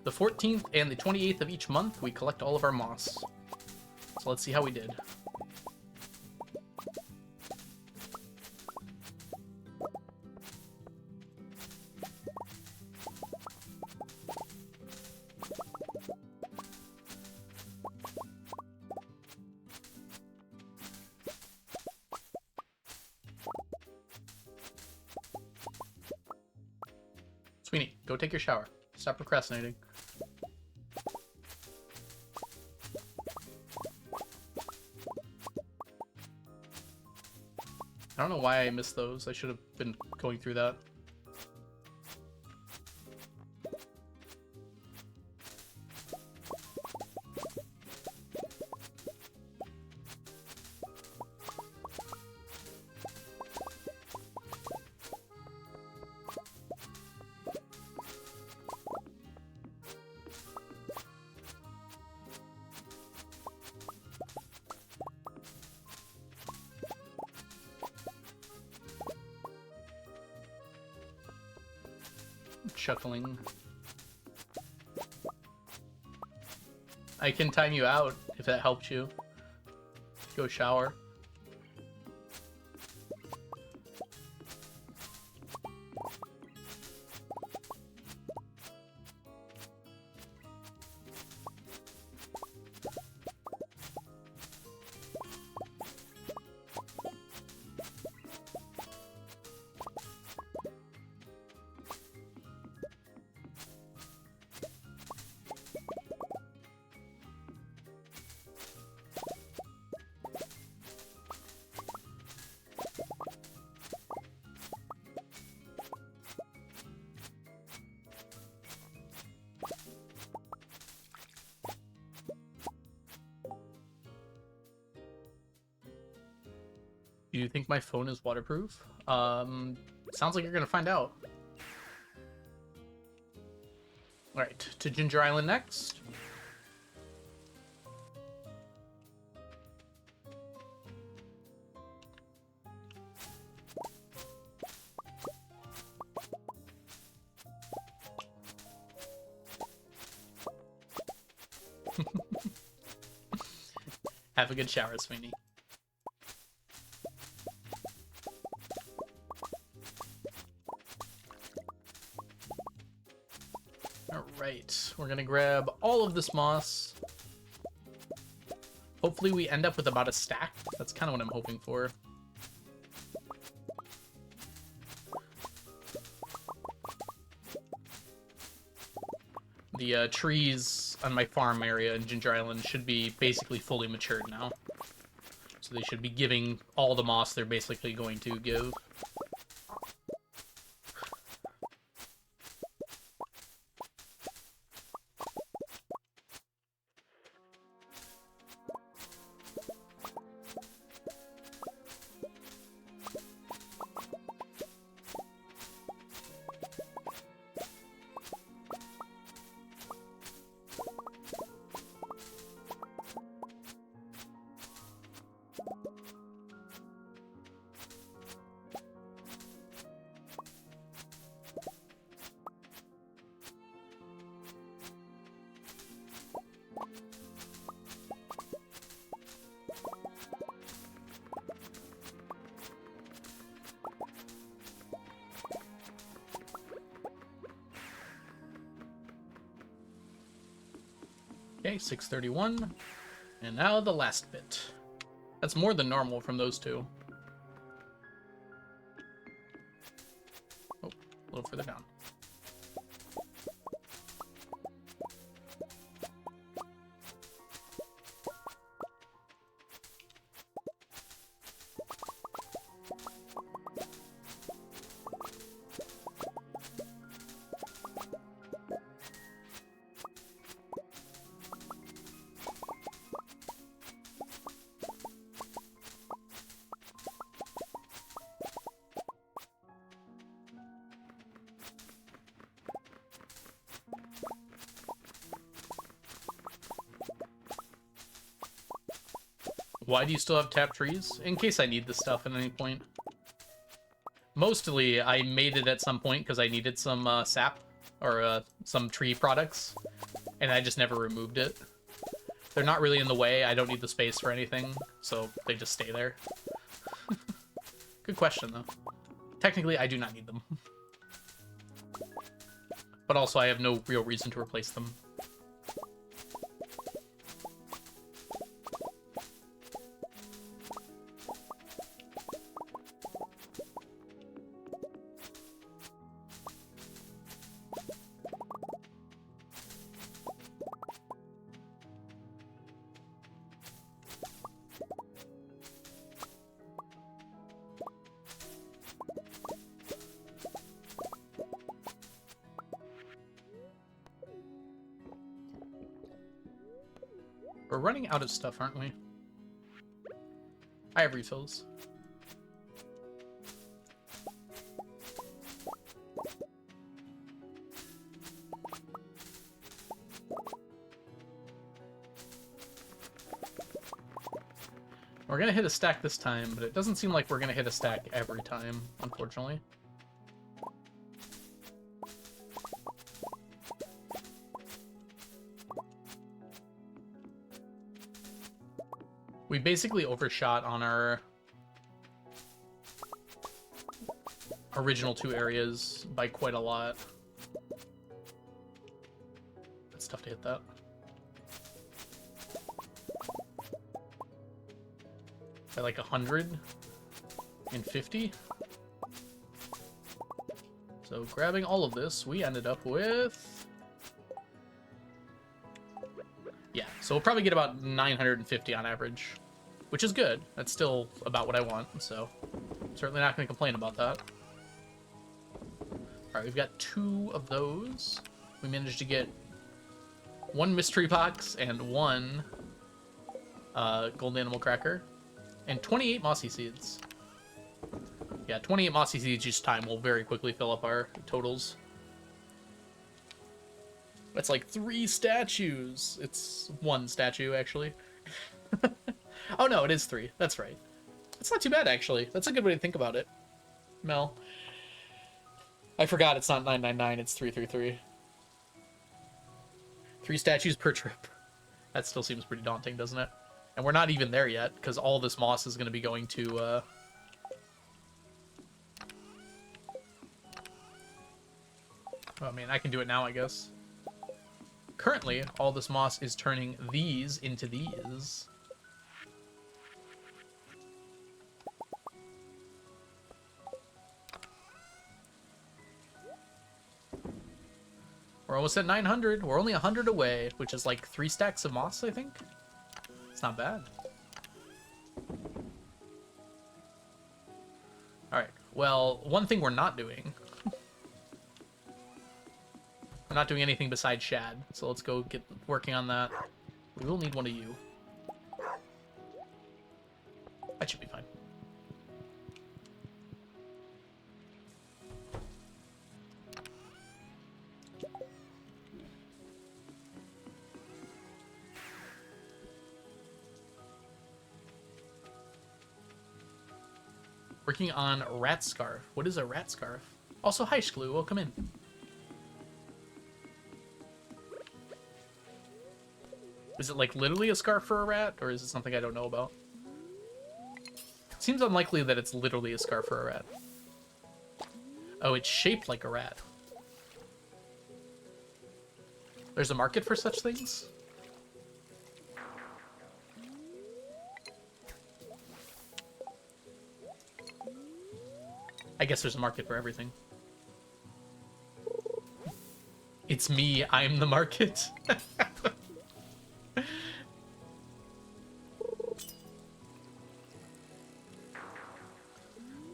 The 14th and the 28th of each month, we collect all of our moss. So let's see how we did. Sweeney, go take your shower. Stop procrastinating. I don't know why I missed those. I should have been going through that. Chuckling. I can time you out if that helped you. Go shower. Do you think my phone is waterproof? Sounds like you're gonna find out. Alright, to Ginger Island next. Have a good shower, Sweeney. Alright, we're gonna grab all of this moss. Hopefully we end up with about a stack. That's kind of what I'm hoping for. The trees on my farm area in Ginger Island should be basically fully matured now. So they should be giving all the moss they're basically going to give. Okay, 631. And now the last bit. That's more than normal from those two. Oh, a little further down. Why do you still have tapped trees? In case I need this stuff at any point. Mostly, I made it at some point because I needed some sap, or some tree products, and I just never removed it. They're not really in the way, I don't need the space for anything, so they just stay there. Good question, though. Technically, I do not need them. But also, I have no real reason to replace them. We're running out of stuff, aren't we? I have refills. We're gonna hit a stack this time, but it doesn't seem like we're gonna hit a stack every time, unfortunately. We basically overshot on our original two areas by quite a lot. It's tough to hit that. By like 150. So grabbing all of this, we ended up with... Yeah, so we'll probably get about 950 on average, which is good. That's still about what I want, so certainly not going to complain about that. Alright, we've got 2 of those. We managed to get 1 mystery box and 1 golden animal cracker, and 28 mossy seeds. Yeah, 28 mossy seeds each time will very quickly fill up our totals. That's like 3 statues. It's 1 statue, actually. Oh, no, it is 3. That's right. It's not too bad, actually. That's a good way to think about it. Mel. I forgot it's not 999, it's 333. 3 statues per trip. That still seems pretty daunting, doesn't it? And we're not even there yet, because all this moss is going to be going to, I mean, I can do it now, I guess. Currently, all this moss is turning these into these. We're almost at 900. We're only 100 away, which is like 3 stacks of moss, I think. It's not bad. Alright, well, one thing we're not doing. We're not doing anything besides Shad, so let's go get working on that. We will need one of you. That should be fine. Working on rat scarf. What is a rat scarf? Also, hi, Shklu. Welcome in. Is it like literally a scarf for a rat, or is it something I don't know about? It seems unlikely that it's literally a scarf for a rat. Oh, it's shaped like a rat. There's a market for such things? I guess there's a market for everything. It's me, I'm the market.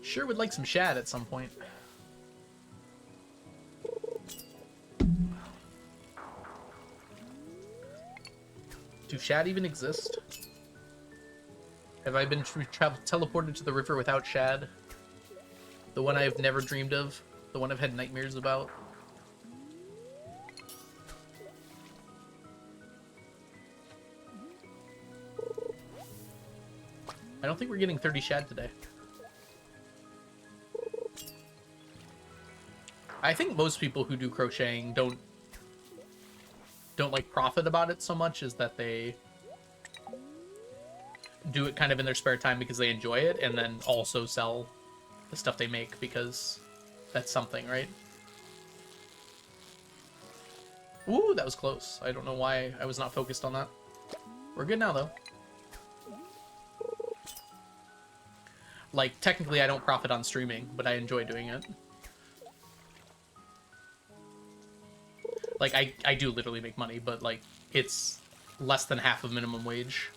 Sure would like some Shad at some point. Do Shad even exist? Have I been teleported to the river without Shad? The one I've never dreamed of? The one I've had nightmares about? I don't think we're getting 30 Shad today. I think most people who do crocheting don't like profit about it so much as that they do it kind of in their spare time because they enjoy it, and then also sell the stuff they make because that's something, right? Ooh, that was close. I don't know why I was not focused on that. We're good now, though. Like, technically I don't profit on streaming, but I enjoy doing it. Like, I do literally make money, but, like, it's less than half of minimum wage.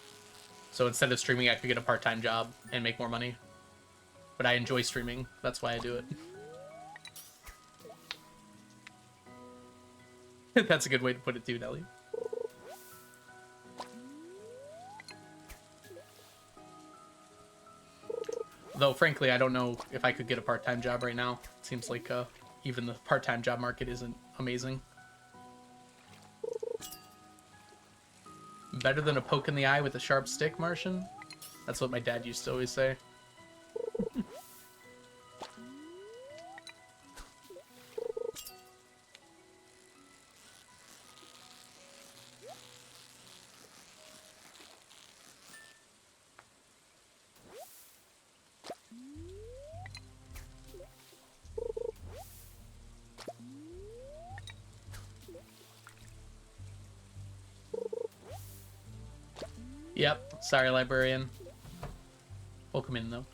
So instead of streaming, I could get a part-time job and make more money. But I enjoy streaming. That's why I do it. That's a good way to put it too, Nelly. Though, frankly, I don't know if I could get a part-time job right now. It seems like even the part-time job market isn't amazing. Better than a poke in the eye with a sharp stick, Martian? That's what my dad used to always say. Yep, sorry, librarian. Welcome in, though.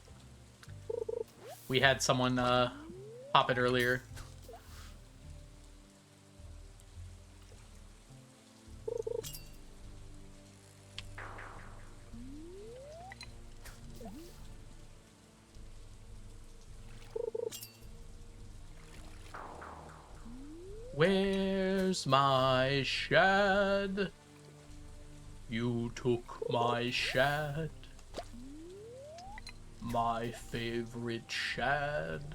We had someone pop it earlier. Where's my Shad? You took my Shad. My favorite Shad.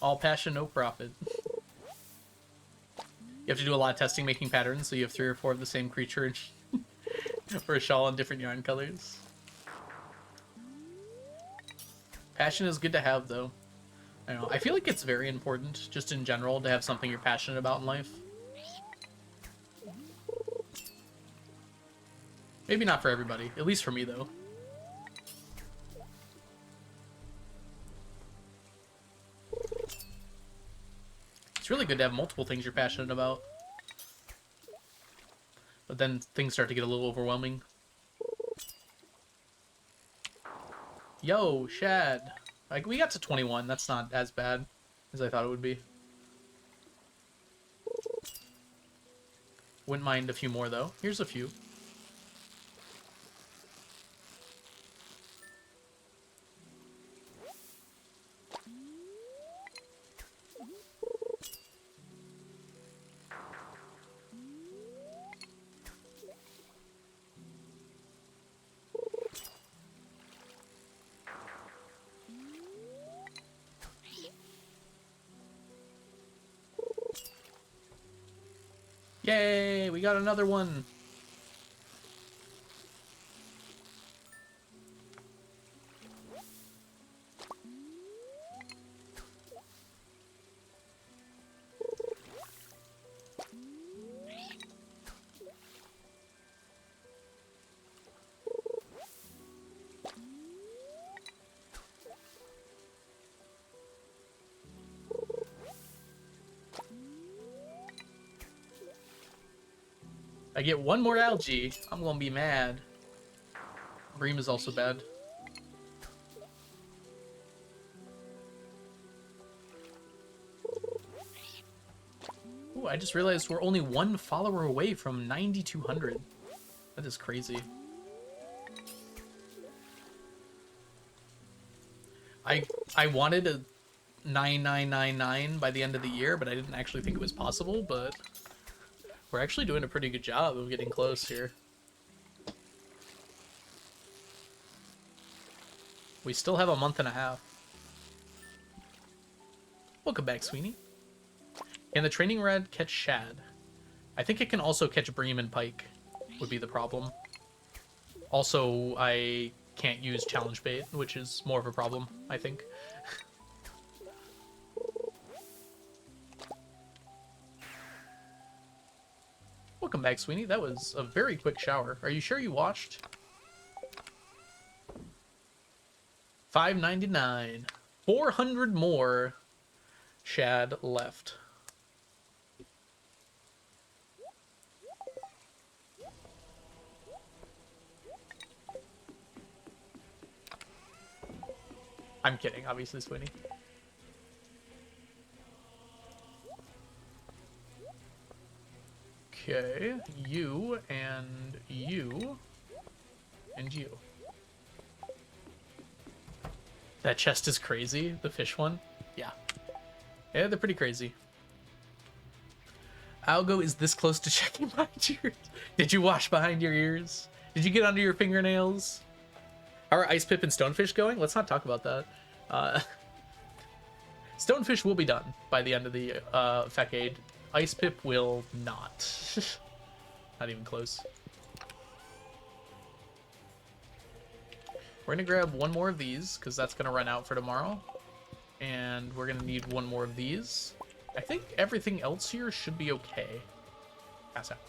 All passion, no profit. You have to do a lot of testing making patterns, so you have 3 or 4 of the same creature for a shawl in different yarn colors. Passion is good to have, though. I don't know. I feel like it's very important, just in general, to have something you're passionate about in life. Maybe not for everybody. At least for me, though. It's really good to have multiple things you're passionate about. But then things start to get a little overwhelming. Yo, Shad. Like, we got to 21. That's not as bad as I thought it would be. Wouldn't mind a few more, though. Here's a few. Yay, we got another one. I get one more algae, I'm gonna be mad. Bream is also bad. Ooh, I just realized we're only 1 follower away from 9,200. That is crazy. I wanted a 9999 by the end of the year, but I didn't actually think it was possible, but we're actually doing a pretty good job of getting close here. We still have a month and a half. Welcome back, Sweeney. Can the training rod catch Shad? I think it can also catch Bream and Pike, would be the problem. Also, I can't use challenge bait, which is more of a problem, I think. Welcome back, Sweeney. That was a very quick shower. Are you sure you watched? $5.99. 400 more Shad left. I'm kidding, obviously, Sweeney. Okay, you and you and you. That chest is crazy, the fish one. Yeah. Yeah, they're pretty crazy. Algo is this close to checking behind your... Did you wash behind your ears? Did you get under your fingernails? How are Ice Pip and Stonefish going? Let's not talk about that. Stonefish will be done by the end of the Fecade. Ice Pip will not. Not even close. We're gonna grab one more of these, because that's gonna run out for tomorrow. And we're gonna need one more of these. I think everything else here should be okay. Pass out.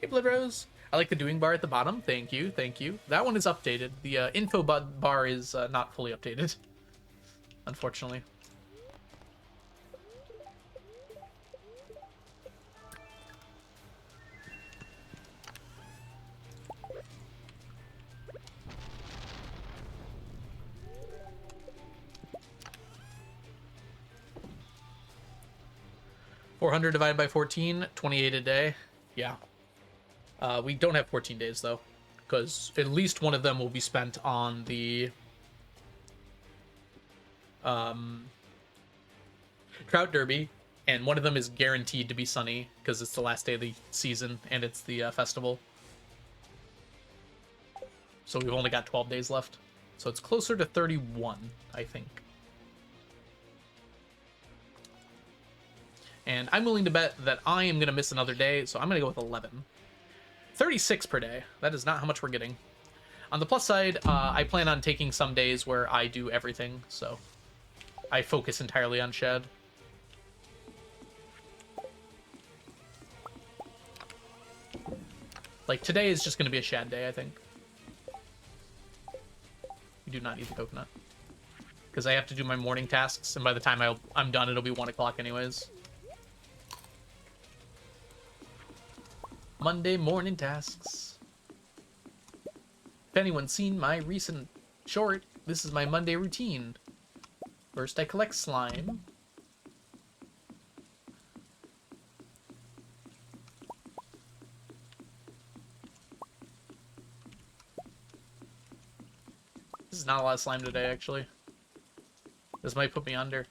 Hey, Blood Rose. I like the doing bar at the bottom. Thank you, thank you. That one is updated. The info bar is not fully updated, unfortunately. $400 divided by 14, 28 a day. Yeah. We don't have 14 days, though, because at least one of them will be spent on the Trout Derby, and one of them is guaranteed to be sunny, because it's the last day of the season, and it's the festival. So we've only got 12 days left. So it's closer to 31, I think. And I'm willing to bet that I am going to miss another day, so I'm going to go with 11. 36 per day. That is not how much we're getting. On the plus side, I plan on taking some days where I do everything, so I focus entirely on Shad. Like, today is just going to be a Shad day, I think. You do not need the coconut. Because I have to do my morning tasks, and by the time I'm done, it'll be 1 o'clock anyways. Monday morning tasks. If anyone's seen my recent short, this is my Monday routine. First, I collect slime. This is not a lot of slime today, actually. This might put me under.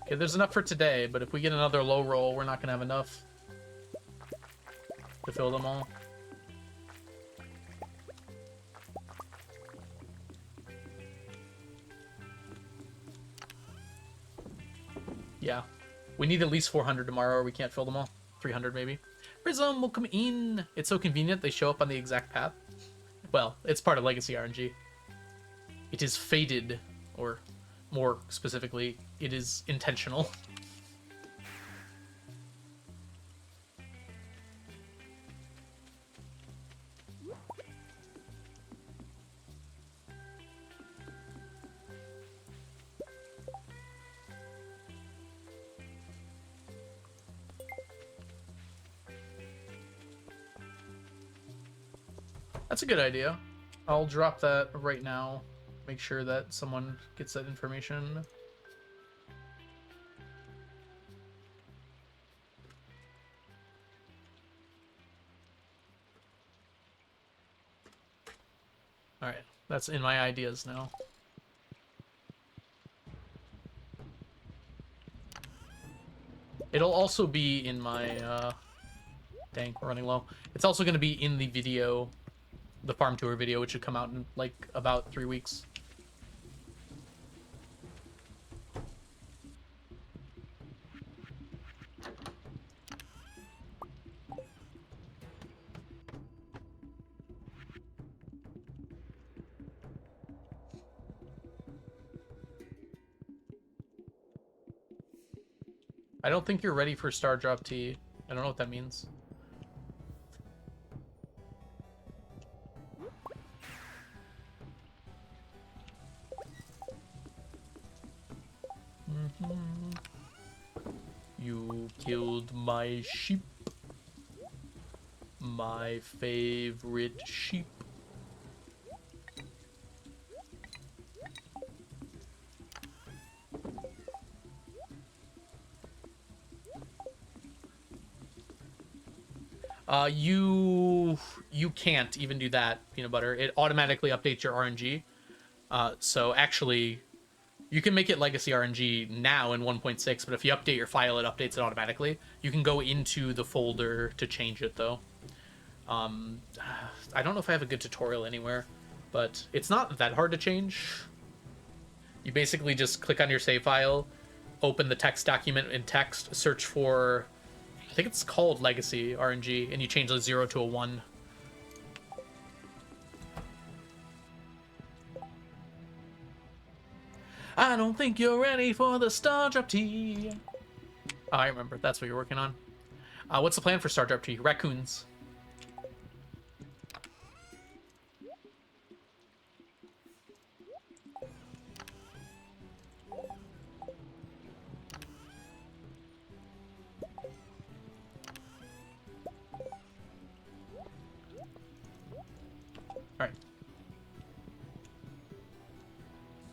Okay, there's enough for today, but if we get another low roll, we're not gonna have enough to fill them all. Yeah. We need at least 400 tomorrow or we can't fill them all. 300 maybe. Prism will come in. It's so convenient they show up on the exact path. Well, it's part of Legacy RNG. It is fated, or more specifically, it is intentional. That's a good idea. I'll drop that right now. Make sure that someone gets that information. Alright, that's in my ideas now. It'll also be in my, dang, we're running low. It's also going to be in the video, the farm tour video, which should come out in, like, about 3 weeks. I don't think you're ready for Star Drop Tea. I don't know what that means. You killed my sheep. My favorite sheep. You can't even do that, Peanut Butter. It automatically updates your RNG. So actually, you can make it Legacy RNG now in 1.6, but if you update your file, it updates it automatically. You can go into the folder to change it, though. I don't know if I have a good tutorial anywhere, but it's not that hard to change. You basically just click on your save file, open the text document in text, search for, I think it's called Legacy RNG, and you change the 0 to a 1. I don't think you're ready for the Star Drop Tea. Oh, I remember. That's what you're working on. What's the plan for Star Drop Tea? Raccoons. Alright.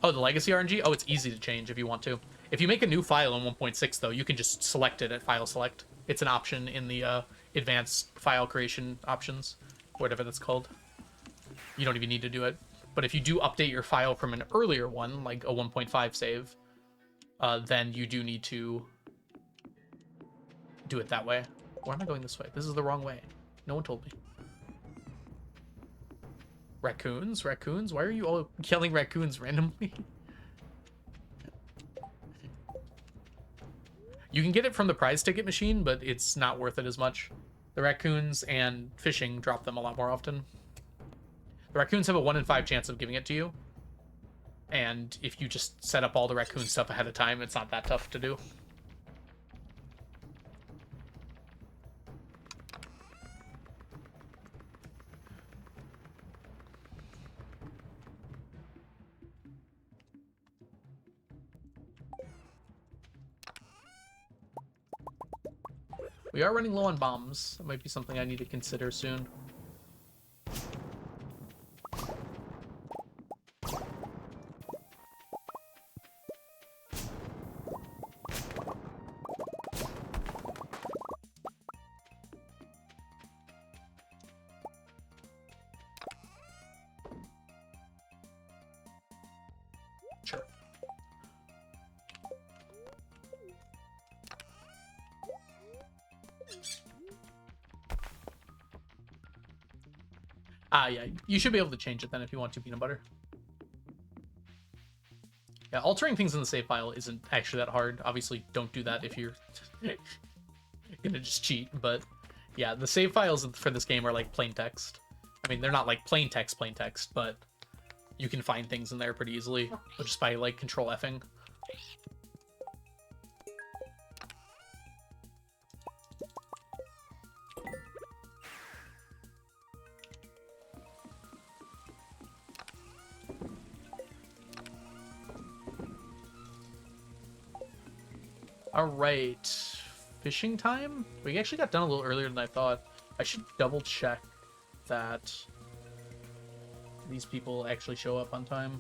Oh, the Legacy RNG? Oh, it's easy to change if you want to. If you make a new file in 1.6, though, you can just select it at File Select. It's an option in the advanced file creation options, whatever that's called. You don't even need to do it. But if you do update your file from an earlier one, like a 1.5 save, then you do need to do it that way. Why am I going this way? This is the wrong way. No one told me. Raccoons? Raccoons? Why are you all killing raccoons randomly? You can get it from the prize ticket machine, but it's not worth it as much. The raccoons and fishing drop them a lot more often. The raccoons have a 1 in 5 chance of giving it to you. And if you just set up all the raccoon stuff ahead of time, it's not that tough to do. We are running low on bombs. That might be something I need to consider soon. Sure. Yeah, you should be able to change it then if you want to, peanut butter. Yeah, altering things in the save file isn't actually that hard. Obviously, don't do that if you're gonna just cheat, but yeah, the save files for this game are like plain text. I mean, they're not like plain text, but you can find things in there pretty easily, just by like control Fing. All right, fishing time? We actually got done a little earlier than I thought. I should double check that these people actually show up on time.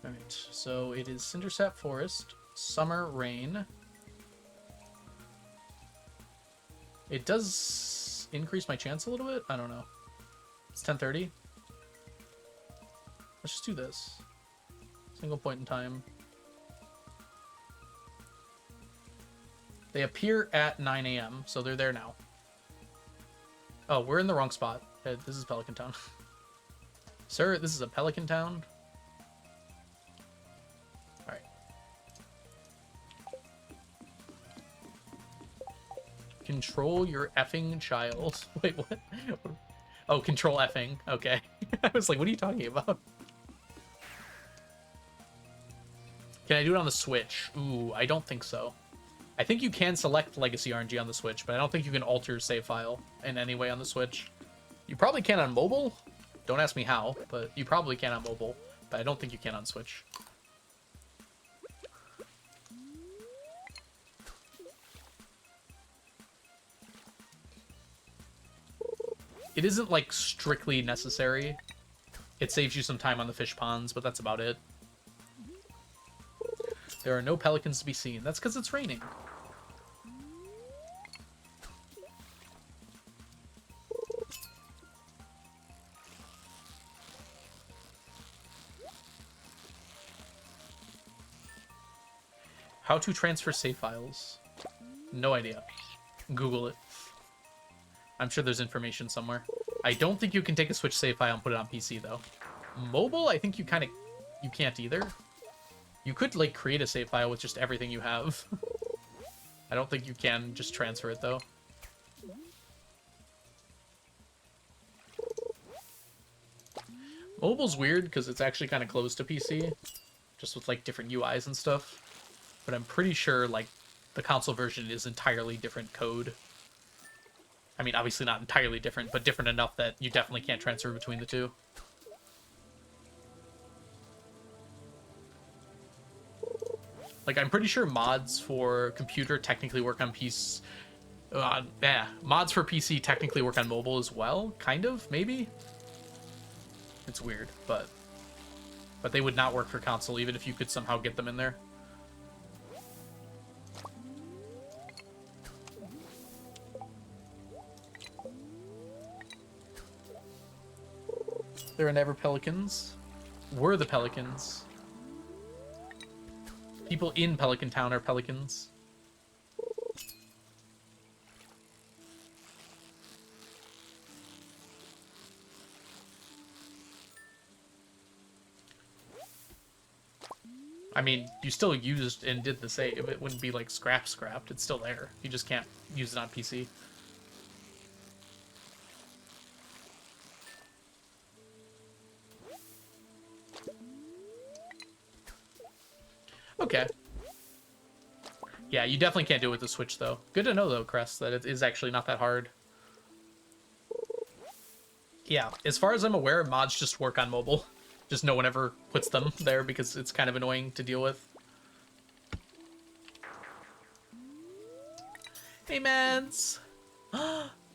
All right, so it is Cindersap Forest, Summer Rain. It does increase my chance a little bit. I don't know. It's 10:30. Let's just do this. Single point in time. They appear at 9 a.m., so they're there now. Oh, we're in the wrong spot. This is Pelican Town. Sir, this is a Pelican Town. Alright. Control your effing child. Wait, what? Oh, control effing. Okay. I was like, what are you talking about? Can I do it on the Switch? Ooh, I don't think so. I think you can select Legacy RNG on the Switch, but I don't think you can alter save file in any way on the Switch. You probably can on mobile. Don't ask me how, but you probably can on mobile, but I don't think you can on Switch. It isn't, like, strictly necessary. It saves you some time on the fish ponds, but that's about it. There are no pelicans to be seen. That's because it's raining. How to transfer save files? No idea. Google it. I'm sure there's information somewhere. I don't think you can take a Switch save file and put it on PC, though. Mobile, I think you can't either. You could, like, create a save file with just everything you have. I don't think you can just transfer it, though. Mobile's weird, because it's actually kind of close to PC. Just with, like, different UIs and stuff. But I'm pretty sure, like, the console version is entirely different code. I mean, obviously not entirely different, but different enough that you definitely can't transfer between the two. Like, I'm pretty sure mods for computer technically work on PC. Mods for PC technically work on mobile as well, kind of, maybe. It's weird, but they would not work for console, even if you could somehow get them in there. There are never pelicans. We're the pelicans. People in Pelican Town are pelicans. I mean, you still used and did the save. It wouldn't be like scrapped. It's still there. You just can't use it on PC. Okay. Yeah, you definitely can't do it with the Switch, though. Good to know, though, Crest, that it is actually not that hard. Yeah, as far as I'm aware, mods just work on mobile. Just no one ever puts them there because it's kind of annoying to deal with. Hey, Mads!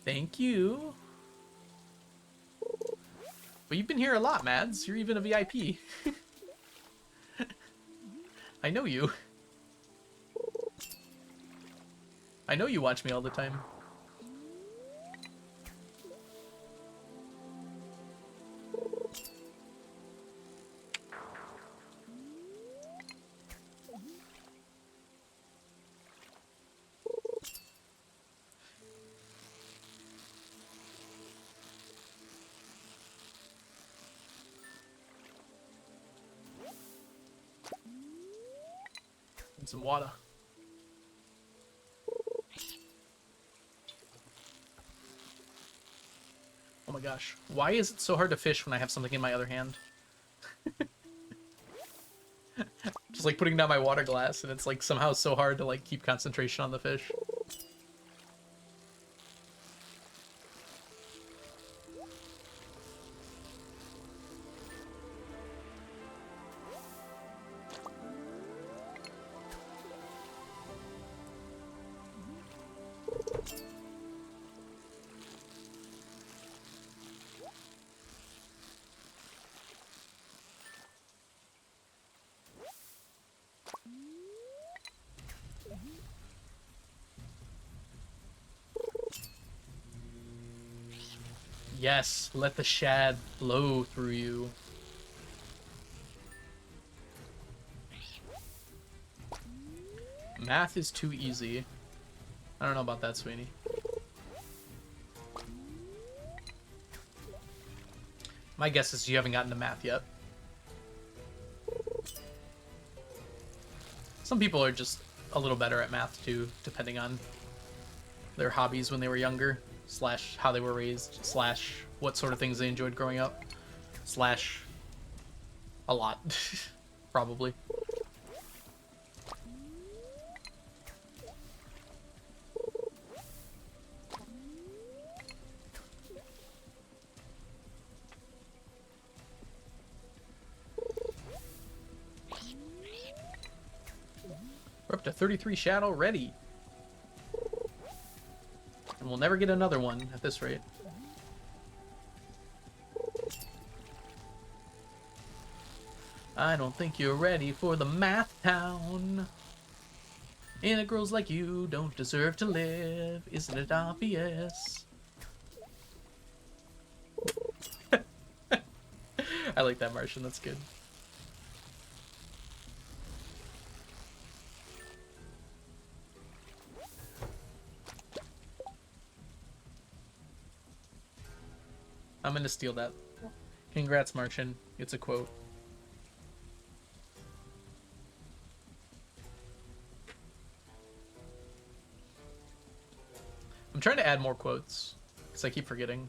Thank you. But you've been here a lot, Mads. You're even a VIP. I know you. I know you watch me all the time. And some water. Oh my gosh. Why is it so hard to fish when I have something in my other hand? Just like putting down my water glass and it's like somehow so hard to like keep concentration on the fish. Yes, let the shad flow through you. Math is too easy. I don't know about that, Sweeney. My guess is you haven't gotten to math yet. Some people are just a little better at math too, depending on their hobbies when they were younger, slash how they were raised, slash what sort of things they enjoyed growing up, slash a lot, probably. We're up to 33 Shad already. And we'll never get another one at this rate. I don't think you're ready for the math town. And girls like you don't deserve to live. Isn't it obvious? I like that, Martian. That's good. I'm gonna steal that. Congrats, Martian. It's a quote. I'm trying to add more quotes, because I keep forgetting.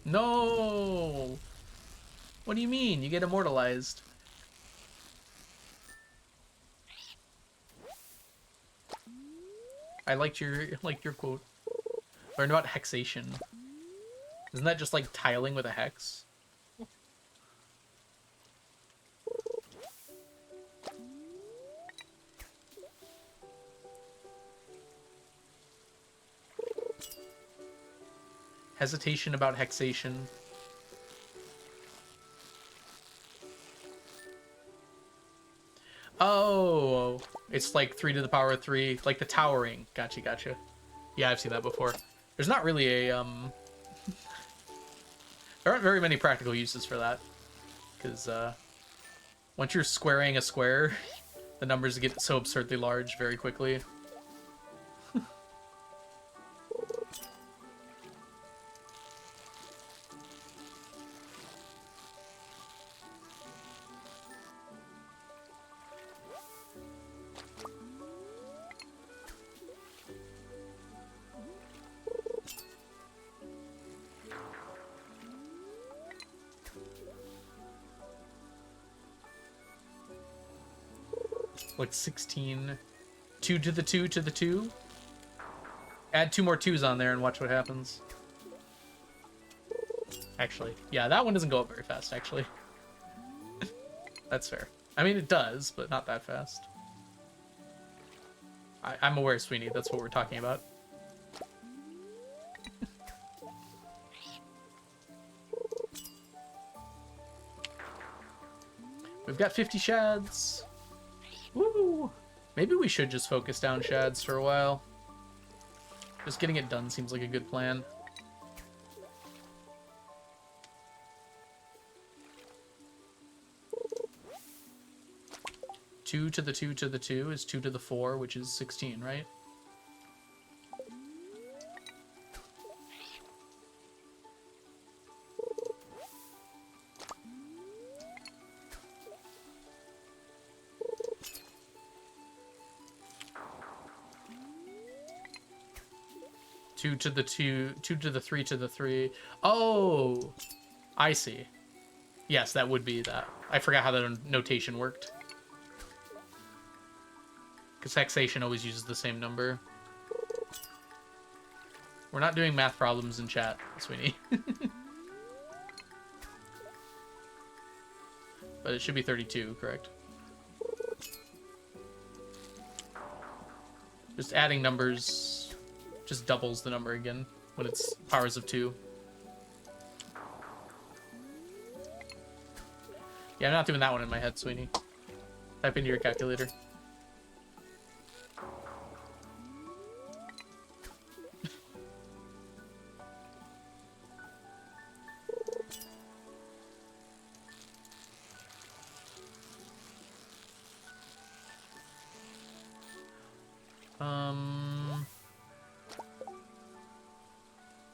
No! What do you mean? You get immortalized. I liked your quote. Learn about hexation. Isn't that just like tiling with a hex? Hesitation about hexation. Oh, it's like 3 to the power of 3, like the towering. Gotcha, gotcha. Yeah, I've seen that before. There's not really a There aren't very many practical uses for that, because once you're squaring a square, the numbers get so absurdly large very quickly. Like 16. 2 to the 2 to the 2. Add 2 more 2s on there and watch what happens. Actually, yeah, that one doesn't go up very fast, actually. That's fair. I mean, it does, but not that fast. I'm aware, Sweeney, that's what we're talking about. We've got 50 shads. Woo! Maybe we should just focus down shads for a while. Just getting it done seems like a good plan. Two to the 2 to the 2 is 2 to the 4, which is 16, right? Two to the 2 to the 3 to the 3. Oh, I see. Yes, that would be that. I forgot how that notation worked. Because hexation always uses the same number. We're not doing math problems in chat, Sweeney. But it should be 32, correct? Just adding numbers just doubles the number again when it's powers of 2. Yeah, I'm not doing that one in my head, Sweeney. Type into your calculator.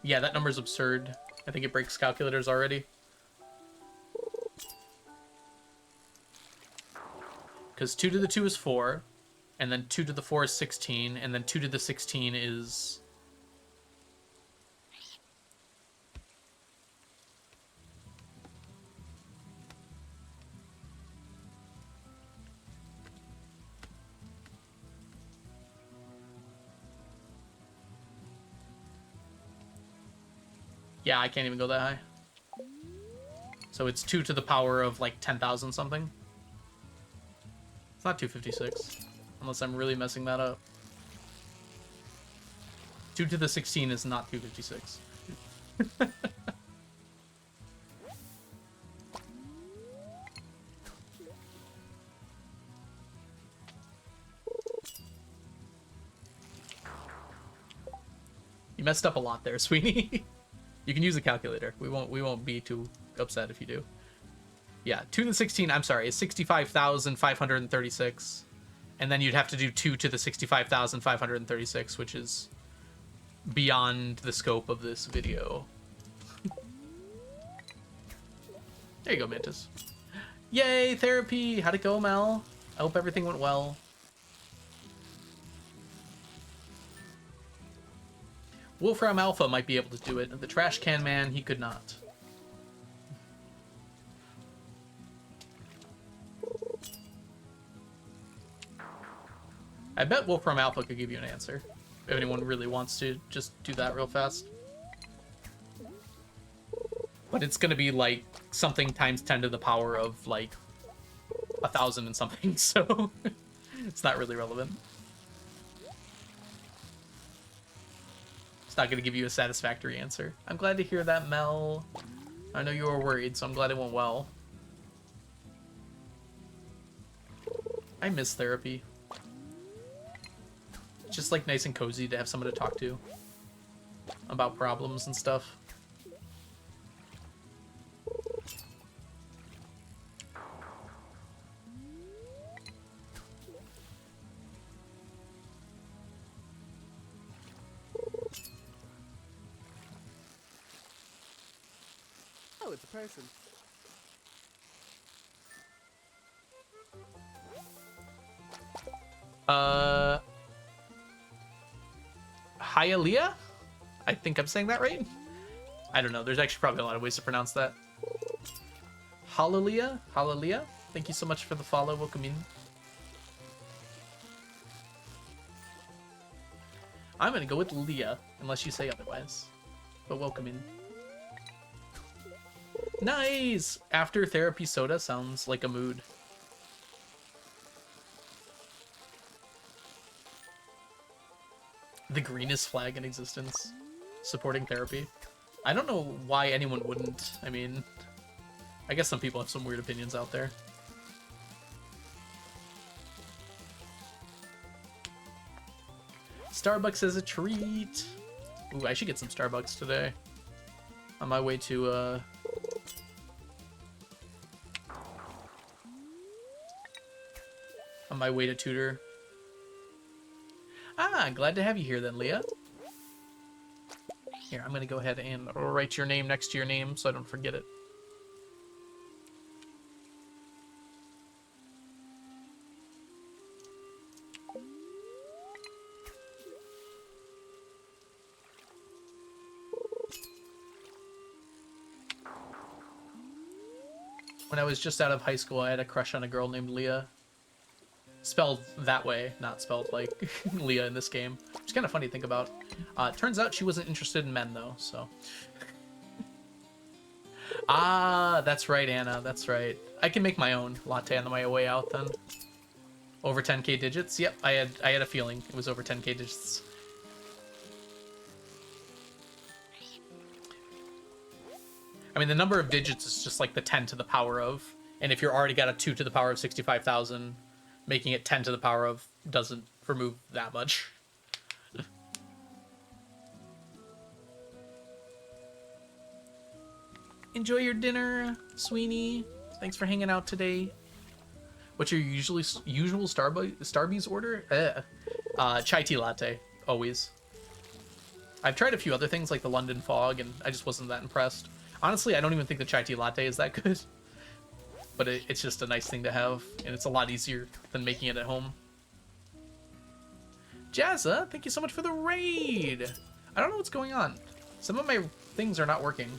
Yeah, that number's absurd. I think it breaks calculators already. Because 2 to the 2 is 4, and then 2 to the 4 is 16, and then 2 to the 16 is... Yeah, I can't even go that high. So it's 2 to the power of like 10,000 something. It's not 256, unless I'm really messing that up. 2 to the 16 is not 256. You messed up a lot there, Sweeney. You can use a calculator. We won't be too upset if you do. Yeah, 2 to the 16, I'm sorry, is 65,536. And then you'd have to do 2 to the 65,536, which is beyond the scope of this video. There you go, Mantis. Yay, therapy! How'd it go, Mel? I hope everything went well. Wolfram Alpha might be able to do it. The Trash Can Man, he could not. I bet Wolfram Alpha could give you an answer. If anyone really wants to just do that real fast. But it's gonna be like something times 10 to the power of like 1,000 and something, so it's not really relevant. It's not gonna give you a satisfactory answer. I'm glad to hear that, Mel. I know you were worried, so I'm glad it went well. I miss therapy. It's just like nice and cozy to have someone to talk to about problems and stuff. Oh, it's a person. Hialeah? I think I'm saying that right. I don't know. There's actually probably a lot of ways to pronounce that. Hallelujah? Hallelujah? Thank you so much for the follow. Welcome in. I'm gonna go with Leah, unless you say otherwise. But welcome in. Nice! After therapy soda sounds like a mood. The greenest flag in existence. Supporting therapy. I don't know why anyone wouldn't. I mean, I guess some people have some weird opinions out there. Starbucks as a treat. Ooh, I should get some Starbucks today. On my way to, on my way to tutor. Ah, glad to have you here then, Leah. Here, I'm gonna go ahead and write your name next to your name so I don't forget it. When I was just out of high school, I had a crush on a girl named Leah. Spelled that way, not spelled like Leah in this game. It's kind of funny to think about. Turns out she wasn't interested in men, though, so... Ah, that's right, Anna, that's right. I can make my own latte on my way out, then. Over 10k digits? Yep, I had a feeling it was over 10k digits. I mean, the number of digits is just like the 10 to the power of, and if you're already got a 2 to the power of 65,000, making it 10 to the power of doesn't remove that much. Enjoy your dinner, Sweeney. Thanks for hanging out today. What's your usual Starbucks order? Chai tea latte, always. I've tried a few other things like the London Fog, and I just wasn't that impressed. Honestly, I don't even think the chai tea latte is that good. But it's just a nice thing to have, and it's a lot easier than making it at home. Jazza, thank you so much for the raid! I don't know what's going on. Some of my things are not working.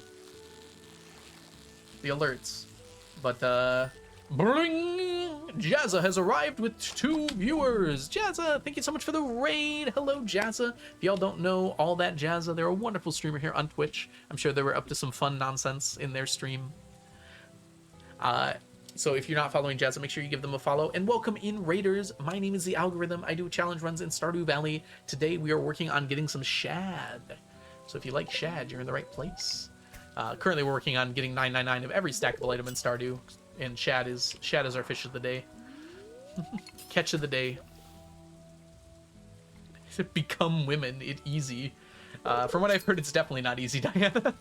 The alerts. But, bring! Jazza has arrived with 2 viewers! Jazza, thank you so much for the raid! Hello, Jazza! If y'all don't know all that Jazza, they're a wonderful streamer here on Twitch. I'm sure they were up to some fun nonsense in their stream. So if you're not following Jazza, make sure you give them a follow. And welcome in, Raiders. My name is The Algorithm. I do challenge runs in Stardew Valley. Today we are working on getting some Shad. So if you like Shad, you're in the right place. Currently we're working on getting 999 of every stackable item in Stardew. And Shad is our fish of the day. Catch of the day. Become women. It easy. From what I've heard, it's definitely not easy, Diana.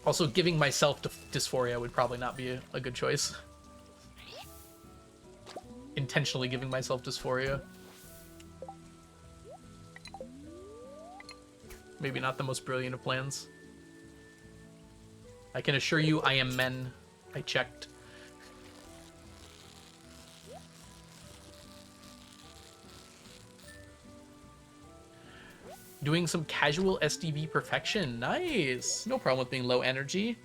Also, giving myself dysphoria would probably not be a good choice. Intentionally giving myself dysphoria. Maybe not the most brilliant of plans. I can assure you I am men. I checked. Doing some casual SDV perfection. Nice. No problem with being low energy.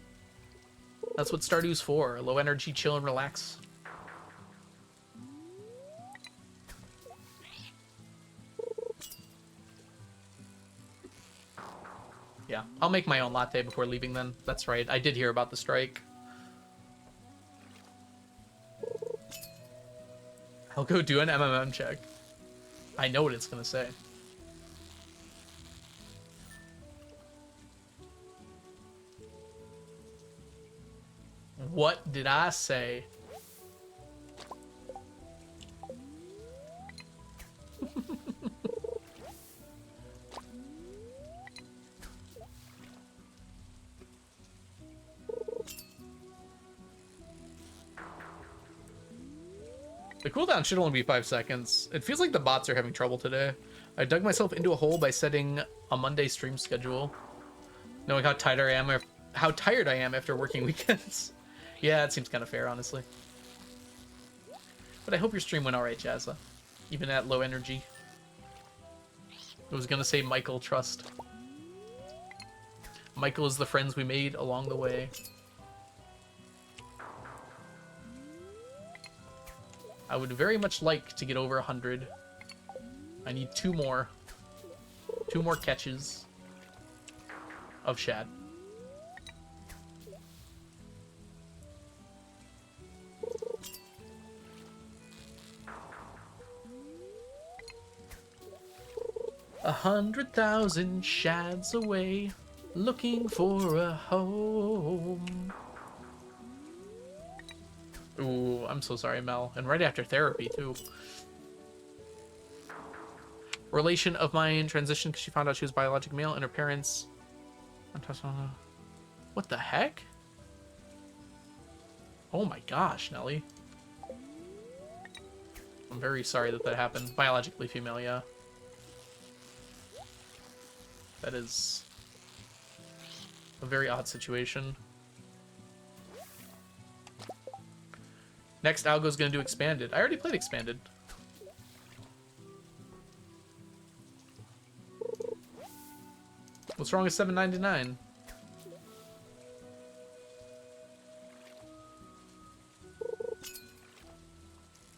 That's what Stardew's for. Low energy, chill, and relax. Yeah, I'll make my own latte before leaving then. That's right. I did hear about the strike. I'll go do an MMM check. I know what it's gonna say. What did I say? The cooldown should only be 5 seconds. It feels like the bots are having trouble today. I dug myself into a hole by setting a Monday stream schedule. Knowing how tired I am after working weekends. Yeah, it seems kind of fair, honestly. But I hope your stream went alright, Jazza. Even at low energy. I was gonna say Michael, trust. Michael is the friends we made along the way. I would very much like to get over 100. I need 2 more. 2 more catches of Shad. A 100,000 shads away, looking for a home. Ooh, I'm so sorry, Mel. And right after therapy, too. Relation of mine transitioned because she found out she was biologic male and her parents... What the heck? Oh my gosh, Nelly. I'm very sorry that that happened. Biologically female, yeah. That is a very odd situation. Next, Algo's gonna do Expanded. I already played Expanded. What's wrong with $7.99?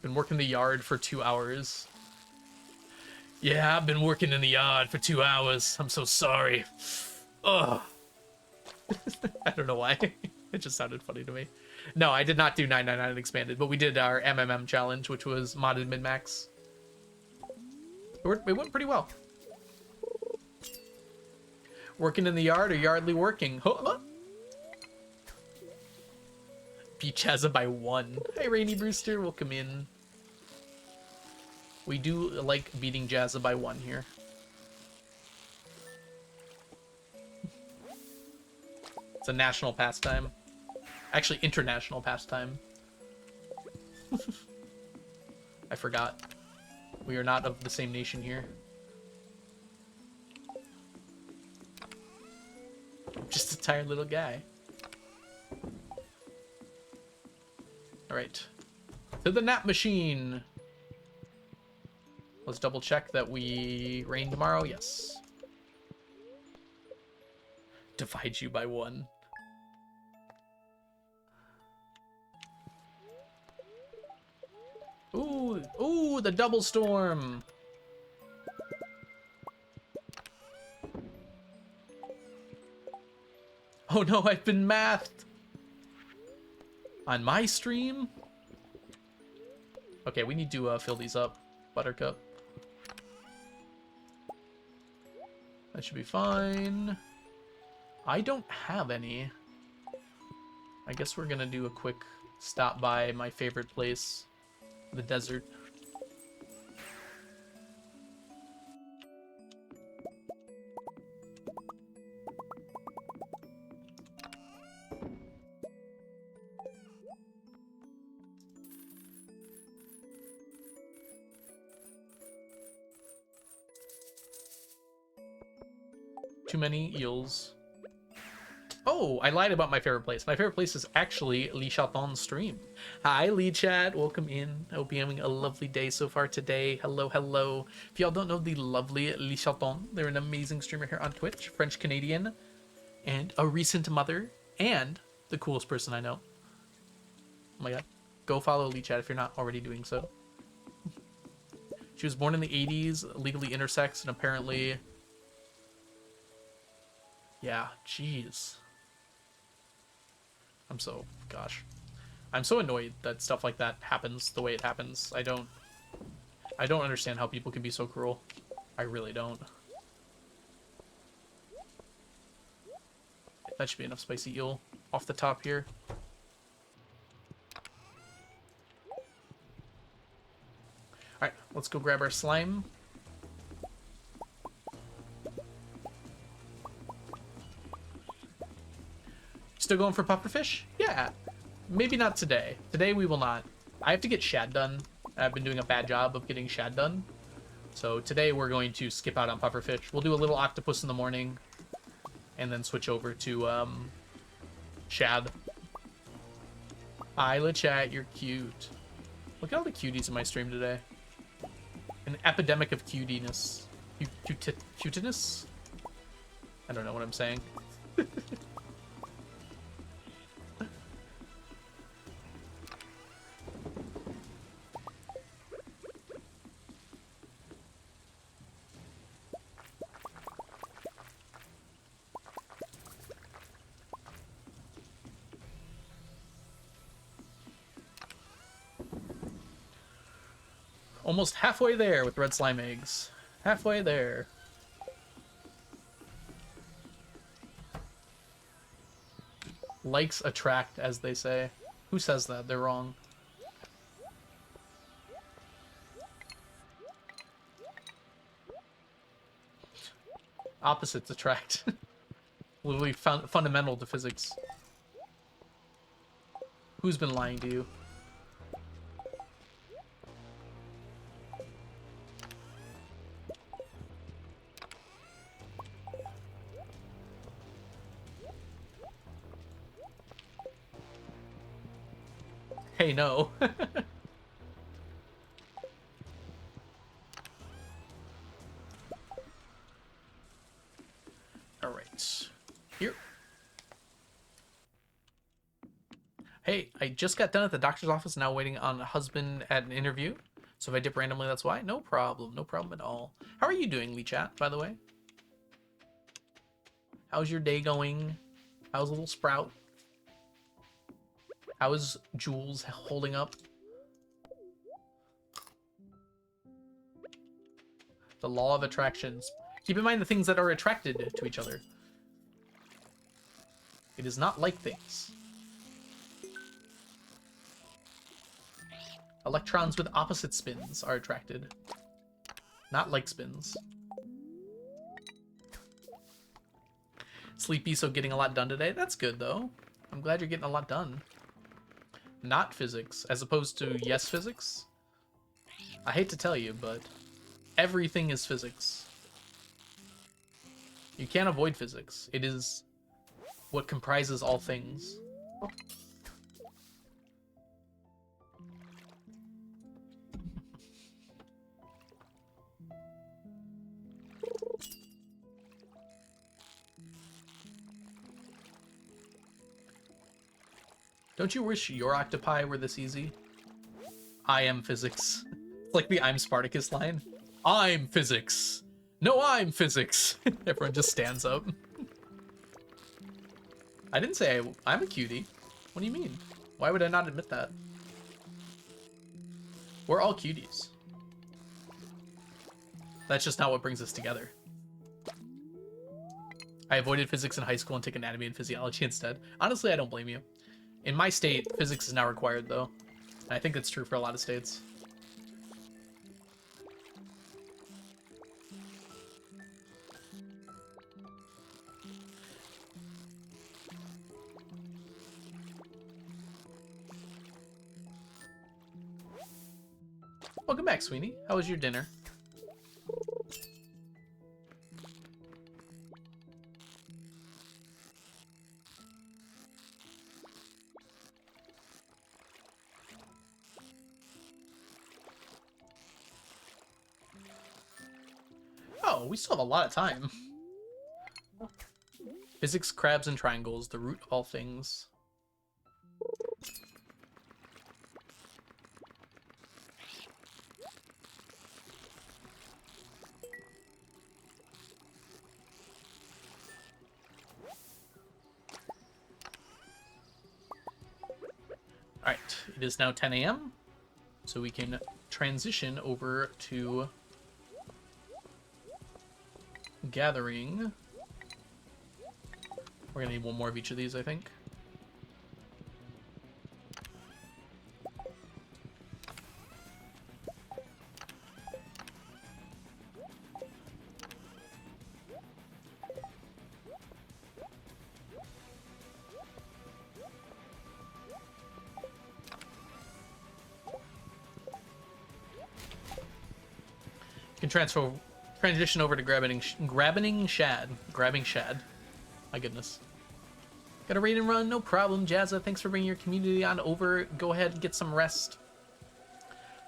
Been working the yard for 2 hours. Yeah, I've been working in the yard for 2 hours. I'm so sorry. Ugh. I don't know why. It just sounded funny to me. No, I did not do 999 Expanded, but we did our MMM challenge, which was modded min-max. It went pretty well. Working in the yard or yardly working? Huh? Beat Chazza by 1. Hi, Rainy Brewster. Welcome in. We do like beating Jazza by 1 here. It's a national pastime. Actually, international pastime. I forgot. We are not of the same nation here. I'm just a tired little guy. Alright. To the nap machine! Let's double check that we rain tomorrow. Yes. Divide you by 1. Ooh, ooh, the double storm. Oh no, I've been mathed. On my stream? Okay, we need to fill these up. Buttercup. That should be fine. I don't have any. I guess we're gonna do a quick stop by my favorite place, the desert. Too many eels. Oh, I lied about my favorite place. My favorite place is actually Lee Chaton's stream. Hi, Lee Chat. Welcome in. I hope you're having a lovely day so far today. Hello, hello. If y'all don't know the lovely Lee Chaton, they're an amazing streamer here on Twitch, French-Canadian, and a recent mother, and the coolest person I know. Oh my god. Go follow Lee Chat if you're not already doing so. She was born in the 80s, legally intersex, and apparently... Yeah, jeez. I'm so annoyed that stuff like that happens the way it happens. I don't understand how people can be so cruel. I really don't. That should be enough spicy eel off the top here. Alright, let's go grab our slime. Still going for pufferfish? Yeah. Maybe not today. Today we will not. I have to get shad done. I've been doing a bad job of getting shad done. So today we're going to skip out on pufferfish. We'll do a little octopus in the morning. and then switch over to Shad. Isla chat, you're cute. Look at all the cuties in my stream today. An epidemic of cutiness. Cutiness? I don't know what I'm saying. Almost halfway there with red slime eggs. Halfway there. Likes attract, as they say. Who says that? They're wrong. Opposites attract. Literally fundamental to physics. Who's been lying to you? Hey, no. All right. Here. Hey, I just got done at the doctor's office, now waiting on a husband at an interview. So if I dip randomly, that's why. No problem. No problem at all. How are you doing, Lee Chat, by the way? How's your day going? How's little Sprout? How is Jules holding up? The law of attractions. Keep in mind the things that are attracted to each other. It is not like things. Electrons with opposite spins are attracted. Not like spins. Sleepy, so getting a lot done today. That's good, though. I'm glad you're getting a lot done. Not physics, as opposed to yes physics. I hate to tell you, but everything is physics. You can't avoid physics. It is what comprises all things. Don't you wish your octopi were this easy? I am physics. It's like the I'm Spartacus line. I'm physics. No, I'm physics. Everyone just stands up. I didn't say I'm a cutie. What do you mean? Why would I not admit that? We're all cuties. That's just not what brings us together. I avoided physics in high school and took anatomy and physiology instead. Honestly, I don't blame you. In my state, physics is now required, though. And I think that's true for a lot of states. Welcome back, Sweeney. How was your dinner? Oh, we still have a lot of time. Physics, crabs, and triangles, the root of all things. Alright, it is now 10 a.m. So we can transition over to gathering. We're gonna need one more of each of these, I think. You can transition over to grabbing Shad. Grabbing Shad. My goodness. Gotta raid and run, no problem. Jazza, thanks for bringing your community on over. Go ahead and get some rest.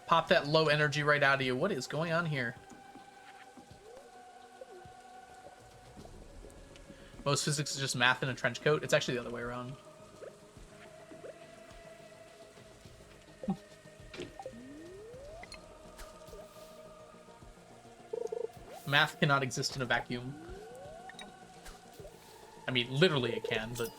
Pop that low energy right out of you. What is going on here? Most physics is just math in a trench coat. It's actually the other way around. Math cannot exist in a vacuum. I mean, literally it can, but...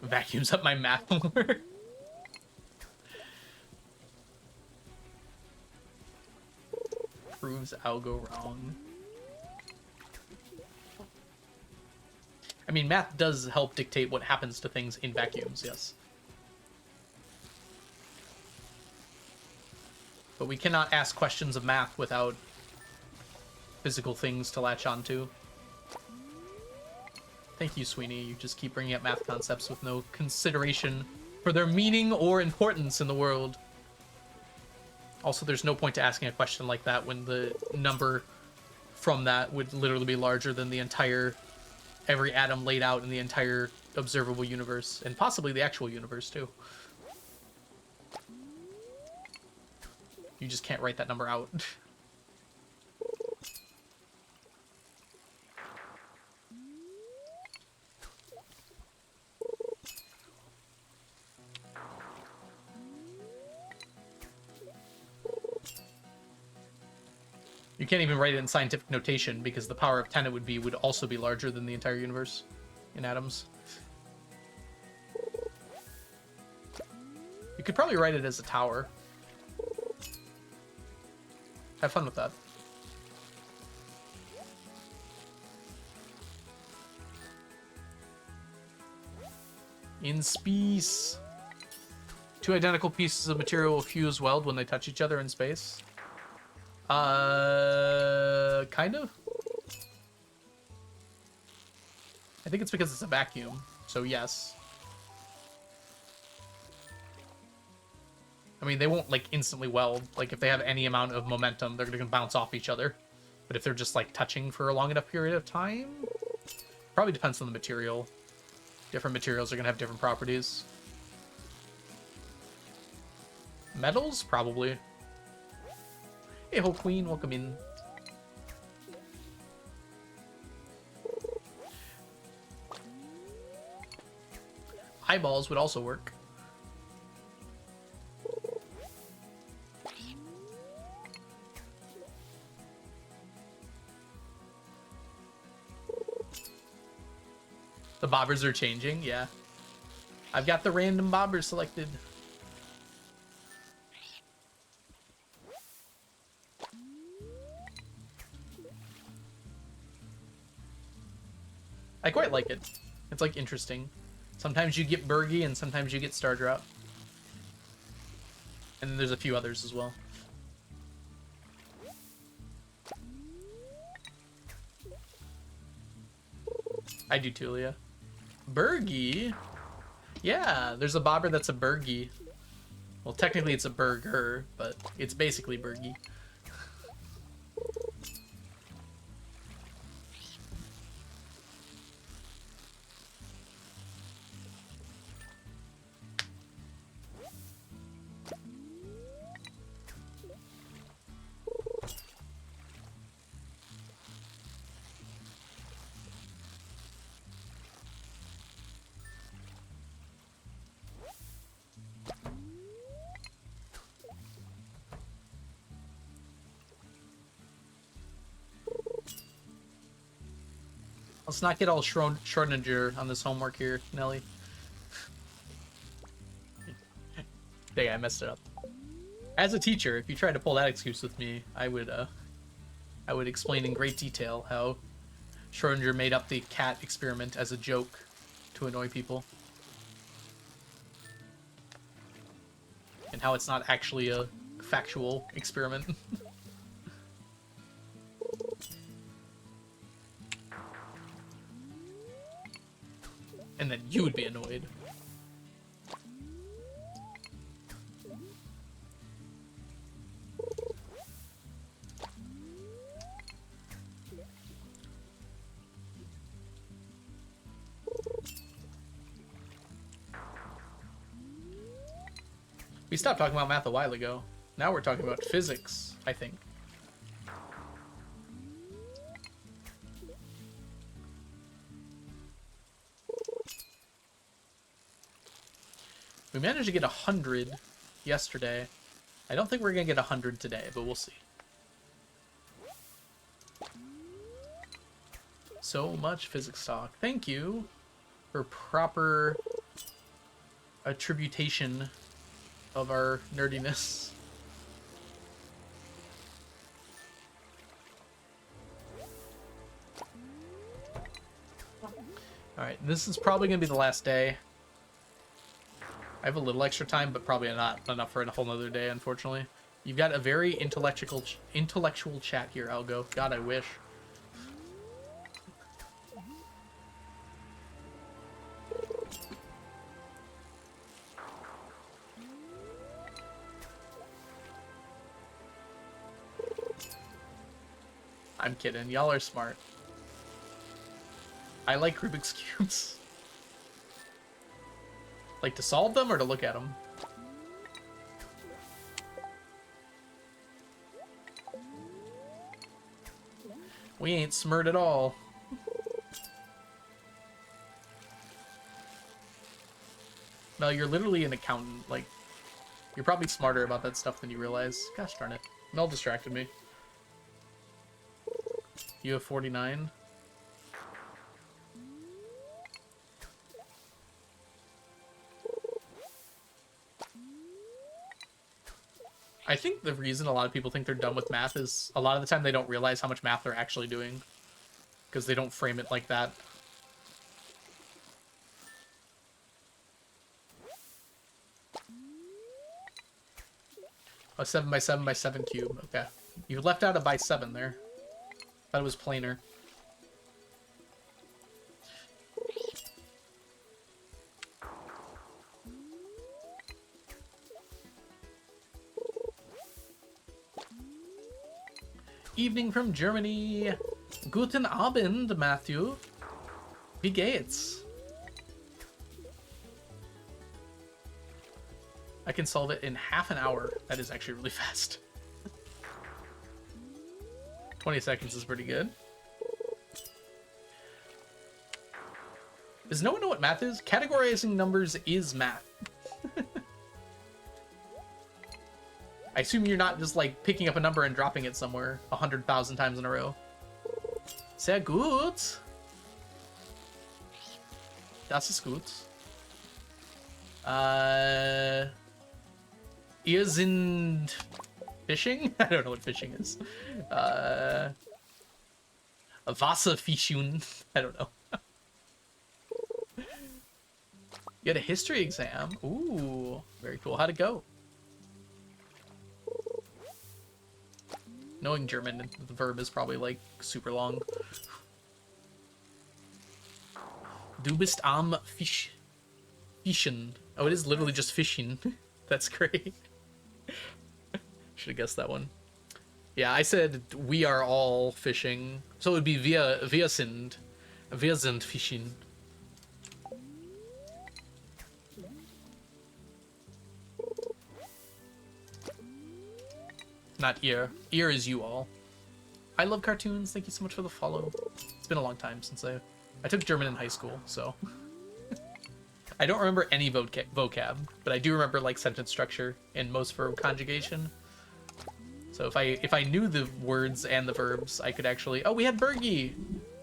Vacuums up my math lore. Proves algo wrong. I mean, math does help dictate what happens to things in vacuums, yes. But we cannot ask questions of math without physical things to latch onto. Thank you, Sweeney. You just keep bringing up math concepts with no consideration for their meaning or importance in the world. Also, there's no point to asking a question like that when the number from that would literally be larger than the entire, every atom laid out in the entire observable universe, and possibly the actual universe, too. You just can't write that number out. You can't even write it in scientific notation because the power of 10 it would also be larger than the entire universe in atoms. You could probably write it as a tower. Have fun with that. In space. Two identical pieces of material will fuse weld when they touch each other in space. Kind of? I think it's because it's a vacuum, so yes. I mean, they won't, like, instantly weld. Like, if they have any amount of momentum, they're gonna bounce off each other. But if they're just, like, touching for a long enough period of time... Probably depends on the material. Different materials are gonna have different properties. Metals? Probably. Hey, Ho Queen, welcome in. Eyeballs would also work. The bobbers are changing, yeah. I've got the random bobbers selected. I quite like it. It's, like, interesting. Sometimes you get Bergie, and sometimes you get Stardew. And then there's a few others as well. I do too, Leah. Bergie? Yeah, there's a bobber that's a Bergie. Well, technically it's a burger, but it's basically Bergie. Let's not get all Schrodinger on this homework here, Nelly. Dang, I messed it up. As a teacher, if you tried to pull that excuse with me, I would explain in great detail how Schrodinger made up the cat experiment as a joke to annoy people. And how it's not actually a factual experiment. And then you would be annoyed. We stopped talking about math a while ago. Now we're talking about physics, I think. We managed to get 100 yesterday. I don't think we're gonna get 100 today, but we'll see. So much physics talk. Thank you for proper attribution of our nerdiness. Alright, this is probably going to be the last day. I have a little extra time, but probably not enough for a whole nother day, unfortunately. You've got a very intellectual chat here, Algo. God, I wish. I'm kidding. Y'all are smart. I like Rubik's Cubes. Like to solve them or to look at them? We ain't smart at all. Mel, you're literally an accountant. Like, you're probably smarter about that stuff than you realize. Gosh darn it. Mel distracted me. You have 49. I think the reason a lot of people think they're done with math is a lot of the time they don't realize how much math they're actually doing because they don't frame it like that. A 7 by 7 by 7 cube. Okay. You left out a by 7 there. Thought it was planar. Evening from Germany. Guten Abend, Matthew. Wie geht's? I can solve it in half an hour. That is actually really fast. 20 seconds is pretty good. Does no one know what math is? Categorizing numbers is math. I assume you're not just like picking up a number and dropping it somewhere 100,000 times in a row. Sehr gut. Das ist gut. Ihr sind fishing? I don't know what fishing is. Wasserfischen. I don't know. You had a history exam. Ooh, very cool. How'd it go? Knowing German, the verb is probably like super long. Du bist am Fischen. Oh, it is literally just fishing. That's great. Should have guessed that one. Yeah, I said we are all fishing. So it would be wir sind fischen. Not ear. Ear is you all. I love cartoons. Thank you so much for the follow. It's been a long time since I took German in high school, so I don't remember any vocab, but I do remember like sentence structure and most verb conjugation. So if I knew the words and the verbs, I could actually. Oh, we had Bergie.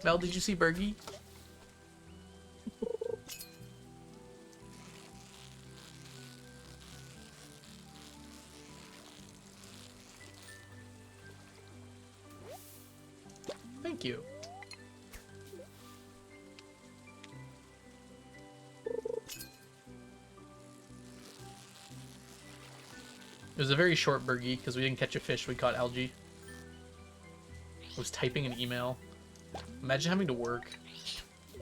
Mel, did you see Bergie? Thank you. It was a very short burgie because we didn't catch a fish, we caught algae. I was typing an email. Imagine having to work.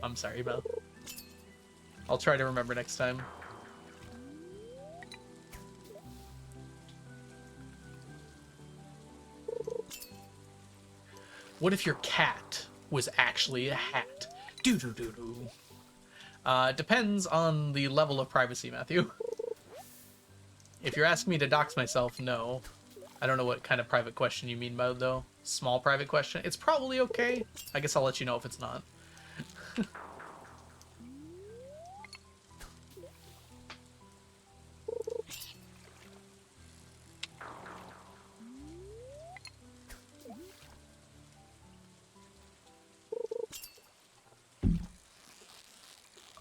I'm sorry, Belle. I'll try to remember next time. What if your cat was actually a hat? Doo-doo-doo-doo. Depends on the level of privacy, Matthew. If you're asking me to dox myself, no. I don't know what kind of private question you mean by though. Small private question. It's probably okay. I guess I'll let you know if it's not.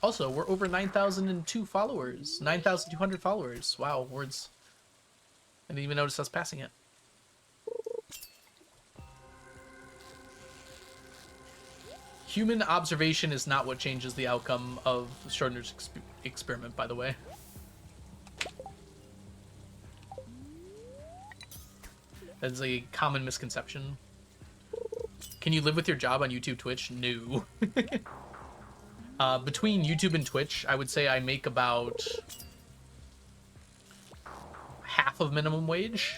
Also, we're over 9,002 followers. 9,200 followers. Wow, words. I didn't even notice us passing it. Human observation is not what changes the outcome of Schrodinger's experiment, by the way. That's a common misconception. Can you live with your job on YouTube, Twitch? No. Between YouTube and Twitch, I would say I make about half of minimum wage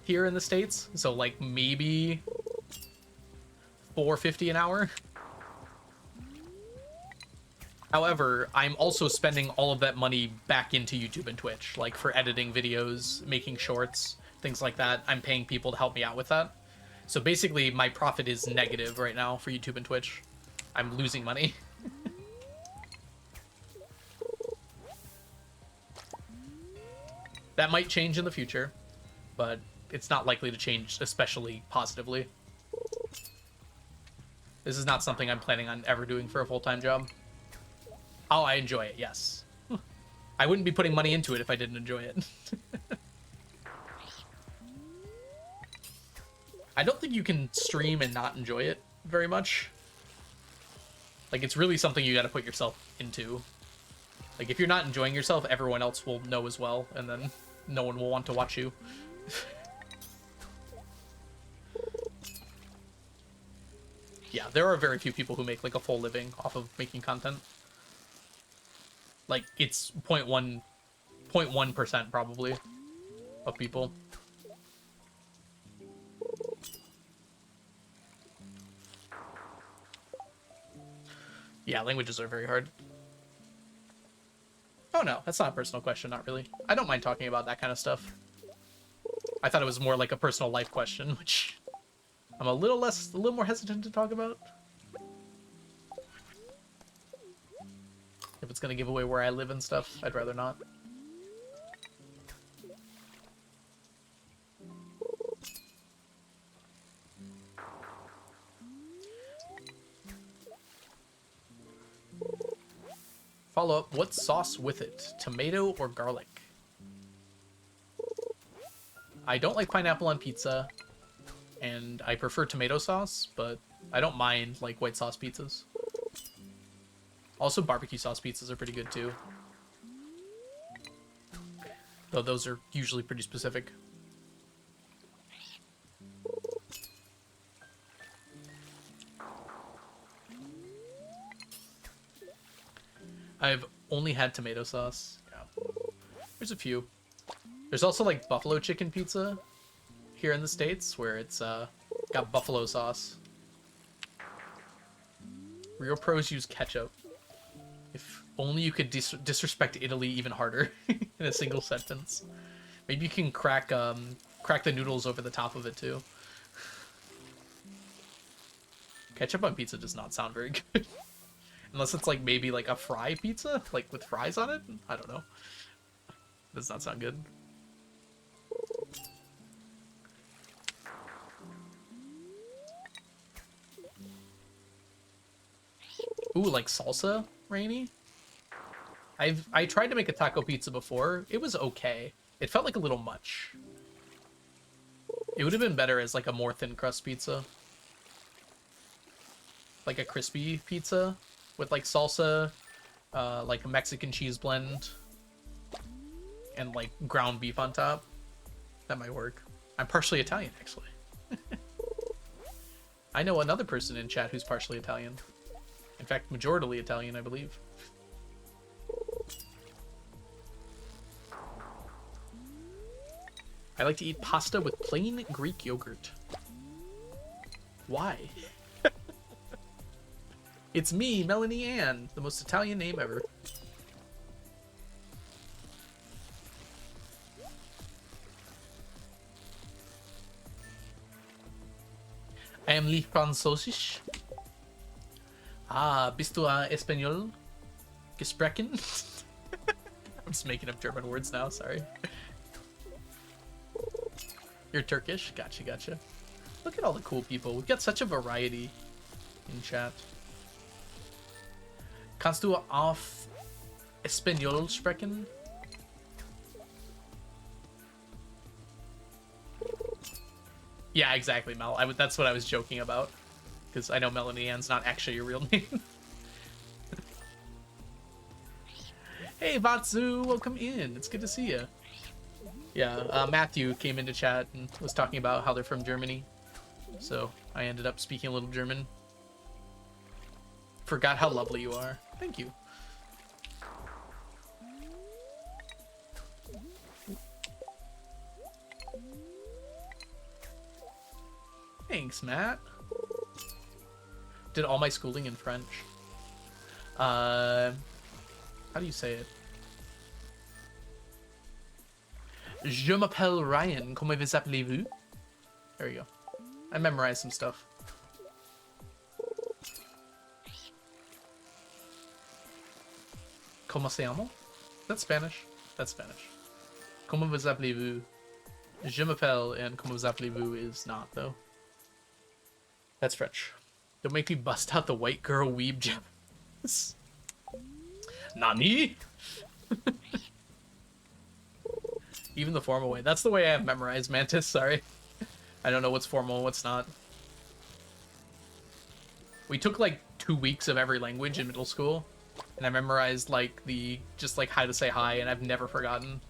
here in the States. So like maybe $4.50 an hour. However, I'm also spending all of that money back into YouTube and Twitch, like for editing videos, making shorts, things like that. I'm paying people to help me out with that. So basically, my profit is negative right now for YouTube and Twitch. I'm losing money. That might change in the future, but it's not likely to change especially positively. This is not something I'm planning on ever doing for a full-time job. Oh, I enjoy it, yes. I wouldn't be putting money into it if I didn't enjoy it. I don't think you can stream and not enjoy it very much. Like, it's really something you gotta put yourself into. Like, if you're not enjoying yourself, everyone else will know as well, and then no one will want to watch you. Yeah, there are very few people who make, like, a full living off of making content. Like, it's 0.1% probably of people. Yeah, languages are very hard. Oh no, that's not a personal question, not really. I don't mind talking about that kind of stuff. I thought it was more like a personal life question, which I'm a little more hesitant to talk about. If it's gonna give away where I live and stuff, I'd rather not. Follow up, what sauce with it? Tomato or garlic? I don't like pineapple on pizza, and I prefer tomato sauce, but I don't mind, like, white sauce pizzas. Also, barbecue sauce pizzas are pretty good, too. Though those are usually pretty specific. I've only had tomato sauce. Yeah. There's a few. There's also, like, buffalo chicken pizza here in the States, where it's got buffalo sauce. Real pros use ketchup. If only you could disrespect Italy even harder in a single sentence. Maybe you can crack the noodles over the top of it, too. Ketchup on pizza does not sound very good. Unless it's, like, maybe, like, a fry pizza? Like, with fries on it? I don't know. Does not sound good. Ooh, like salsa, Rainy? I tried to make a taco pizza before. It was okay. It felt like a little much. It would have been better as, like, a more thin crust pizza. Like a crispy pizza with, like, salsa, like a Mexican cheese blend, and, like, ground beef on top. That might work. I'm partially Italian, actually. I know another person in chat who's partially Italian. In fact, majorly Italian, I believe. I like to eat pasta with plain Greek yogurt. Why? It's me, Melanie Ann, the most Italian name ever. I am Lee Französisch. Ah, bist du Espanol? Gesprochen? I'm just making up German words now, sorry. You're Turkish? Gotcha, gotcha. Look at all the cool people. We've got such a variety in chat. Kannst du auf Espanol sprechen? Yeah, exactly, Mel. That's what I was joking about. Because I know Melanie Ann's not actually your real name. Hey, Vatsu, welcome in. It's good to see you. Yeah, Matthew came into chat and was talking about how they're from Germany. So I ended up speaking a little German. Forgot how lovely you are. Thank you. Thanks, Matt. Did all my schooling in French. How do you say it? Je m'appelle Ryan. Comment vous appelez-vous? There you go. I memorized some stuff. ¿Cómo se llama? That's Spanish. That's Spanish. Comment vous appelez-vous? Je m'appelle and comment vous appelez-vous is not, though. That's French. Don't make me bust out the white girl weeb jokes. Nani? Even the formal way. That's the way I have memorized Mantis, sorry. I don't know what's formal and what's not. We took like 2 weeks of every language in middle school, and I memorized like just like how to say hi, and I've never forgotten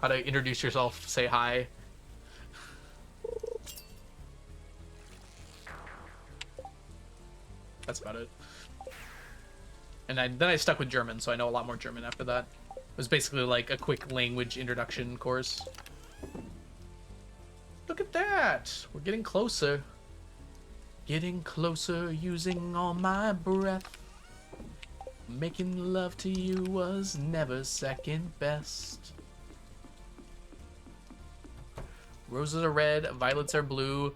how to introduce yourself, say hi. That's about it. And then I stuck with German, so I know a lot more German after that. It was basically like a quick language introduction course. Look at that! We're getting closer. Getting closer using all my breath. Making love to you was never second best. Roses are red, violets are blue.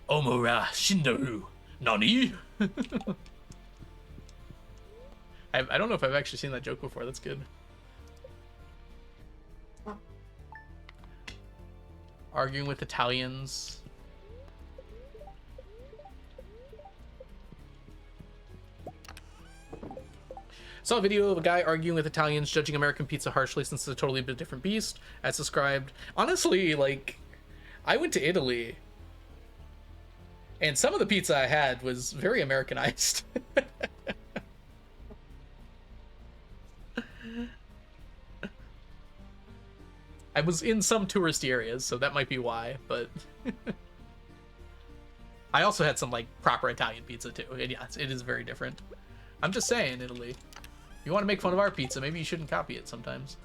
Omura Shindaru. Nani? I don't know if I've actually seen that joke before. That's good. Arguing with Italians. Saw a video of a guy arguing with Italians, judging American pizza harshly since it's a totally different beast. As described. Honestly, like, I went to Italy, and some of the pizza I had was very Americanized. I was in some touristy areas, so that might be why, but I also had some like proper Italian pizza too. And yeah, it is very different. I'm just saying, Italy. If you want to make fun of our pizza, maybe you shouldn't copy it sometimes.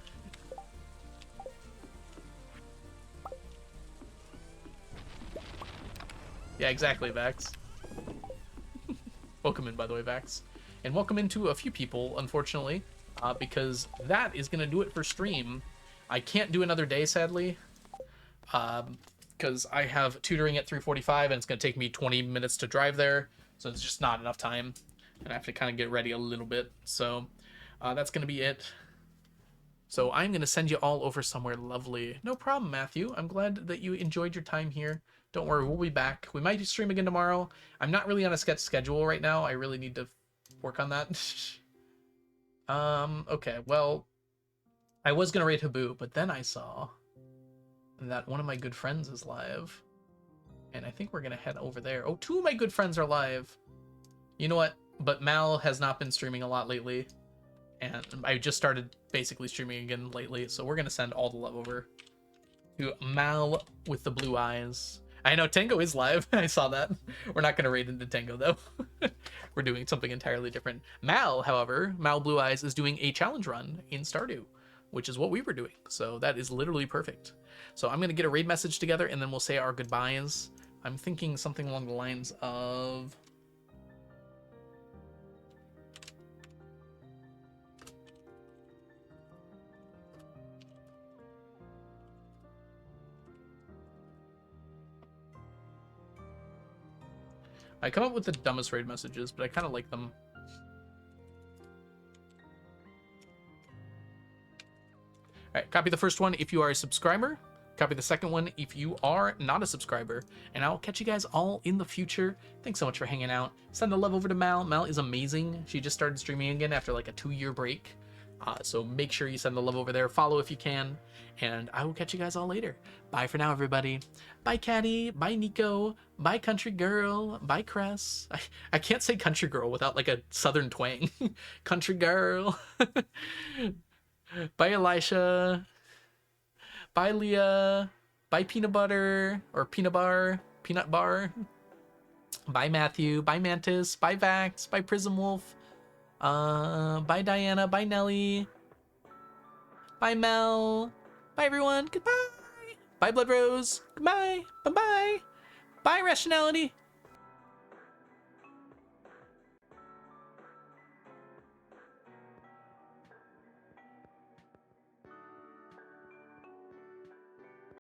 Yeah, exactly, Vax. Welcome in, by the way, Vax. And welcome into a few people, unfortunately, because that is going to do it for stream. I can't do another day, sadly, because I have tutoring at 3:45, and it's going to take me 20 minutes to drive there, so it's just not enough time, and I have to kind of get ready a little bit, so that's going to be it. So I'm going to send you all over somewhere lovely. No problem, Matthew. I'm glad that you enjoyed your time here. Don't worry, we'll be back. We might stream again tomorrow. I'm not really on a sketch schedule right now. I really need to work on that. Okay, well, I was gonna raid Habu, but then I saw that one of my good friends is live, and I think we're gonna head over there. Oh, 2 of my good friends are live. You know what? But Mal has not been streaming a lot lately, and I just started basically streaming again lately, so we're gonna send all the love over. To Mal with the blue eyes. I know Tango is live. I saw that. We're not gonna raid into Tango though. We're doing something entirely different. Mal, however, Mal Blue Eyes is doing a challenge run in Stardew, which is what we were doing. So that is literally perfect. So I'm gonna get a raid message together and then we'll say our goodbyes. I'm thinking something along the lines of. I come up with the dumbest raid messages, but I kind of like them. All right, copy the first one if you are a subscriber. Copy the second one if you are not a subscriber. And I'll catch you guys all in the future. Thanks so much for hanging out. Send the love over to Mal. Mal is amazing. She just started streaming again after like a 2-year break. So make sure you send the love over there. Follow if you can. And I will catch you guys all later. Bye for now, everybody. Bye, Caddy. Bye, Nico. Bye, Country Girl. Bye, Cress. I can't say Country Girl without like a southern twang. Country Girl. Bye, Elisha. Bye, Leah. Bye, Peanut Butter. Or Peanut Bar. Peanut Bar. Bye, Matthew. Bye, Mantis. Bye, Vax. Bye, Prism Wolf. Bye, Diana. Bye, Nelly. Bye, Mel. Bye, everyone. Goodbye. Bye, Blood Rose. Goodbye. Bye-bye. Bye, Rationality.